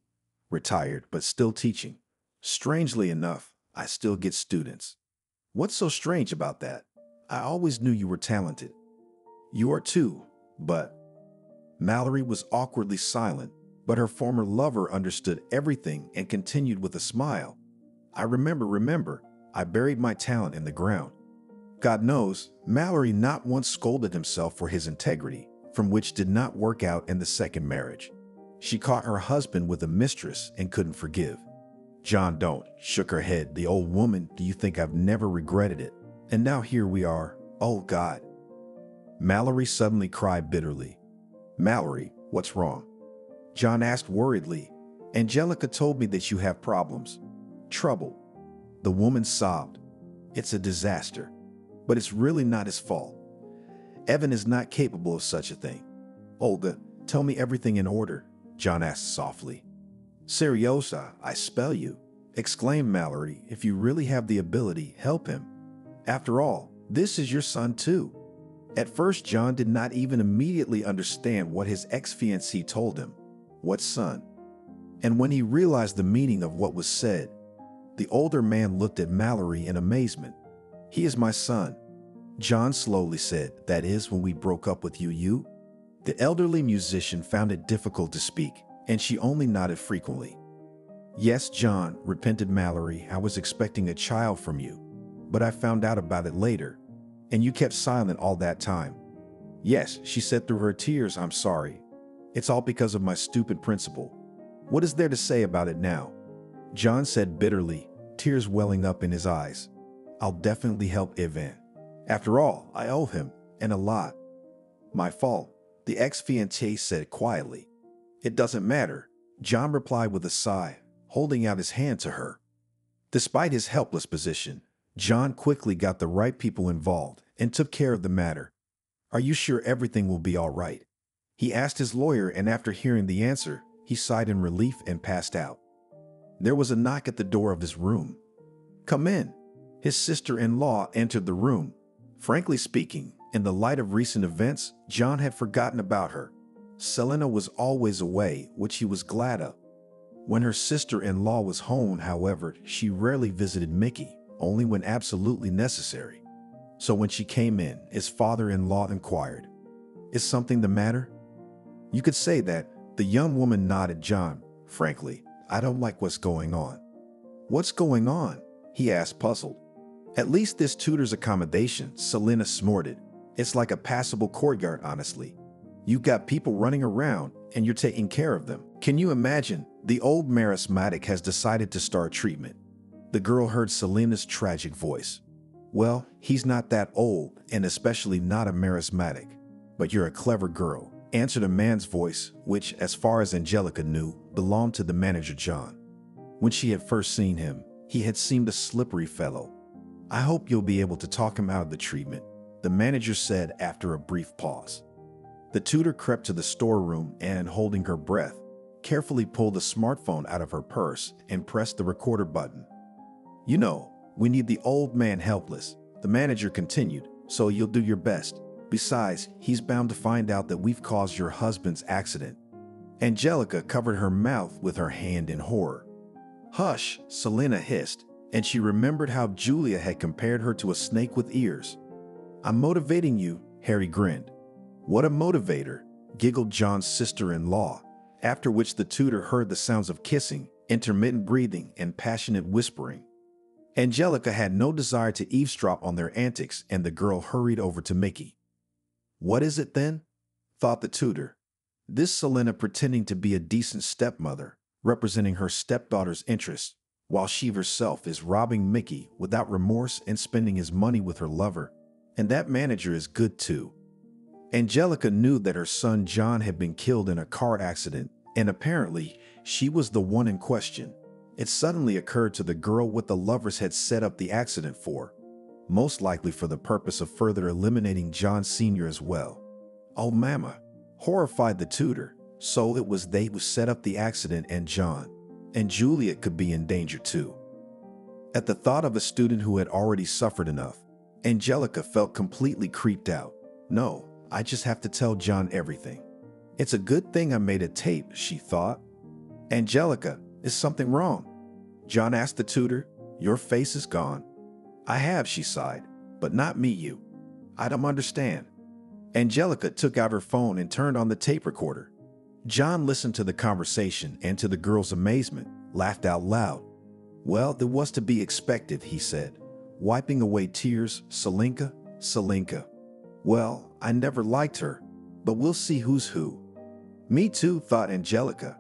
Retired, but still teaching. Strangely enough, I still get students. What's so strange about that? I always knew you were talented. You are too, but... Mallory was awkwardly silent, but her former lover understood everything and continued with a smile. I remember, I buried my talent in the ground. God knows, Mallory not once scolded himself for his integrity, from which did not work out in the second marriage. She caught her husband with a mistress and couldn't forgive. John don't, shook her head. The old woman, do you think I've never regretted it? And now here we are. Oh God. Mallory suddenly cried bitterly. Mallory, what's wrong? John asked worriedly. Angelica told me that you have problems. Trouble. The woman sobbed. It's a disaster. But it's really not his fault. Evan is not capable of such a thing. Olga, tell me everything in order, John asked softly. Seriosa, I spell you, exclaimed Mallory. If you really have the ability, help him. After all, this is your son too. At first, John did not even immediately understand what his ex-fiancée told him. What son? And when he realized the meaning of what was said, the older man looked at Mallory in amazement. He is my son, John slowly said. That is, when we broke up with you? The elderly musician found it difficult to speak, and she only nodded frequently. Yes, John, repented Mallory. I was expecting a child from you, but I found out about it later, and you kept silent all that time. Yes, she said through her tears, I'm sorry. It's all because of my stupid principle. What is there to say about it now? John said bitterly, tears welling up in his eyes. I'll definitely help Ivan. After all, I owe him, and a lot. My fault, the ex-fiancé said quietly. It doesn't matter, John replied with a sigh, holding out his hand to her. Despite his helpless position, John quickly got the right people involved and took care of the matter. Are you sure everything will be all right? He asked his lawyer, and after hearing the answer, he sighed in relief and passed out. There was a knock at the door of his room. Come in. His sister-in-law entered the room. Frankly speaking, in the light of recent events, John had forgotten about her. Selena was always away, which he was glad of. When her sister-in-law was home, however, she rarely visited Mickey, only when absolutely necessary. So when she came in, his father-in-law inquired, "Is something the matter?" You could say that. The young woman nodded. John, frankly, I don't like what's going on. What's going on? He asked, puzzled. At least this tutor's accommodation, Selena snorted. It's like a passable courtyard, honestly. You got people running around and you're taking care of them. Can you imagine? The old marismatic has decided to start treatment. The girl heard Selena's tragic voice. Well, he's not that old, and especially not a marismatic. But you're a clever girl, answered a man's voice, which, as far as Angelica knew, belonged to the manager John. When she had first seen him, he had seemed a slippery fellow. I hope you'll be able to talk him out of the treatment, the manager said after a brief pause. The tutor crept to the storeroom and, holding her breath, carefully pulled the smartphone out of her purse and pressed the recorder button. You know, we need the old man helpless, the manager continued, so you'll do your best. Besides, he's bound to find out that we've caused your husband's accident. Angelica covered her mouth with her hand in horror. Hush, Selena hissed, and she remembered how Julia had compared her to a snake with ears. I'm motivating you, Harry grinned. What a motivator, giggled John's sister-in-law, after which the tutor heard the sounds of kissing, intermittent breathing, and passionate whispering. Angelica had no desire to eavesdrop on their antics, and the girl hurried over to Mickey. What is it then? Thought the tutor. This Selena pretending to be a decent stepmother, representing her stepdaughter's interests, while she herself is robbing Mickey without remorse and spending his money with her lover. And that manager is good too. Angelica knew that her son John had been killed in a car accident, and apparently she was the one in question. It suddenly occurred to the girl what the lovers had set up the accident for, most likely for the purpose of further eliminating John Sr. as well. Oh, mama, horrified the tutor. So it was they who set up the accident, and John and Juliet could be in danger too. At the thought of a student who had already suffered enough, Angelica felt completely creeped out. No, I just have to tell John everything. It's a good thing I made a tape, she thought. Angelica, is something wrong? John asked the tutor. Your face is gone. I have, she sighed, but not me, you. I don't understand. Angelica took out her phone and turned on the tape recorder. John listened to the conversation and, to the girl's amazement, laughed out loud. Well, that was to be expected, he said, wiping away tears. Selenka. Well, I never liked her, but we'll see who's who. Me too, thought Angelica.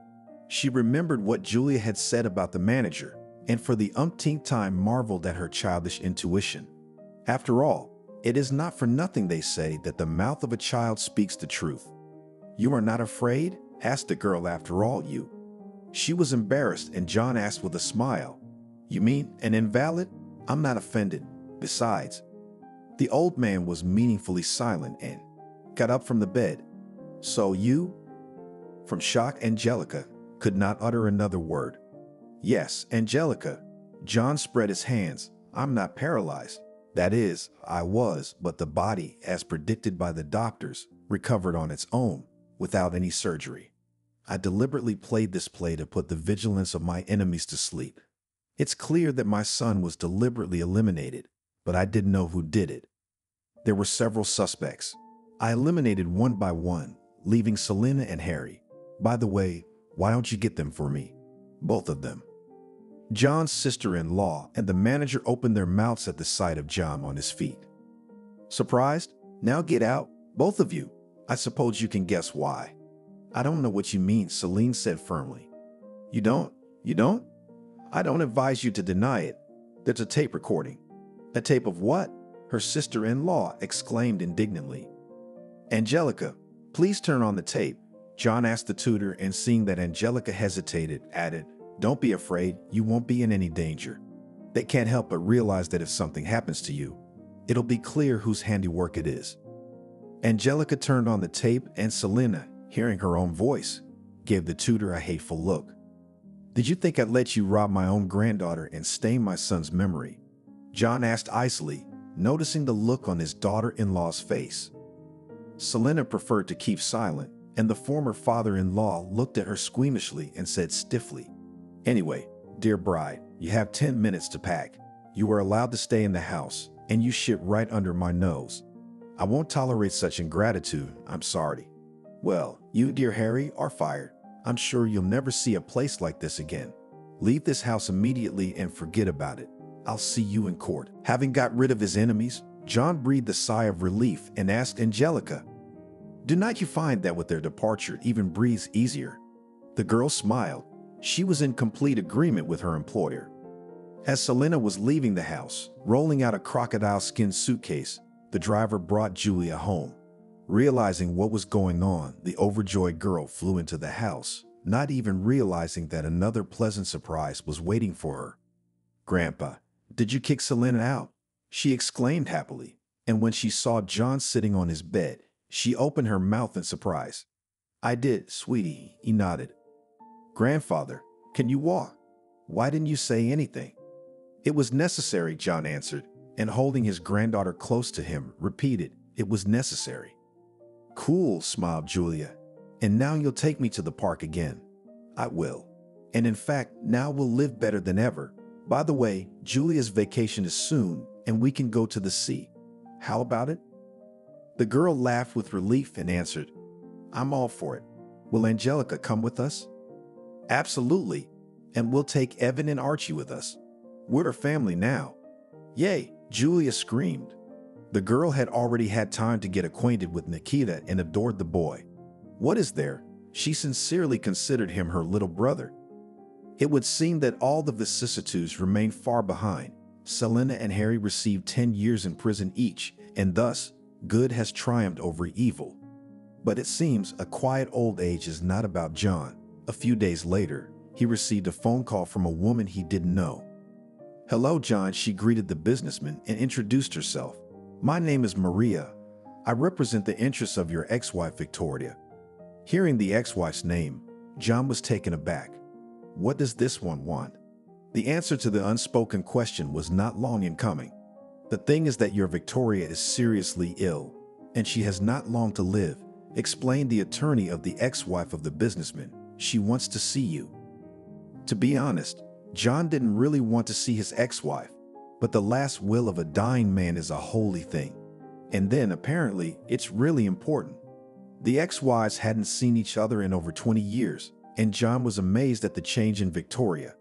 She remembered what Julia had said about the manager, and for the umpteenth time marveled at her childish intuition. After all, it is not for nothing they say that the mouth of a child speaks the truth. You are not afraid? Asked the girl. After all, you. She was embarrassed, and John asked with a smile, You mean an invalid? I'm not offended. Besides, the old man was meaningfully silent and got up from the bed. So you? From shock, Angelica could not utter another word. Yes, Angelica. John spread his hands. I'm not paralyzed. That is, I was, but the body, as predicted by the doctors, recovered on its own, without any surgery. I deliberately played this play to put the vigilance of my enemies to sleep. It's clear that my son was deliberately eliminated, but I didn't know who did it. There were several suspects. I eliminated one by one, leaving Selena and Harry. By the way, why don't you get them for me? Both of them. John's sister-in-law and the manager opened their mouths at the sight of John on his feet. Surprised? Now get out, both of you. I suppose you can guess why. I don't know what you mean, Celine said firmly. You don't? I don't advise you to deny it. There's a tape recording. A tape of what? Her sister-in-law exclaimed indignantly. Angelica, please turn on the tape. John asked the tutor, and seeing that Angelica hesitated, added, Don't be afraid, you won't be in any danger. They can't help but realize that if something happens to you, it'll be clear whose handiwork it is. Angelica turned on the tape, and Selena, hearing her own voice, gave the tutor a hateful look. Did you think I'd let you rob my own granddaughter and stain my son's memory? John asked icily, noticing the look on his daughter-in-law's face. Selena preferred to keep silent, and the former father-in-law looked at her squeamishly and said stiffly, Anyway, dear bride, you have 10 minutes to pack. You are allowed to stay in the house, and you shit right under my nose. I won't tolerate such ingratitude, I'm sorry. Well, you, dear Harry, are fired. I'm sure you'll never see a place like this again. Leave this house immediately and forget about it. I'll see you in court. Having got rid of his enemies, John breathed a sigh of relief and asked Angelica, Do not you find that with their departure it even breathes easier? The girl smiled. She was in complete agreement with her employer. As Selena was leaving the house, rolling out a crocodile-skin suitcase, the driver brought Julia home. Realizing what was going on, the overjoyed girl flew into the house, not even realizing that another pleasant surprise was waiting for her. Grandpa, did you kick Selena out? She exclaimed happily, and when she saw John sitting on his bed, she opened her mouth in surprise. I did, sweetie, he nodded. Grandfather, can you walk? Why didn't you say anything? It was necessary, John answered, and holding his granddaughter close to him, repeated, It was necessary. Cool, smiled Julia. And now you'll take me to the park again. I will. And in fact, now we'll live better than ever. By the way, Julia's vacation is soon, and we can go to the sea. How about it? The girl laughed with relief and answered, I'm all for it. Will Angelica come with us? Absolutely. And we'll take Evan and Archie with us. We're a family now. Yay, Julia screamed. The girl had already had time to get acquainted with Nikita and adored the boy. What is there? She sincerely considered him her little brother. It would seem that all the vicissitudes remained far behind. Selena and Harry received 10 years in prison each, and thus, good has triumphed over evil. But it seems a quiet old age is not about John. A few days later, he received a phone call from a woman he didn't know. Hello, John, she greeted the businessman and introduced herself. My name is Maria. I represent the interests of your ex-wife, Victoria. Hearing the ex-wife's name, John was taken aback. What does this one want? The answer to the unspoken question was not long in coming. The thing is that your Victoria is seriously ill, and she has not long to live, explained the attorney of the ex-wife of the businessman. She wants to see you. To be honest, John didn't really want to see his ex-wife, but the last will of a dying man is a holy thing. And then, apparently, it's really important. The ex-wives hadn't seen each other in over 20 years, and John was amazed at the change in Victoria.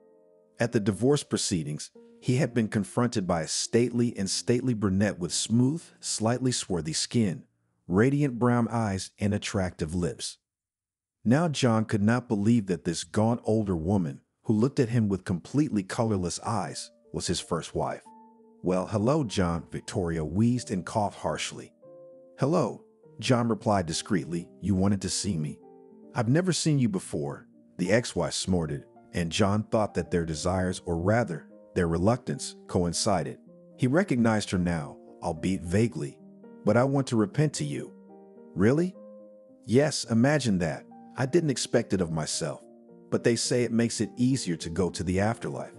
At the divorce proceedings, he had been confronted by a stately brunette with smooth, slightly swarthy skin, radiant brown eyes, and attractive lips. Now John could not believe that this gaunt older woman, who looked at him with completely colorless eyes, was his first wife. Well, hello, John, Victoria wheezed and coughed harshly. Hello, John replied discreetly. You wanted to see me? I've never seen you before, the ex-wife snorted, and John thought that their desires, or rather, their reluctance, coincided. He recognized her now, albeit vaguely. But I want to repent to you. Really? Yes, imagine that. I didn't expect it of myself, but they say it makes it easier to go to the afterlife.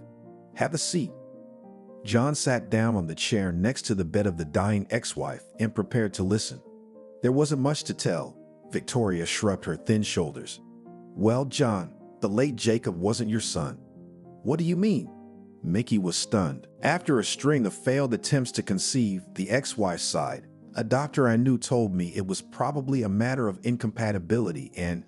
Have a seat. John sat down on the chair next to the bed of the dying ex-wife and prepared to listen. There wasn't much to tell. Victoria shrugged her thin shoulders. Well, John, the late Jacob wasn't your son. What do you mean? Mickey was stunned. After a string of failed attempts to conceive, the ex-wife sighed. A doctor I knew told me it was probably a matter of incompatibility and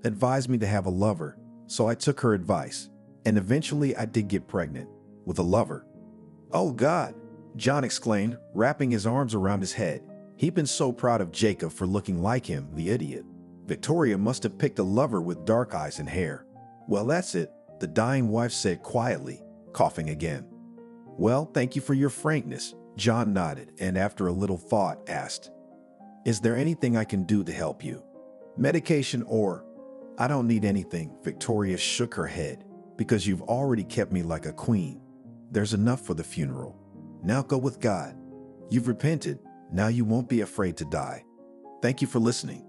advised me to have a lover, so I took her advice. And eventually I did get pregnant. With a lover. Oh God, John exclaimed, wrapping his arms around his head. He'd been so proud of Jacob for looking like him, the idiot. Victoria must have picked a lover with dark eyes and hair. Well, that's it. the dying wife said quietly, coughing again. Well, thank you for your frankness, John nodded, and after a little thought asked, Is there anything I can do to help you? Medication or... I don't need anything, Victoria shook her head, because you've already kept me like a queen. There's enough for the funeral. Now go with God. You've repented. Now you won't be afraid to die. Thank you for listening.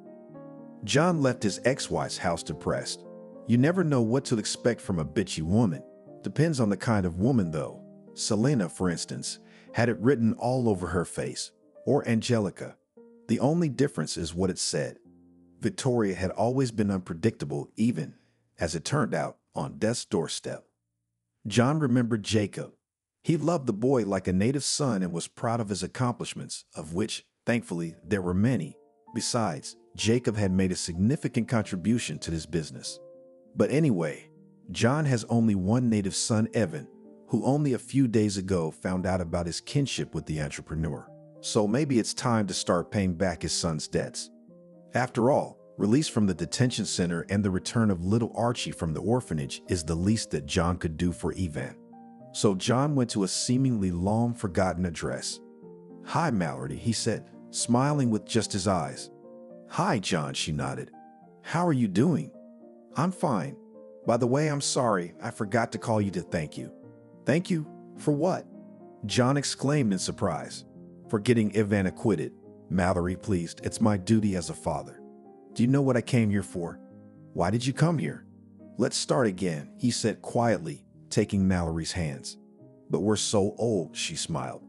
John left his ex-wife's house depressed. You never know what to expect from a bitchy woman. Depends on the kind of woman, though. Selena, for instance, had it written all over her face. Or Angelica. The only difference is what it said. Victoria had always been unpredictable, even, as it turned out, on death's doorstep. John remembered Jacob. He loved the boy like a native son and was proud of his accomplishments, of which, thankfully, there were many. Besides, Jacob had made a significant contribution to this business. But anyway, John has only one native son, Evan, who only a few days ago found out about his kinship with the entrepreneur. So maybe it's time to start paying back his son's debts. After all, release from the detention center and the return of little Archie from the orphanage is the least that John could do for Evan. So John went to a seemingly long-forgotten address. Hi, Mallory, he said, smiling with just his eyes. Hi, John, she nodded. How are you doing? I'm fine. By the way, I'm sorry, I forgot to call you to thank you. Thank you? For what? John exclaimed in surprise. For getting Evan acquitted. Mallory, please, it's my duty as a father. Do you know what I came here for? Why did you come here? Let's start again, he said quietly, taking Mallory's hands. But we're so old, she smiled.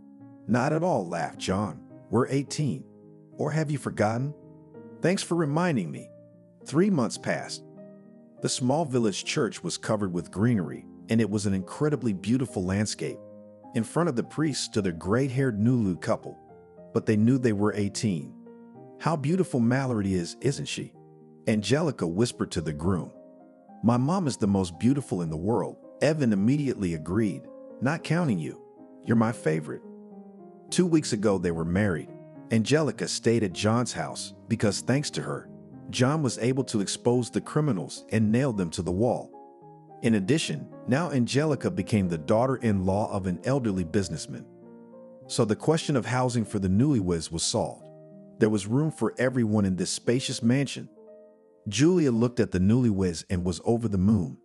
Not at all, laughed John. We're 18. Or have you forgotten? Thanks for reminding me. 3 months passed. The small village church was covered with greenery, and it was an incredibly beautiful landscape. In front of the priest stood a gray-haired Nulu couple, but they knew they were 18. How beautiful Mallory is, isn't she? Angelica whispered to the groom. My mom is the most beautiful in the world. Evan immediately agreed, not counting you. You're my favorite. 2 weeks ago, they were married. Angelica stayed at John's house because thanks to her, John was able to expose the criminals and nail them to the wall. In addition, now Angelica became the daughter-in-law of an elderly businessman. So the question of housing for the newlyweds was solved. There was room for everyone in this spacious mansion. Julia looked at the newlyweds and was over the moon.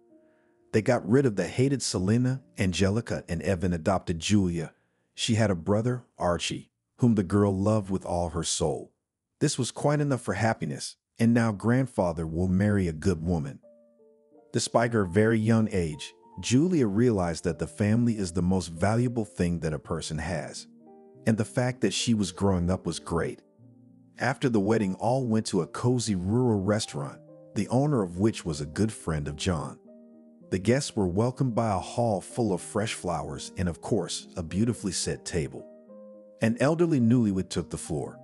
They got rid of the hated Selena, Angelica, and Evan adopted Julia. She had a brother, Archie, whom the girl loved with all her soul. This was quite enough for happiness, and now grandfather will marry a good woman. Despite her very young age, Julia realized that the family is the most valuable thing that a person has. And the fact that she was growing up was great. After the wedding, all went to a cozy rural restaurant, the owner of which was a good friend of John. The guests were welcomed by a hall full of fresh flowers and, of course, a beautifully set table. An elderly newlywed took the floor.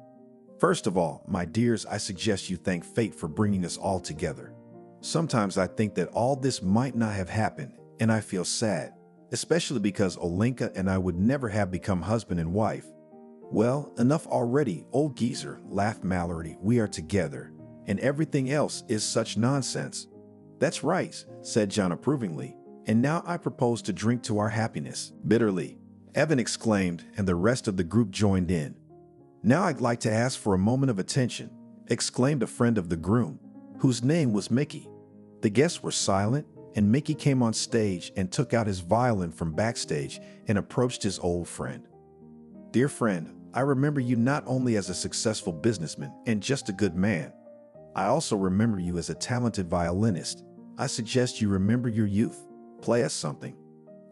First of all, my dears, I suggest you thank fate for bringing us all together. Sometimes I think that all this might not have happened, and I feel sad, especially because Olenka and I would never have become husband and wife. Well, enough already, old geezer, laughed Mallory. We are together, and everything else is such nonsense. That's right, said John approvingly, and now I propose to drink to our happiness. Bitterly, Evan exclaimed, and the rest of the group joined in. Now I'd like to ask for a moment of attention, exclaimed a friend of the groom, whose name was Mickey. The guests were silent, and Mickey came on stage and took out his violin from backstage and approached his old friend. Dear friend, I remember you not only as a successful businessman and just a good man. I also remember you as a talented violinist. I suggest you remember your youth. Play us something.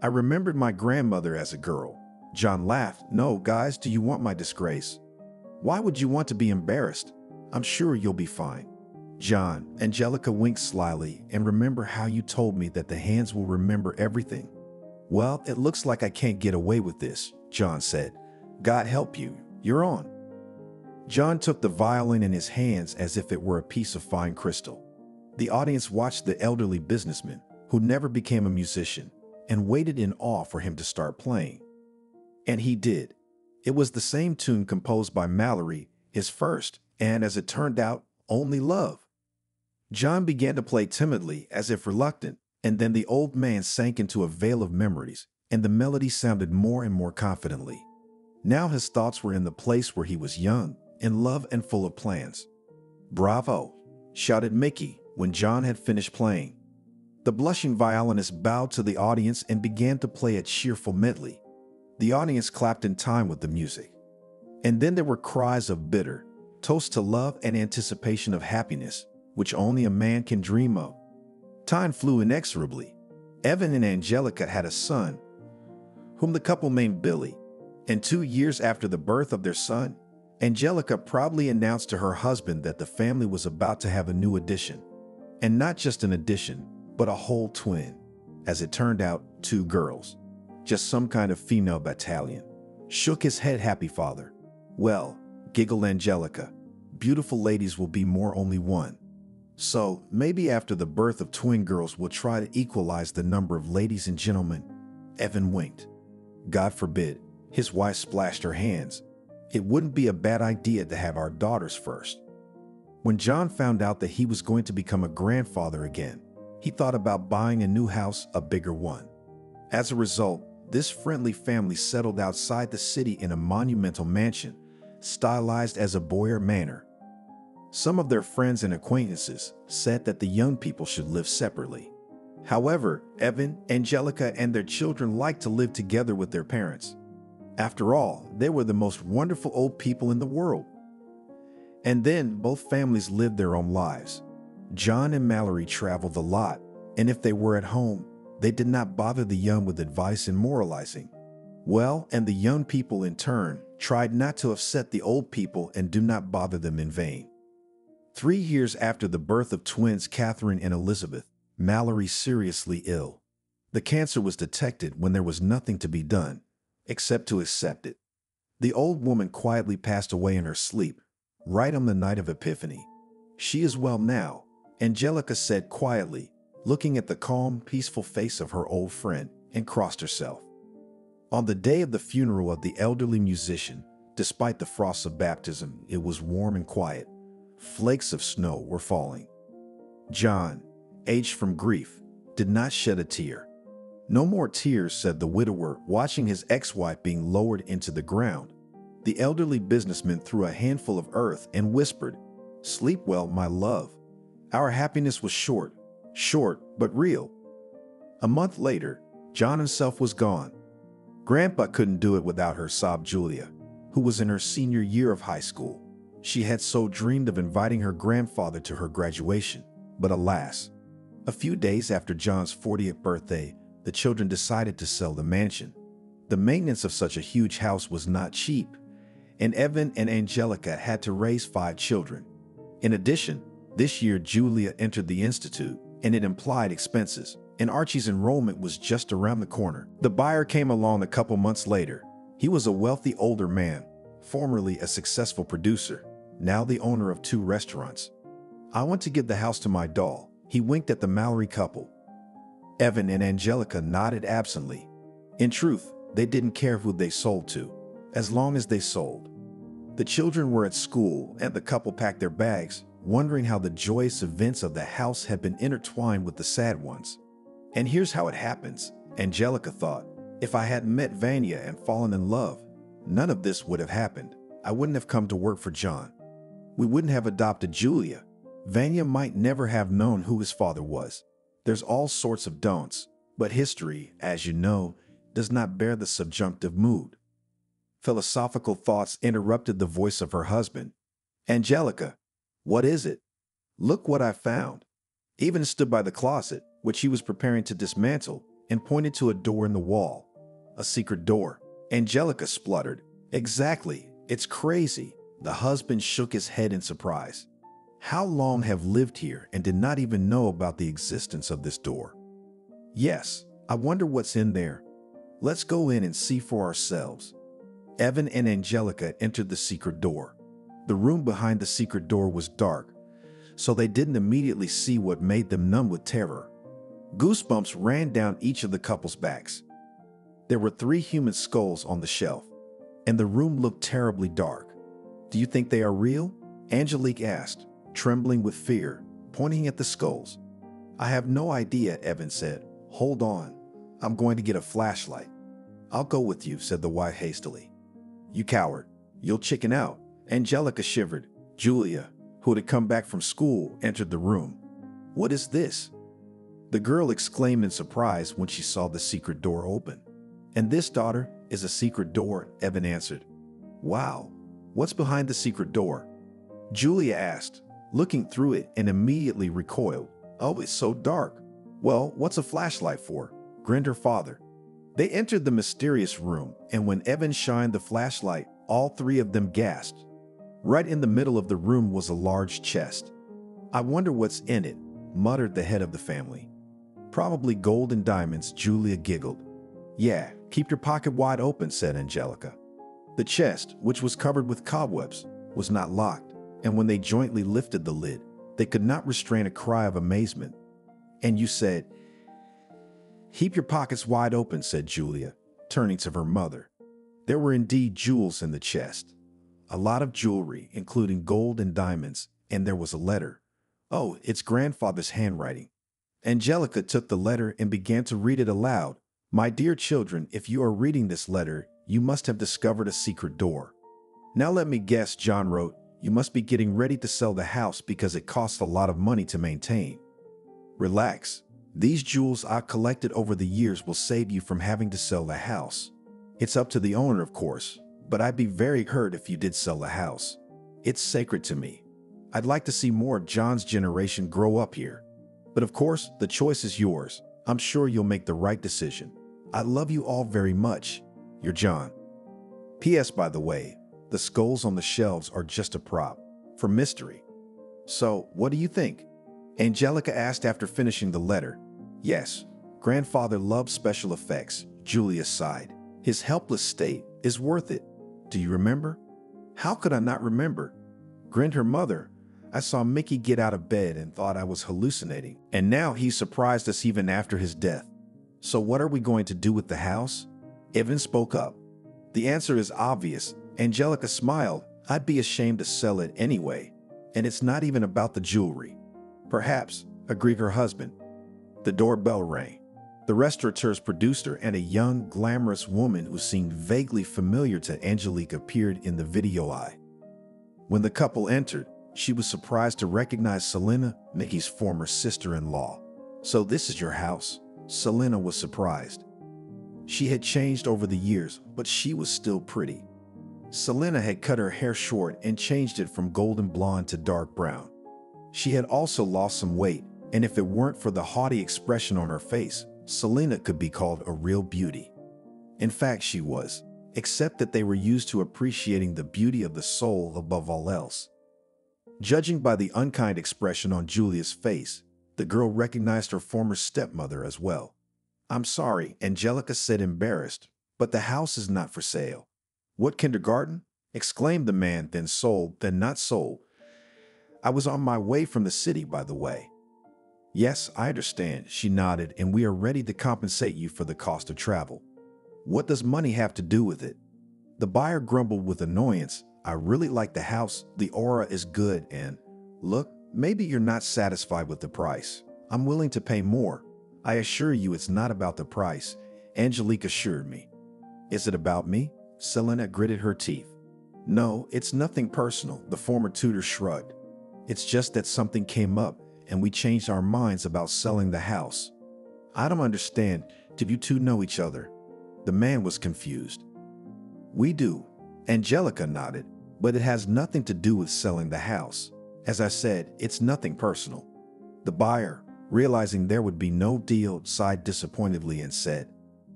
I remembered my grandmother as a girl. John laughed. No, guys, do you want my disgrace? Why would you want to be embarrassed? I'm sure you'll be fine. John, Angelica winked slyly, and remember how you told me that the hands will remember everything? Well, it looks like I can't get away with this, John said. God help you, you're on. John took the violin in his hands as if it were a piece of fine crystal. The audience watched the elderly businessman, who never became a musician, and waited in awe for him to start playing. And he did. It was the same tune composed by Mallory, his first, and as it turned out, only love. John began to play timidly, as if reluctant, And then the old man sank into a veil of memories, and the melody sounded more and more confidently. Now his thoughts were in the place where he was young, in love and full of plans. "Bravo!" shouted Mickey when John had finished playing. The blushing violinist bowed to the audience and began to play a cheerful medley. The audience clapped in time with the music. And then there were cries of bitter, toasts to love and anticipation of happiness, which only a man can dream of. Time flew inexorably. Evan and Angelica had a son, whom the couple named Billy. And 2 years after the birth of their son, Angelica proudly announced to her husband that the family was about to have a new addition. And not just an addition, but a whole twin. As it turned out, 2 girls. Just some kind of female battalion. Shook his head happy father. "Well," giggled Angelica, "beautiful ladies will be more only one. So maybe after the birth of twin girls we'll try to equalize the number of ladies and gentlemen." Evan winked. "God forbid," his wife splashed her hands. "It wouldn't be a bad idea to have our daughters first." When John found out that he was going to become a grandfather again, he thought about buying a new house, a bigger one. As a result, this friendly family settled outside the city in a monumental mansion, stylized as a Boyer manor. Some of their friends and acquaintances said that the young people should live separately. However, Evan, Angelica, and their children liked to live together with their parents. After all, they were the most wonderful old people in the world. And then both families lived their own lives. John and Mallory traveled a lot, and if they were at home, they did not bother the young with advice and moralizing. Well, and the young people in turn tried not to upset the old people and do not bother them in vain. 3 years after the birth of twins Catherine and Elizabeth, Mallory seriously ill. The cancer was detected when there was nothing to be done, except to accept it. The old woman quietly passed away in her sleep, right on the night of Epiphany. "She is well now," Angelica said quietly, looking at the calm, peaceful face of her old friend, and crossed herself. On the day of the funeral of the elderly musician, despite the frosts of baptism, it was warm and quiet. Flakes of snow were falling. John, aged from grief, did not shed a tear. "No more tears," said the widower, watching his ex-wife being lowered into the ground. The elderly businessman threw a handful of earth and whispered, "Sleep well, my love. Our happiness was short, but real." A month later, John himself was gone. "Grandpa couldn't do it without her," sobbed Julia, who was in her senior year of high school. She had so dreamed of inviting her grandfather to her graduation, but alas. A few days after John's 40th birthday, the children decided to sell the mansion. The maintenance of such a huge house was not cheap, and Evan and Angelica had to raise 5 children. In addition, this year Julia entered the institute, and it implied expenses, and Archie's enrollment was just around the corner. The buyer came along a couple months later. He was a wealthy older man, formerly a successful producer, now the owner of 2 restaurants. "I want to give the house to my doll," he winked at the Mallory couple. Evan and Angelica nodded absently. In truth, they didn't care who they sold to, as long as they sold. The children were at school, and the couple packed their bags, wondering how the joyous events of the house had been intertwined with the sad ones. And here's how it happens, Angelica thought. If I hadn't met Vanya and fallen in love, none of this would have happened. I wouldn't have come to work for John. We wouldn't have adopted Julia. Vanya might never have known who his father was. There's all sorts of don'ts, but history, as you know, does not bear the subjunctive mood. Philosophical thoughts interrupted the voice of her husband. "Angelica, what is it?" "Look what I found." Even stood by the closet, which he was preparing to dismantle, and pointed to a door in the wall. "A secret door." Angelica spluttered. "Exactly. It's crazy." The husband shook his head in surprise. "How long have lived here and did not even know about the existence of this door?" "Yes, I wonder what's in there. Let's go in and see for ourselves." Evan and Angelica entered the secret door. The room behind the secret door was dark, so they didn't immediately see what made them numb with terror. Goosebumps ran down each of the couple's backs. There were 3 human skulls on the shelf, and the room looked terribly dark. "Do you think they are real?" Angelique asked, trembling with fear, pointing at the skulls. I have no idea, Evan said. Hold on. I'm going to get a flashlight. I'll go with you, said the wife hastily. You coward. You'll chicken out. Angelica shivered. Julia, who had come back from school, entered the room. What is this? The girl exclaimed in surprise when she saw the secret door open. And this, daughter, is a secret door, Evan answered. Wow, what's behind the secret door? Julia asked, looking through it, and immediately recoiled. Oh, it's so dark. Well, what's a flashlight for? Grinned her father. They entered the mysterious room, and when Evan shined the flashlight, all three of them gasped. Right in the middle of the room was a large chest. I wonder what's in it, muttered the head of the family. Probably gold and diamonds, Julia giggled. Yeah, keep your pocket wide open, said Angelica. The chest, which was covered with cobwebs, was not locked, and when they jointly lifted the lid, they could not restrain a cry of amazement. And you said, keep your pockets wide open, said Julia, turning to her mother. There were indeed jewels in the chest. A lot of jewelry, including gold and diamonds, and there was a letter. Oh, it's grandfather's handwriting. Angelica took the letter and began to read it aloud. My dear children, if you are reading this letter, you must have discovered a secret door. Now let me guess, John wrote, you must be getting ready to sell the house because it costs a lot of money to maintain. Relax. These jewels I collected over the years will save you from having to sell the house. It's up to the owner, of course, but I'd be very hurt if you did sell the house. It's sacred to me. I'd like to see more of John's generation grow up here. But of course, the choice is yours. I'm sure you'll make the right decision. I love you all very much. Your John. P.S. By the way, the skulls on the shelves are just a prop for mystery. So, what do you think? Angelica asked after finishing the letter. Yes, grandfather loved special effects, Julia sighed. His helpless state is worth it. Do you remember? How could I not remember? Grinned her mother. I saw Mickey get out of bed and thought I was hallucinating. And now he surprised us even after his death. So what are we going to do with the house? Evan spoke up. The answer is obvious. Angelica smiled. I'd be ashamed to sell it anyway. And it's not even about the jewelry. Perhaps, agreed her husband. The doorbell rang. The restaurateur's producer and a young, glamorous woman who seemed vaguely familiar to Angelique appeared in the video eye. When the couple entered, she was surprised to recognize Selena, Mickey's former sister-in-law. So this is your house? Selena was surprised. She had changed over the years, but she was still pretty. Selena had cut her hair short and changed it from golden blonde to dark brown. She had also lost some weight, and if it weren't for the haughty expression on her face, Selena could be called a real beauty. In fact, she was, except that they were used to appreciating the beauty of the soul above all else. Judging by the unkind expression on Julia's face, the girl recognized her former stepmother as well. I'm sorry, Angelica said, embarrassed, but the house is not for sale. What kindergarten? Exclaimed the man, then sold, then not sold. I was on my way from the city, by the way. Yes, I understand, she nodded, and we are ready to compensate you for the cost of travel. What does money have to do with it? The buyer grumbled with annoyance. I really like the house, the aura is good, and look, maybe you're not satisfied with the price. I'm willing to pay more. I assure you it's not about the price, Angelique assured me. Is it about me? Selena gritted her teeth. No, it's nothing personal, the former tutor shrugged. It's just that something came up, and we changed our minds about selling the house. I don't understand. Did you two know each other? The man was confused. We do. Angelica nodded, but it has nothing to do with selling the house. As I said, it's nothing personal. The buyer, realizing there would be no deal, sighed disappointedly and said,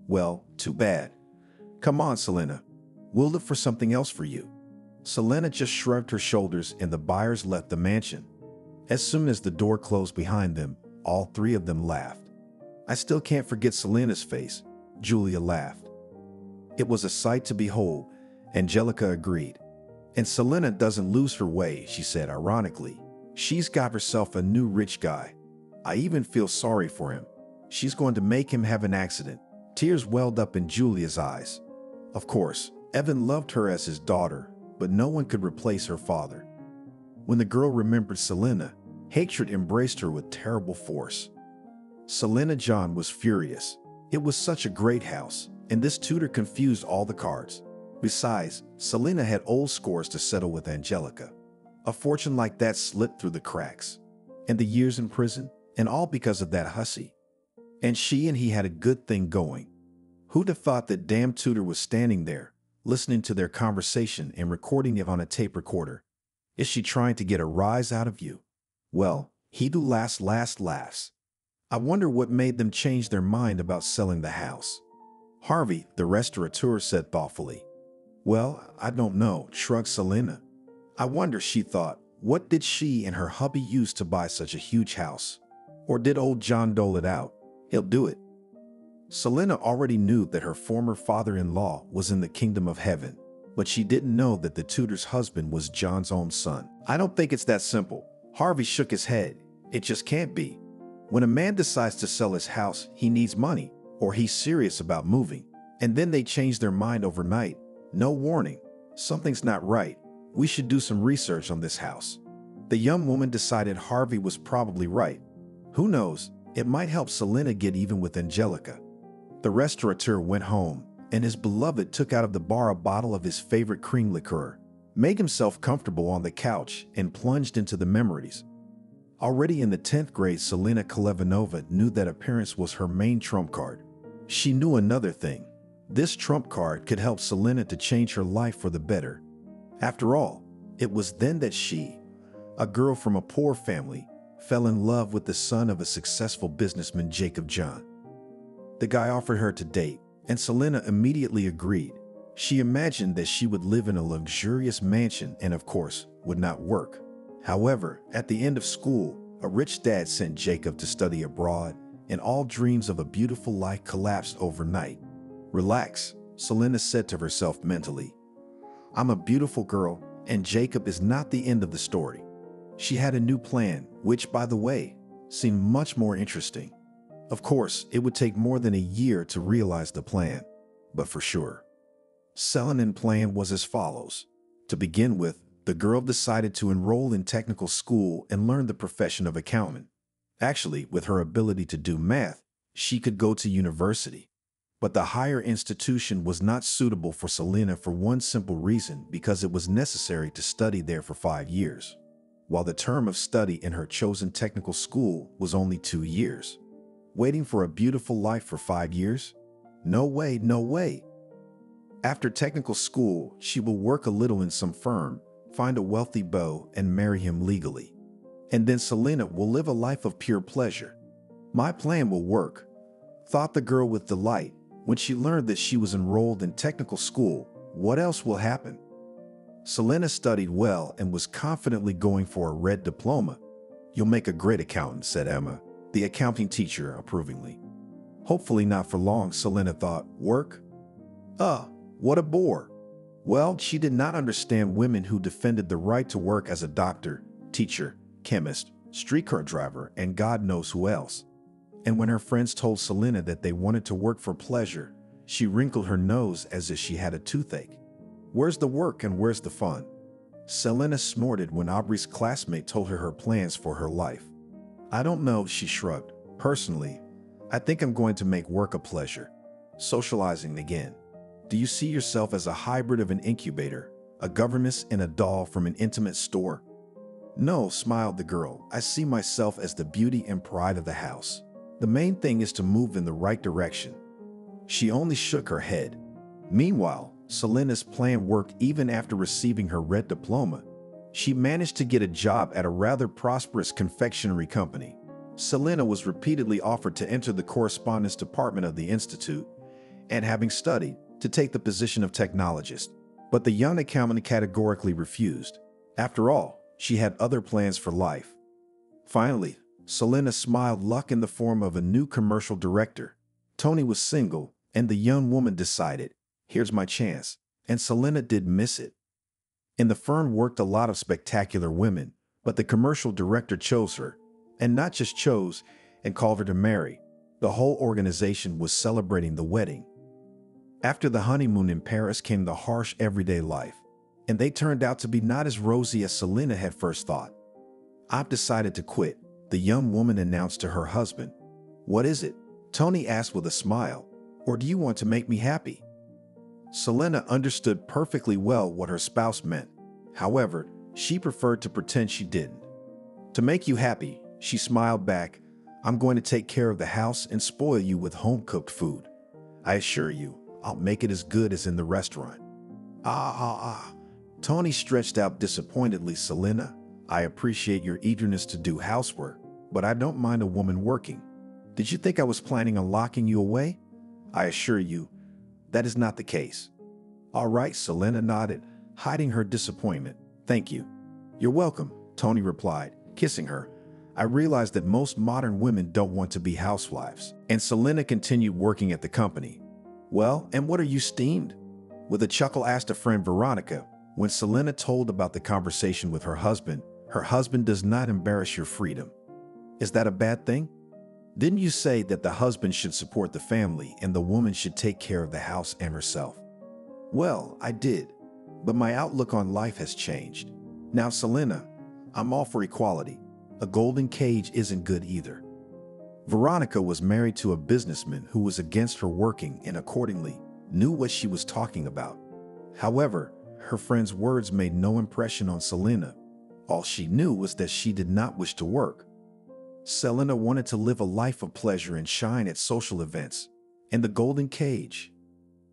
well, too bad. Come on, Selena. We'll look for something else for you. Selena just shrugged her shoulders and the buyers left the mansion. As soon as the door closed behind them, all three of them laughed. I still can't forget Selena's face, Julia laughed. It was a sight to behold, Angelica agreed. And Selena doesn't lose her way, she said ironically. She's got herself a new rich guy. I even feel sorry for him. She's going to make him have an accident. Tears welled up in Julia's eyes. Of course, Evan loved her as his daughter, but no one could replace her father. When the girl remembered Selena, hatred embraced her with terrible force. Selena John was furious. It was such a great house, and this tutor confused all the cards. Besides, Selena had old scores to settle with Angelica. A fortune like that slipped through the cracks. And the years in prison, and all because of that hussy. And she and he had a good thing going. Who'd have thought that damn tutor was standing there, listening to their conversation and recording it on a tape recorder? Is she trying to get a rise out of you? Well, he do laughs. I wonder what made them change their mind about selling the house. Harvey, the restaurateur, said thoughtfully. Well, I don't know, shrugged Selena. I wonder, she thought, what did she and her hubby use to buy such a huge house? Or did old John dole it out? He'll do it. Selena already knew that her former father-in-law was in the kingdom of heaven, but she didn't know that the tutor's husband was John's own son. I don't think it's that simple. Harvey shook his head. It just can't be. When a man decides to sell his house, he needs money, or he's serious about moving, and then they change their mind overnight. No warning. Something's not right. We should do some research on this house. The young woman decided Harvey was probably right. Who knows? It might help Selena get even with Angelica. The restaurateur went home, and his beloved took out of the bar a bottle of his favorite cream liqueur, made himself comfortable on the couch, and plunged into the memories. Already in the 10th grade, Selena Kolevanova knew that appearance was her main trump card. She knew another thing. This trump card could help Selena to change her life for the better. After all, it was then that she, a girl from a poor family, fell in love with the son of a successful businessman, Jacob John. The guy offered her to date, and Selena immediately agreed. She imagined that she would live in a luxurious mansion and, of course, would not work. However, at the end of school, a rich dad sent Jacob to study abroad, and all dreams of a beautiful life collapsed overnight. Relax, Selena said to herself mentally. I'm a beautiful girl, and Jacob is not the end of the story. She had a new plan, which, by the way, seemed much more interesting. Of course, it would take more than a year to realize the plan, but for sure. Selena's plan was as follows. To begin with, the girl decided to enroll in technical school and learn the profession of accountant. Actually, with her ability to do math, she could go to university. But the higher institution was not suitable for Selena for one simple reason, because it was necessary to study there for 5 years, while the term of study in her chosen technical school was only 2 years. Waiting for a beautiful life for 5 years? No way, no way. After technical school, she will work a little in some firm, find a wealthy beau, and marry him legally. And then Selena will live a life of pure pleasure. My plan will work, thought the girl with delight. When she learned that she was enrolled in technical school, what else will happen? Selena studied well and was confidently going for a red diploma. You'll make a great accountant, said Emma, the accounting teacher, approvingly. Hopefully not for long, Selena thought. Work? What a bore. Well, she did not understand women who defended the right to work as a doctor, teacher, chemist, streetcar driver, and God knows who else. And when her friends told Selena that they wanted to work for pleasure, she wrinkled her nose as if she had a toothache. Where's the work and where's the fun? Selena snorted when Aubrey's classmate told her plans for her life. I don't know, she shrugged. Personally, I think I'm going to make work a pleasure. Socializing again. Do you see yourself as a hybrid of an incubator, a governess, and a doll from an intimate store? No, smiled the girl. I see myself as the beauty and pride of the house. The main thing is to move in the right direction. She only shook her head. Meanwhile, Selena's plan worked even after receiving her red diploma. She managed to get a job at a rather prosperous confectionery company. Selena was repeatedly offered to enter the correspondence department of the institute, and having studied, to take the position of technologist. But the young accountant categorically refused. After all, she had other plans for life. Finally, Selena smiled luck in the form of a new commercial director. Tony was single, and the young woman decided, here's my chance. And Selena did miss it. In the firm worked a lot of spectacular women, but the commercial director chose her, and not just chose, and called her to marry. The whole organization was celebrating the wedding. After the honeymoon in Paris came the harsh everyday life, and they turned out to be not as rosy as Selena had first thought. I've decided to quit, the young woman announced to her husband. "What is it?" Tony asked with a smile. "Or do you want to make me happy?" Selena understood perfectly well what her spouse meant. However, she preferred to pretend she didn't. "To make you happy," she smiled back, "I'm going to take care of the house and spoil you with home-cooked food. I assure you, I'll make it as good as in the restaurant." Ah. Tony stretched out disappointedly. "Selena, I appreciate your eagerness to do housework, but I don't mind a woman working. Did you think I was planning on locking you away? I assure you, that is not the case." "All right," Selena nodded, hiding her disappointment. "Thank you." "You're welcome," Tony replied, kissing her. "I realize that most modern women don't want to be housewives." And Selena continued working at the company. "Well, and what are you steamed?" With a chuckle asked a friend Veronica. When Selena told about the conversation with her husband does not embarrass your freedom. "Is that a bad thing? Didn't you say that the husband should support the family and the woman should take care of the house and herself?" "Well, I did, but my outlook on life has changed. Now, Selena, I'm all for equality. A golden cage isn't good either." Veronica was married to a businessman who was against her working and accordingly knew what she was talking about. However, her friend's words made no impression on Selena. All she knew was that she did not wish to work. Selena wanted to live a life of pleasure and shine at social events. And the golden cage?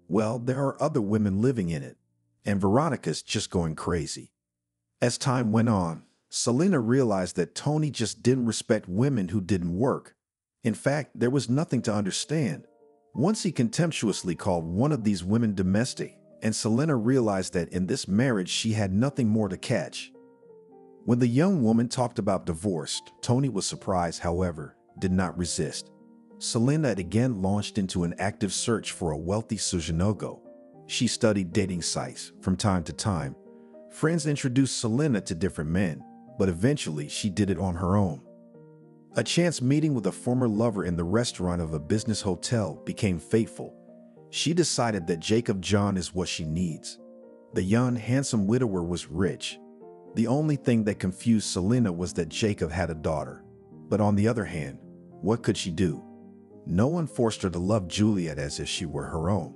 Well, there are other women living in it, and Veronica's just going crazy. As time went on, Selena realized that Tony just didn't respect women who didn't work. In fact, there was nothing to understand. Once he contemptuously called one of these women domestic, and Selena realized that in this marriage she had nothing more to catch. When the young woman talked about divorce, Tony was surprised, however, did not resist. Selena again launched into an active search for a wealthy Sujinogo. She studied dating sites. From time to time, friends introduced Selena to different men, but eventually she did it on her own. A chance meeting with a former lover in the restaurant of a business hotel became fateful. She decided that Jacob John is what she needs. The young, handsome widower was rich. The only thing that confused Selena was that Jacob had a daughter. But on the other hand, what could she do? No one forced her to love Juliet as if she were her own.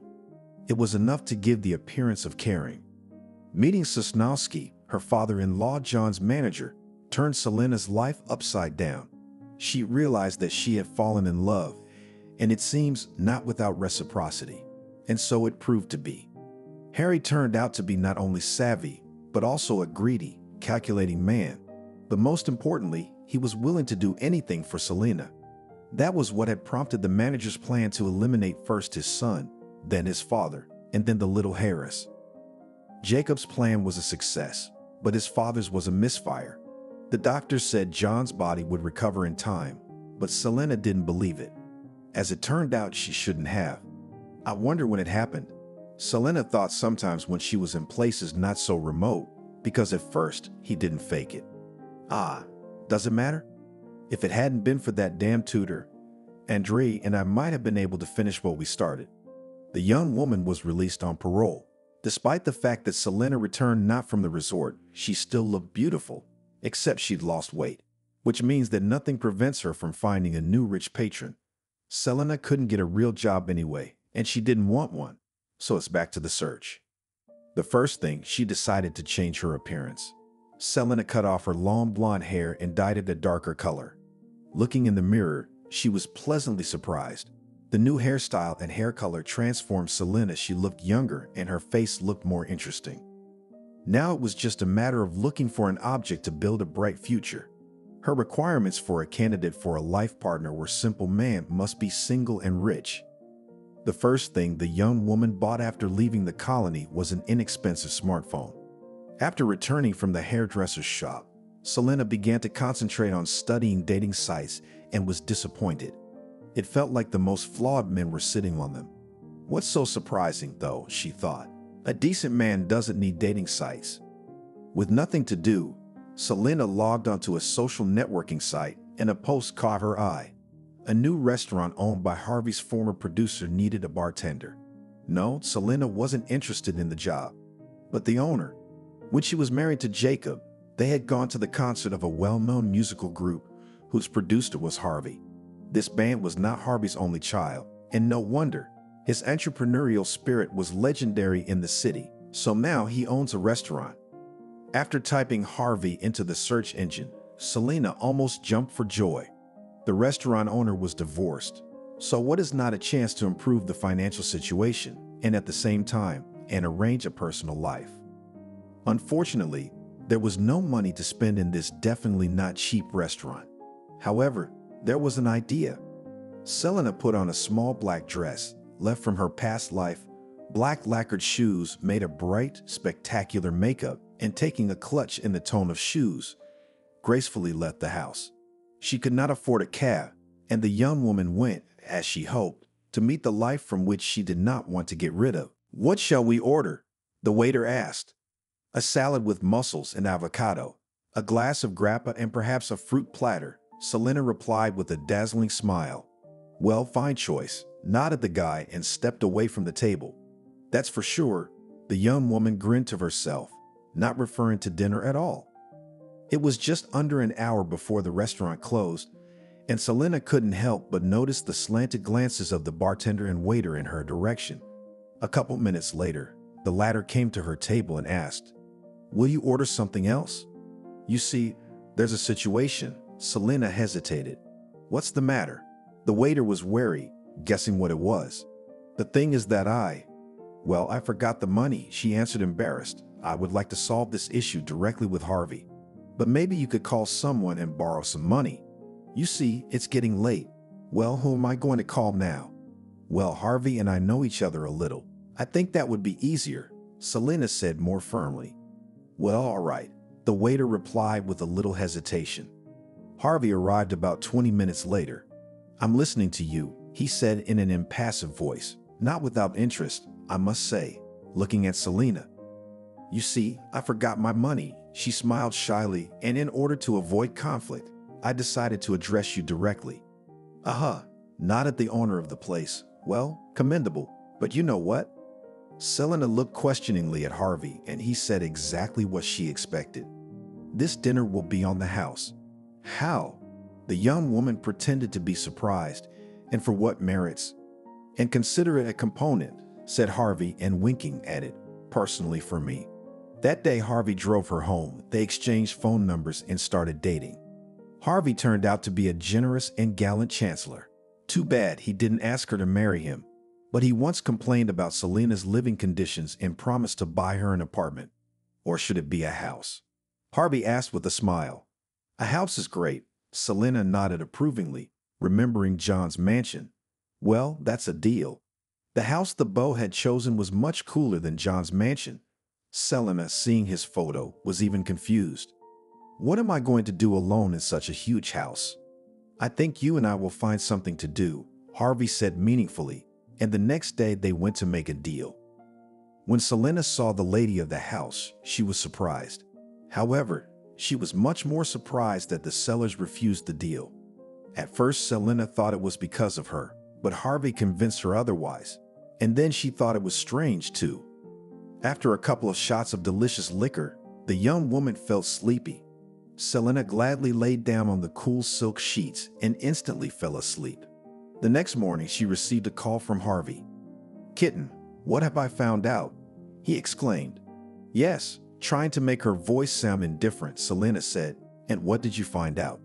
It was enough to give the appearance of caring. Meeting Sosnowski, her father-in-law John's manager, turned Selena's life upside down. She realized that she had fallen in love, and it seems not without reciprocity. And so it proved to be. Harry turned out to be not only savvy, but also a greedy, calculating man. But most importantly, he was willing to do anything for Selena. That was what had prompted the manager's plan to eliminate first his son, then his father, and then the little Harris. Jacob's plan was a success, but his father's was a misfire. The doctors said John's body would recover in time, but Selena didn't believe it. As it turned out, she shouldn't have. I wonder when it happened. Selena thought sometimes when she was in places not so remote, because at first he didn't fake it. Does it matter? If it hadn't been for that damn tutor, Andre and I might have been able to finish what we started. The young woman was released on parole. Despite the fact that Selena returned not from the resort, she still looked beautiful, except she'd lost weight, which means that nothing prevents her from finding a new rich patron. Selena couldn't get a real job anyway, and she didn't want one, so it's back to the search. The first thing, she decided to change her appearance. Selena cut off her long blonde hair and dyed it a darker color. Looking in the mirror, she was pleasantly surprised. The new hairstyle and hair color transformed Selena. She looked younger and her face looked more interesting. Now it was just a matter of looking for an object to build a bright future. Her requirements for a candidate for a life partner were simple: man must be single and rich. The first thing the young woman bought after leaving the colony was an inexpensive smartphone. After returning from the hairdresser's shop, Selena began to concentrate on studying dating sites and was disappointed. It felt like the most flawed men were sitting on them. What's so surprising, though, she thought. A decent man doesn't need dating sites. With nothing to do, Selena logged onto a social networking site and a post caught her eye. A new restaurant owned by Harvey's former producer needed a bartender. No, Selena wasn't interested in the job, but the owner. When she was married to Jacob, they had gone to the concert of a well-known musical group whose producer was Harvey. This man was not Harvey's only child, and no wonder. His entrepreneurial spirit was legendary in the city, so now he owns a restaurant. After typing Harvey into the search engine, Selena almost jumped for joy. The restaurant owner was divorced, so what is not a chance to improve the financial situation and at the same time and arrange a personal life? Unfortunately, there was no money to spend in this definitely not cheap restaurant. However, there was an idea. Selena put on a small black dress, left from her past life, black lacquered shoes made of bright, spectacular makeup, and taking a clutch in the tone of shoes, gracefully left the house. She could not afford a cab, and the young woman went, as she hoped, to meet the life from which she did not want to get rid of. "What shall we order?" the waiter asked. "A salad with mussels and avocado, a glass of grappa, and perhaps a fruit platter," Selena replied with a dazzling smile. "Well, fine choice," nodded the guy and stepped away from the table. "That's for sure." The young woman grinned to herself, not referring to dinner at all. It was just under an hour before the restaurant closed, and Selena couldn't help but notice the slanted glances of the bartender and waiter in her direction. A couple minutes later, the latter came to her table and asked, "Will you order something else?" "You see, there's a situation." Selena hesitated. "What's the matter?" The waiter was wary, guessing what it was. "The thing is that I forgot the money," she answered, embarrassed. "I would like to solve this issue directly with Harvey. But maybe you could call someone and borrow some money. You see, it's getting late." "Well, who am I going to call now?" "Well, Harvey and I know each other a little. I think that would be easier," Selena said more firmly. "Well, all right," the waiter replied with a little hesitation. Harvey arrived about 20 minutes later. "I'm listening to you," he said in an impassive voice, not without interest, I must say, looking at Selena. "You see, I forgot my money," she smiled shyly, "and in order to avoid conflict, I decided to address you directly." "Aha," nodded the owner of the place. "Well, commendable, but you know what?" Selena looked questioningly at Harvey, and he said exactly what she expected. "This dinner will be on the house." "How?" The young woman pretended to be surprised. "And for what merits?" "And consider it a component," said Harvey, and winking added, "personally for me." That day, Harvey drove her home. They exchanged phone numbers and started dating. Harvey turned out to be a generous and gallant chancellor. Too bad he didn't ask her to marry him, but he once complained about Selena's living conditions and promised to buy her an apartment. Or should it be a house? Harvey asked with a smile. "A house is great." Selena nodded approvingly, remembering John's mansion. "Well, that's a deal." The house the beau had chosen was much cooler than John's mansion. Selena, seeing his photo, was even confused. "What am I going to do alone in such a huge house?" "I think you and I will find something to do," Harvey said meaningfully, and the next day they went to make a deal. When Selena saw the lady of the house, she was surprised. However, she was much more surprised that the sellers refused the deal. At first, Selena thought it was because of her, but Harvey convinced her otherwise, and then she thought it was strange too. After a couple of shots of delicious liquor, the young woman felt sleepy. Selena gladly laid down on the cool silk sheets and instantly fell asleep. The next morning, she received a call from Harvey. "Kitten, what have I found out?" he exclaimed. "Yes," trying to make her voice sound indifferent, Selena said. "And what did you find out?"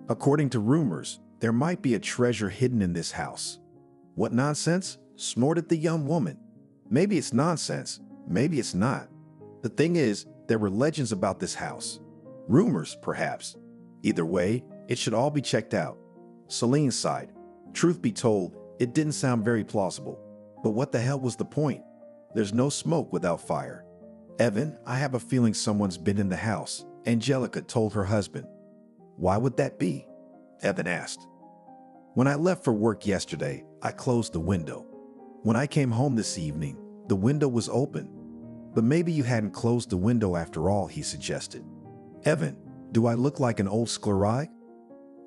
"According to rumors, there might be a treasure hidden in this house." "What nonsense?" snorted the young woman. "Maybe it's nonsense, maybe it's not. The thing is, there were legends about this house. Rumors, perhaps. Either way, it should all be checked out." Selena sighed. Truth be told, it didn't sound very plausible. But what the hell was the point? There's no smoke without fire. "Evan, I have a feeling someone's been in the house," Angelica told her husband. "Why would that be?" Evan asked. "When I left for work yesterday, I closed the window. When I came home this evening, the window was open. But maybe you hadn't closed the window after all," he suggested. "Evan, do I look like an old sclerotic?"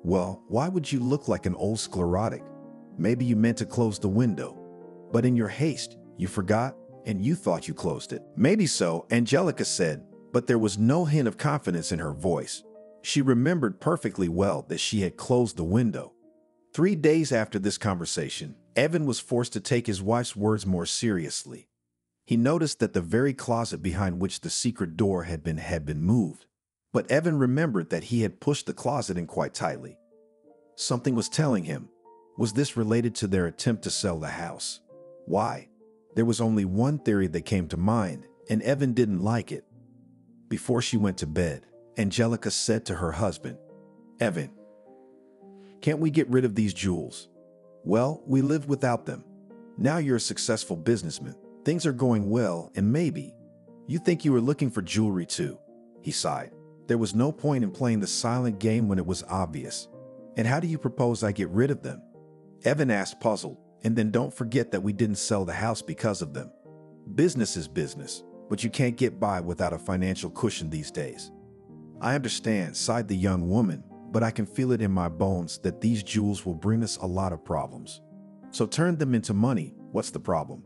"Well, why would you look like an old sclerotic? Maybe you meant to close the window, but in your haste, you forgot and you thought you closed it." "Maybe so," Angelica said, but there was no hint of confidence in her voice. She remembered perfectly well that she had closed the window. 3 days after this conversation, Evan was forced to take his wife's words more seriously. He noticed that the very closet behind which the secret door had been moved. But Evan remembered that he had pushed the closet in quite tightly. Something was telling him. Was this related to their attempt to sell the house? Why? There was only one theory that came to mind, and Evan didn't like it. Before she went to bed, Angelica said to her husband, "Evan, can't we get rid of these jewels? Well, we lived without them. Now you're a successful businessman. Things are going well, and maybe you think you were looking for jewelry too." He sighed. There was no point in playing the silent game when it was obvious. "And how do you propose I get rid of them?" Evan asked, puzzled. "And then don't forget that we didn't sell the house because of them. Business is business, but you can't get by without a financial cushion these days." "I understand," sighed the young woman, "but I can feel it in my bones that these jewels will bring us a lot of problems. So turn them into money. What's the problem?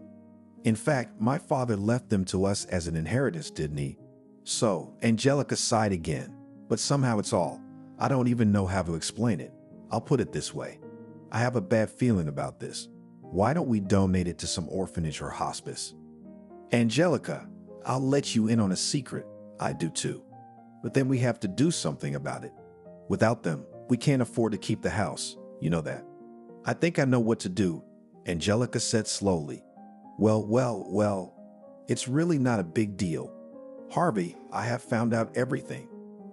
In fact, my father left them to us as an inheritance, didn't he?" So, Angelica sighed again. "But somehow it's all. I don't even know how to explain it. I'll put it this way. I have a bad feeling about this. Why don't we donate it to some orphanage or hospice?" "Angelica, I'll let you in on a secret. I do too. But then we have to do something about it. Without them, we can't afford to keep the house. You know that." "I think I know what to do," Angelica said slowly. Well, it's really not a big deal. Harvey, I have found out everything,"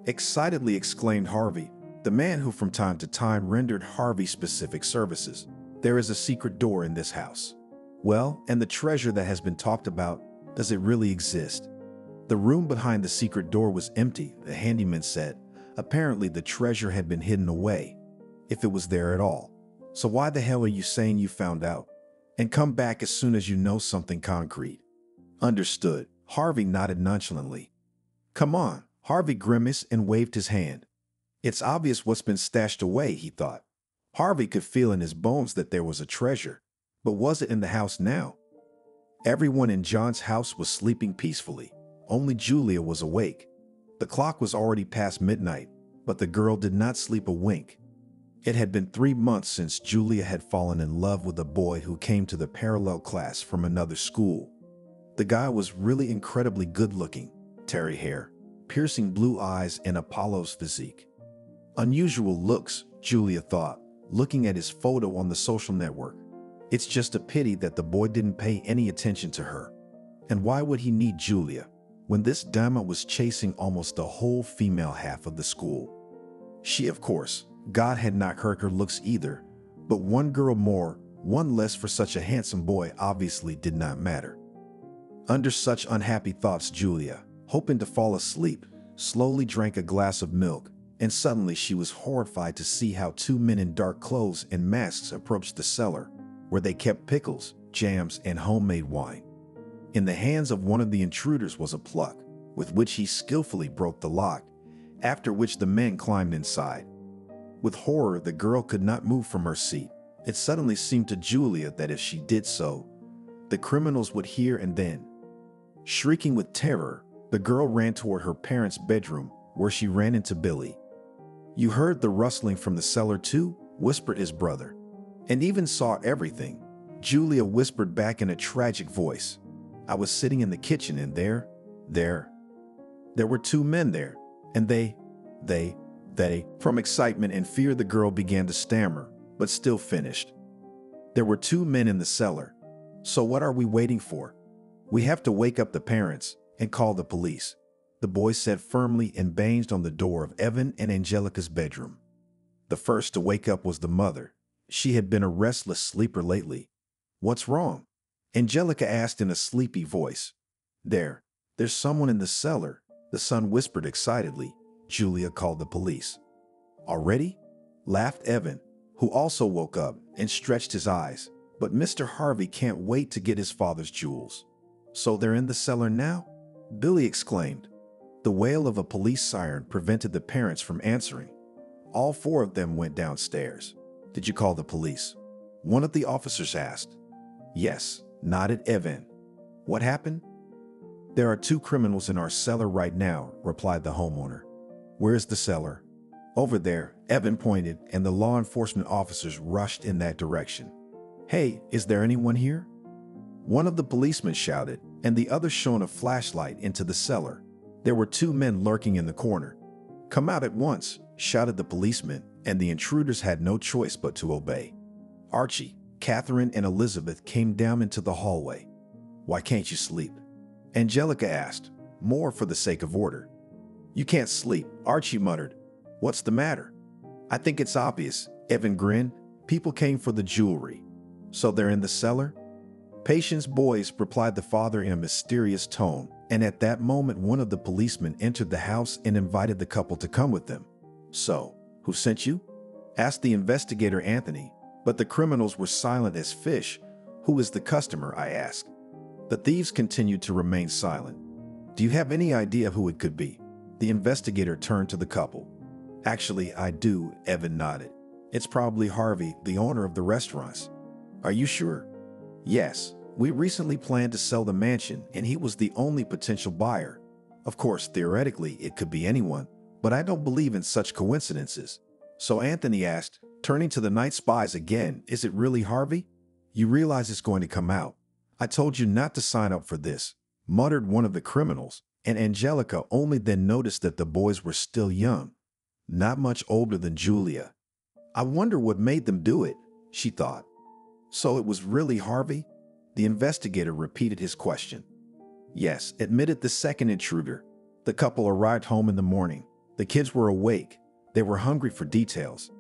excitedly exclaimed Harvey, the man who from time to time rendered Harvey specific services. "There is a secret door in this house." "Well, and the treasure that has been talked about, does it really exist?" "The room behind the secret door was empty," the handyman said. "Apparently the treasure had been hidden away, if it was there at all. So why the hell are you saying you found out? And come back as soon as you know something concrete." "Understood," Harvey nodded nonchalantly. "Come on," Harvey grimaced and waved his hand. "It's obvious what's been stashed away," he thought. Harvey could feel in his bones that there was a treasure. But was it in the house now? Everyone in John's house was sleeping peacefully. Only Julia was awake. The clock was already past midnight, but the girl did not sleep a wink. It had been 3 months since Julia had fallen in love with a boy who came to the parallel class from another school. The guy was really incredibly good-looking, tarry hair, piercing blue eyes, and Apollo's physique. Unusual looks, Julia thought, looking at his photo on the social network. It's just a pity that the boy didn't pay any attention to her. And why would he need Julia, when this dama was chasing almost the whole female half of the school? She, of course, God had not hurt her looks either, but one girl more, one less for such a handsome boy obviously did not matter. Under such unhappy thoughts, Julia, hoping to fall asleep, slowly drank a glass of milk, and suddenly she was horrified to see how 2 men in dark clothes and masks approached the cellar, where they kept pickles, jams, and homemade wine. In the hands of one of the intruders was a pluck, with which he skillfully broke the lock, after which the men climbed inside. With horror, the girl could not move from her seat. It suddenly seemed to Julia that if she did so, the criminals would hear, and then, shrieking with terror, the girl ran toward her parents' bedroom, where she ran into Billy. "You heard the rustling from the cellar too?" whispered his brother. "And even saw everything," Julia whispered back in a tragic voice. "I was sitting in the kitchen, and there were 2 men there, and they, from excitement and fear the girl began to stammer, but still finished. "There were 2 men in the cellar. So what are we waiting for? We have to wake up the parents and call the police," the boy said firmly, and banged on the door of Evan and Angelica's bedroom. The first to wake up was the mother. She had been a restless sleeper lately. "What's wrong?" Angelica asked in a sleepy voice. There's someone in the cellar," the son whispered excitedly. Julia called the police. "Already?" laughed Evan, who also woke up and stretched his eyes. "But Mr. Harvey can't wait to get his father's jewels." "So they're in the cellar now?" Billy exclaimed. The wail of a police siren prevented the parents from answering. All 4 of them went downstairs. "Did you call the police?" one of the officers asked. "Yes," nodded Evan. "What happened?" "There are 2 criminals in our cellar right now," replied the homeowner. "Where is the cellar?" Over there, Evan pointed, and the law enforcement officers rushed in that direction. Hey, is there anyone here? One of the policemen shouted, and the other shone a flashlight into the cellar. There were two men lurking in the corner. Come out at once, shouted the policeman, and the intruders had no choice but to obey. Archie, Catherine, and Elizabeth came down into the hallway. Why can't you sleep? Angelica asked, more for the sake of order. You can't sleep, Archie muttered. What's the matter? I think it's obvious, Evan grinned. People came for the jewelry. So they're in the cellar? Patience, boys, replied the father in a mysterious tone, and at that moment one of the policemen entered the house and invited the couple to come with them. So, who sent you? Asked the investigator Anthony, but the criminals were silent as fish. Who is the customer? I asked. The thieves continued to remain silent. Do you have any idea who it could be? The investigator turned to the couple. Actually, I do, Evan nodded. It's probably Harvey, the owner of the restaurants. Are you sure? Yes, we recently planned to sell the mansion and he was the only potential buyer. Of course, theoretically, it could be anyone, but I don't believe in such coincidences. So Anthony asked, turning to the night spies again, is it really Harvey? You realize it's going to come out. I told you not to sign up for this, muttered one of the criminals, and Angelica only then noticed that the boys were still young, not much older than Julia. I wonder what made them do it, she thought. So it was really Harvey? The investigator repeated his question. Yes, admitted the second intruder. The couple arrived home in the morning. The kids were awake. They were hungry for details.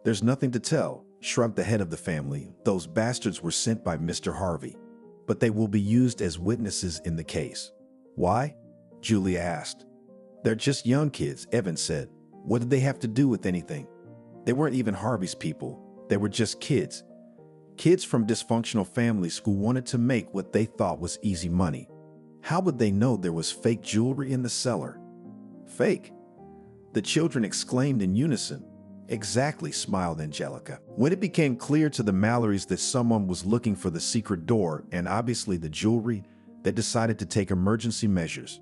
There's nothing to tell, shrugged the head of the family. Those bastards were sent by Mr. Harvey. But they will be used as witnesses in the case. Why? Julia asked. They're just young kids, Evan said. What did they have to do with anything? They weren't even Harvey's people. They were just kids. Kids from dysfunctional families who wanted to make what they thought was easy money. How would they know there was fake jewelry in the cellar? Fake? The children exclaimed in unison. Exactly, smiled Angelica. When it became clear to the Mallorys that someone was looking for the secret door and obviously the jewelry, they decided to take emergency measures.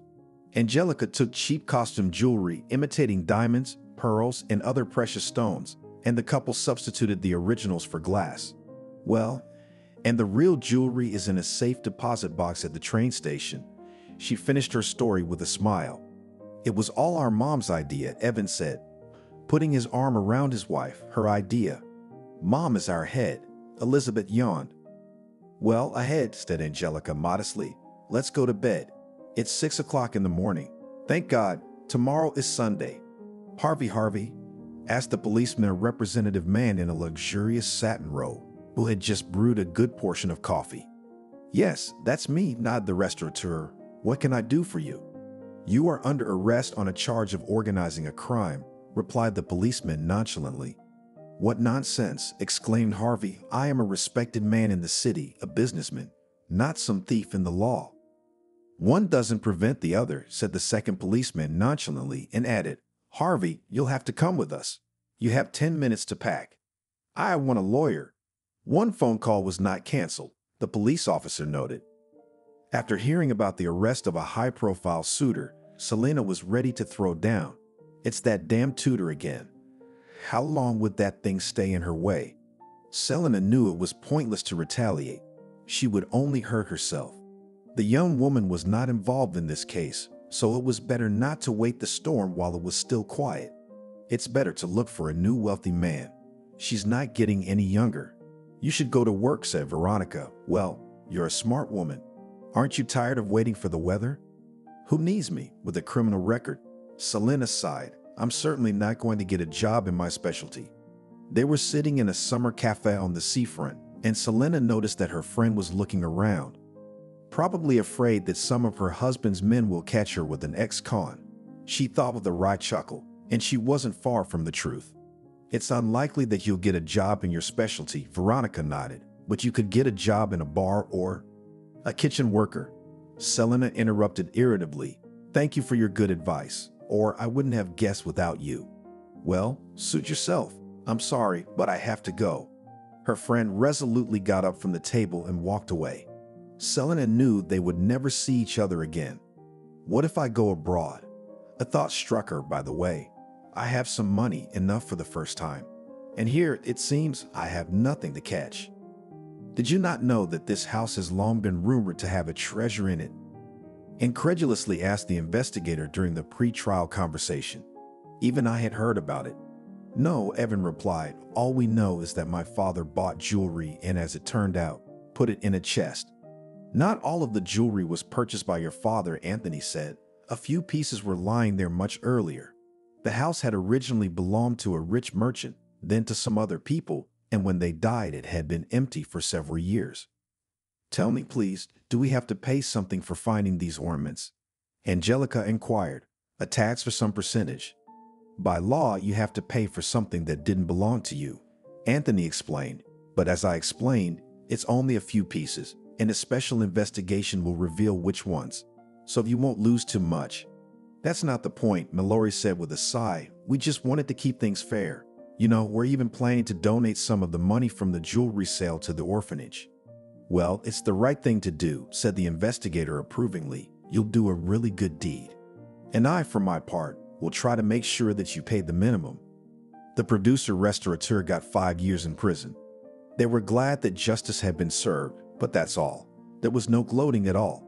Angelica took cheap costume jewelry imitating diamonds, pearls, and other precious stones, and the couple substituted the originals for glass. Well, and the real jewelry is in a safe deposit box at the train station. She finished her story with a smile. It was all our mom's idea, Evan said, putting his arm around his wife. Her idea. Mom is our head. Elizabeth yawned. Well, ahead, said Angelica modestly. Let's go to bed. It's 6 o'clock in the morning. Thank God, tomorrow is Sunday. Harvey, asked the policeman, a representative man in a luxurious satin robe, who had just brewed a good portion of coffee. Yes, that's me, nodded the restaurateur. What can I do for you? You are under arrest on a charge of organizing a crime, replied the policeman nonchalantly. What nonsense, exclaimed Harvey. I am a respected man in the city, a businessman, not some thief in the law. One doesn't prevent the other, said the second policeman nonchalantly, and added, Harvey, you'll have to come with us. You have 10 minutes to pack. I want a lawyer. One phone call was not canceled, the police officer noted. After hearing about the arrest of a high-profile suitor, Selena was ready to throw down. It's that damn tutor again. How long would that thing stay in her way? Selena knew it was pointless to retaliate. She would only hurt herself. The young woman was not involved in this case, so it was better not to wait the storm while it was still quiet. It's better to look for a new wealthy man. She's not getting any younger. You should go to work, said Veronica. Well, you're a smart woman. Aren't you tired of waiting for the weather? Who needs me with a criminal record? Selena sighed. I'm certainly not going to get a job in my specialty. They were sitting in a summer cafe on the seafront, and Selena noticed that her friend was looking around, probably afraid that some of her husband's men will catch her with an ex-con. She thought with a wry chuckle, and she wasn't far from the truth. It's unlikely that you'll get a job in your specialty, Veronica nodded, but you could get a job in a bar or a kitchen worker. Selena interrupted irritably. Thank you for your good advice, or I wouldn't have guessed without you. Well, suit yourself. I'm sorry, but I have to go. Her friend resolutely got up from the table and walked away. Selena knew they would never see each other again. What if I go abroad? A thought struck her, by the way. I have some money, enough for the first time. And here, it seems, I have nothing to catch. Did you not know that this house has long been rumored to have a treasure in it? Incredulously asked the investigator during the pre-trial conversation. Even I had heard about it. No, Evan replied, all we know is that my father bought jewelry and, as it turned out, put it in a chest. Not all of the jewelry was purchased by your father, Anthony said. A few pieces were lying there much earlier. The house had originally belonged to a rich merchant, then to some other people, and when they died it had been empty for several years. Tell me, please, do we have to pay something for finding these ornaments? Angelica inquired. A tax for some percentage. By law, you have to pay for something that didn't belong to you, Anthony explained. But as I explained, it's only a few pieces, and a special investigation will reveal which ones, so you won't lose too much. That's not the point, Mallory said with a sigh. We just wanted to keep things fair. You know, we're even planning to donate some of the money from the jewelry sale to the orphanage. Well, it's the right thing to do, said the investigator approvingly. You'll do a really good deed. And I, for my part, will try to make sure that you pay the minimum. The producer-restaurateur got 5 years in prison. They were glad that justice had been served, but that's all. There was no gloating at all,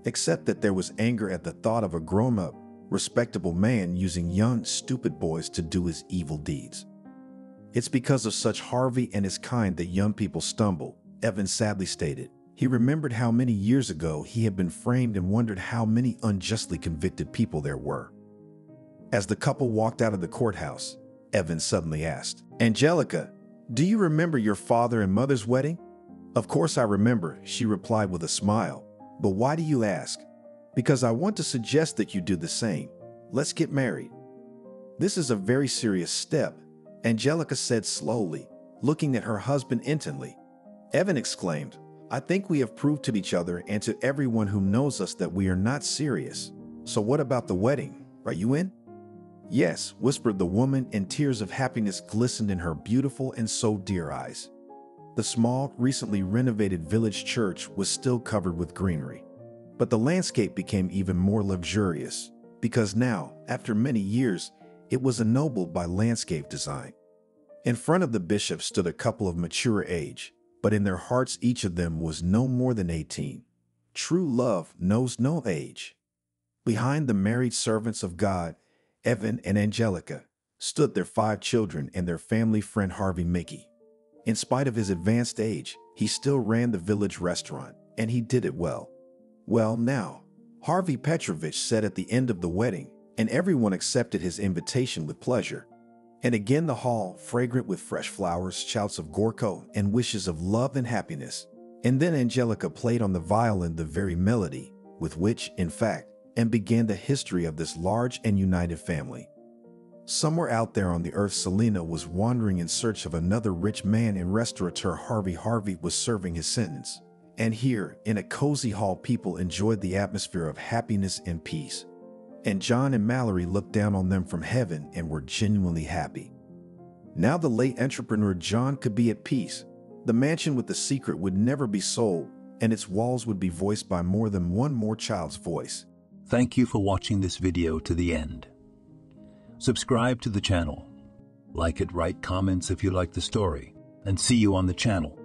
except that there was anger at the thought of a grown-up, respectable man using young, stupid boys to do his evil deeds. It's because of such Harvey and his kind that young people stumble, Evan sadly stated. He remembered how many years ago he had been framed and wondered how many unjustly convicted people there were. As the couple walked out of the courthouse, Evan suddenly asked, Angelica, do you remember your father and mother's wedding? Of course I remember, she replied with a smile. But why do you ask? Because I want to suggest that you do the same. Let's get married. This is a very serious step, Angelica said slowly, looking at her husband intently. Evan exclaimed, I think we have proved to each other and to everyone who knows us that we are not serious. So what about the wedding? Are you in? Yes, whispered the woman, and tears of happiness glistened in her beautiful and so dear eyes. The small, recently renovated village church was still covered with greenery. But the landscape became even more luxurious, because now, after many years, it was ennobled by landscape design. In front of the bishop stood a couple of mature age, but in their hearts each of them was no more than 18. True love knows no age. Behind the married servants of God, Evan and Angelica, stood their 5 children and their family friend Harvey Mickey. In spite of his advanced age, he still ran the village restaurant, and he did it well. Well, now, Harvey Petrovich said at the end of the wedding, and everyone accepted his invitation with pleasure. And again the hall, fragrant with fresh flowers, shouts of Gorko, and wishes of love and happiness. And then Angelica played on the violin the very melody, with which, in fact, and began the history of this large and united family. Somewhere out there on the earth, Selena was wandering in search of another rich man, and restaurateur Harvey was serving his sentence. And here, in a cozy hall, people enjoyed the atmosphere of happiness and peace. And John and Mallory looked down on them from heaven and were genuinely happy. Now the late entrepreneur John could be at peace. The mansion with the secret would never be sold, and its walls would be voiced by more than one more child's voice.
Thank you for watching this video to the end. Subscribe to the channel. Like it, write comments if you like the story, and see you on the channel.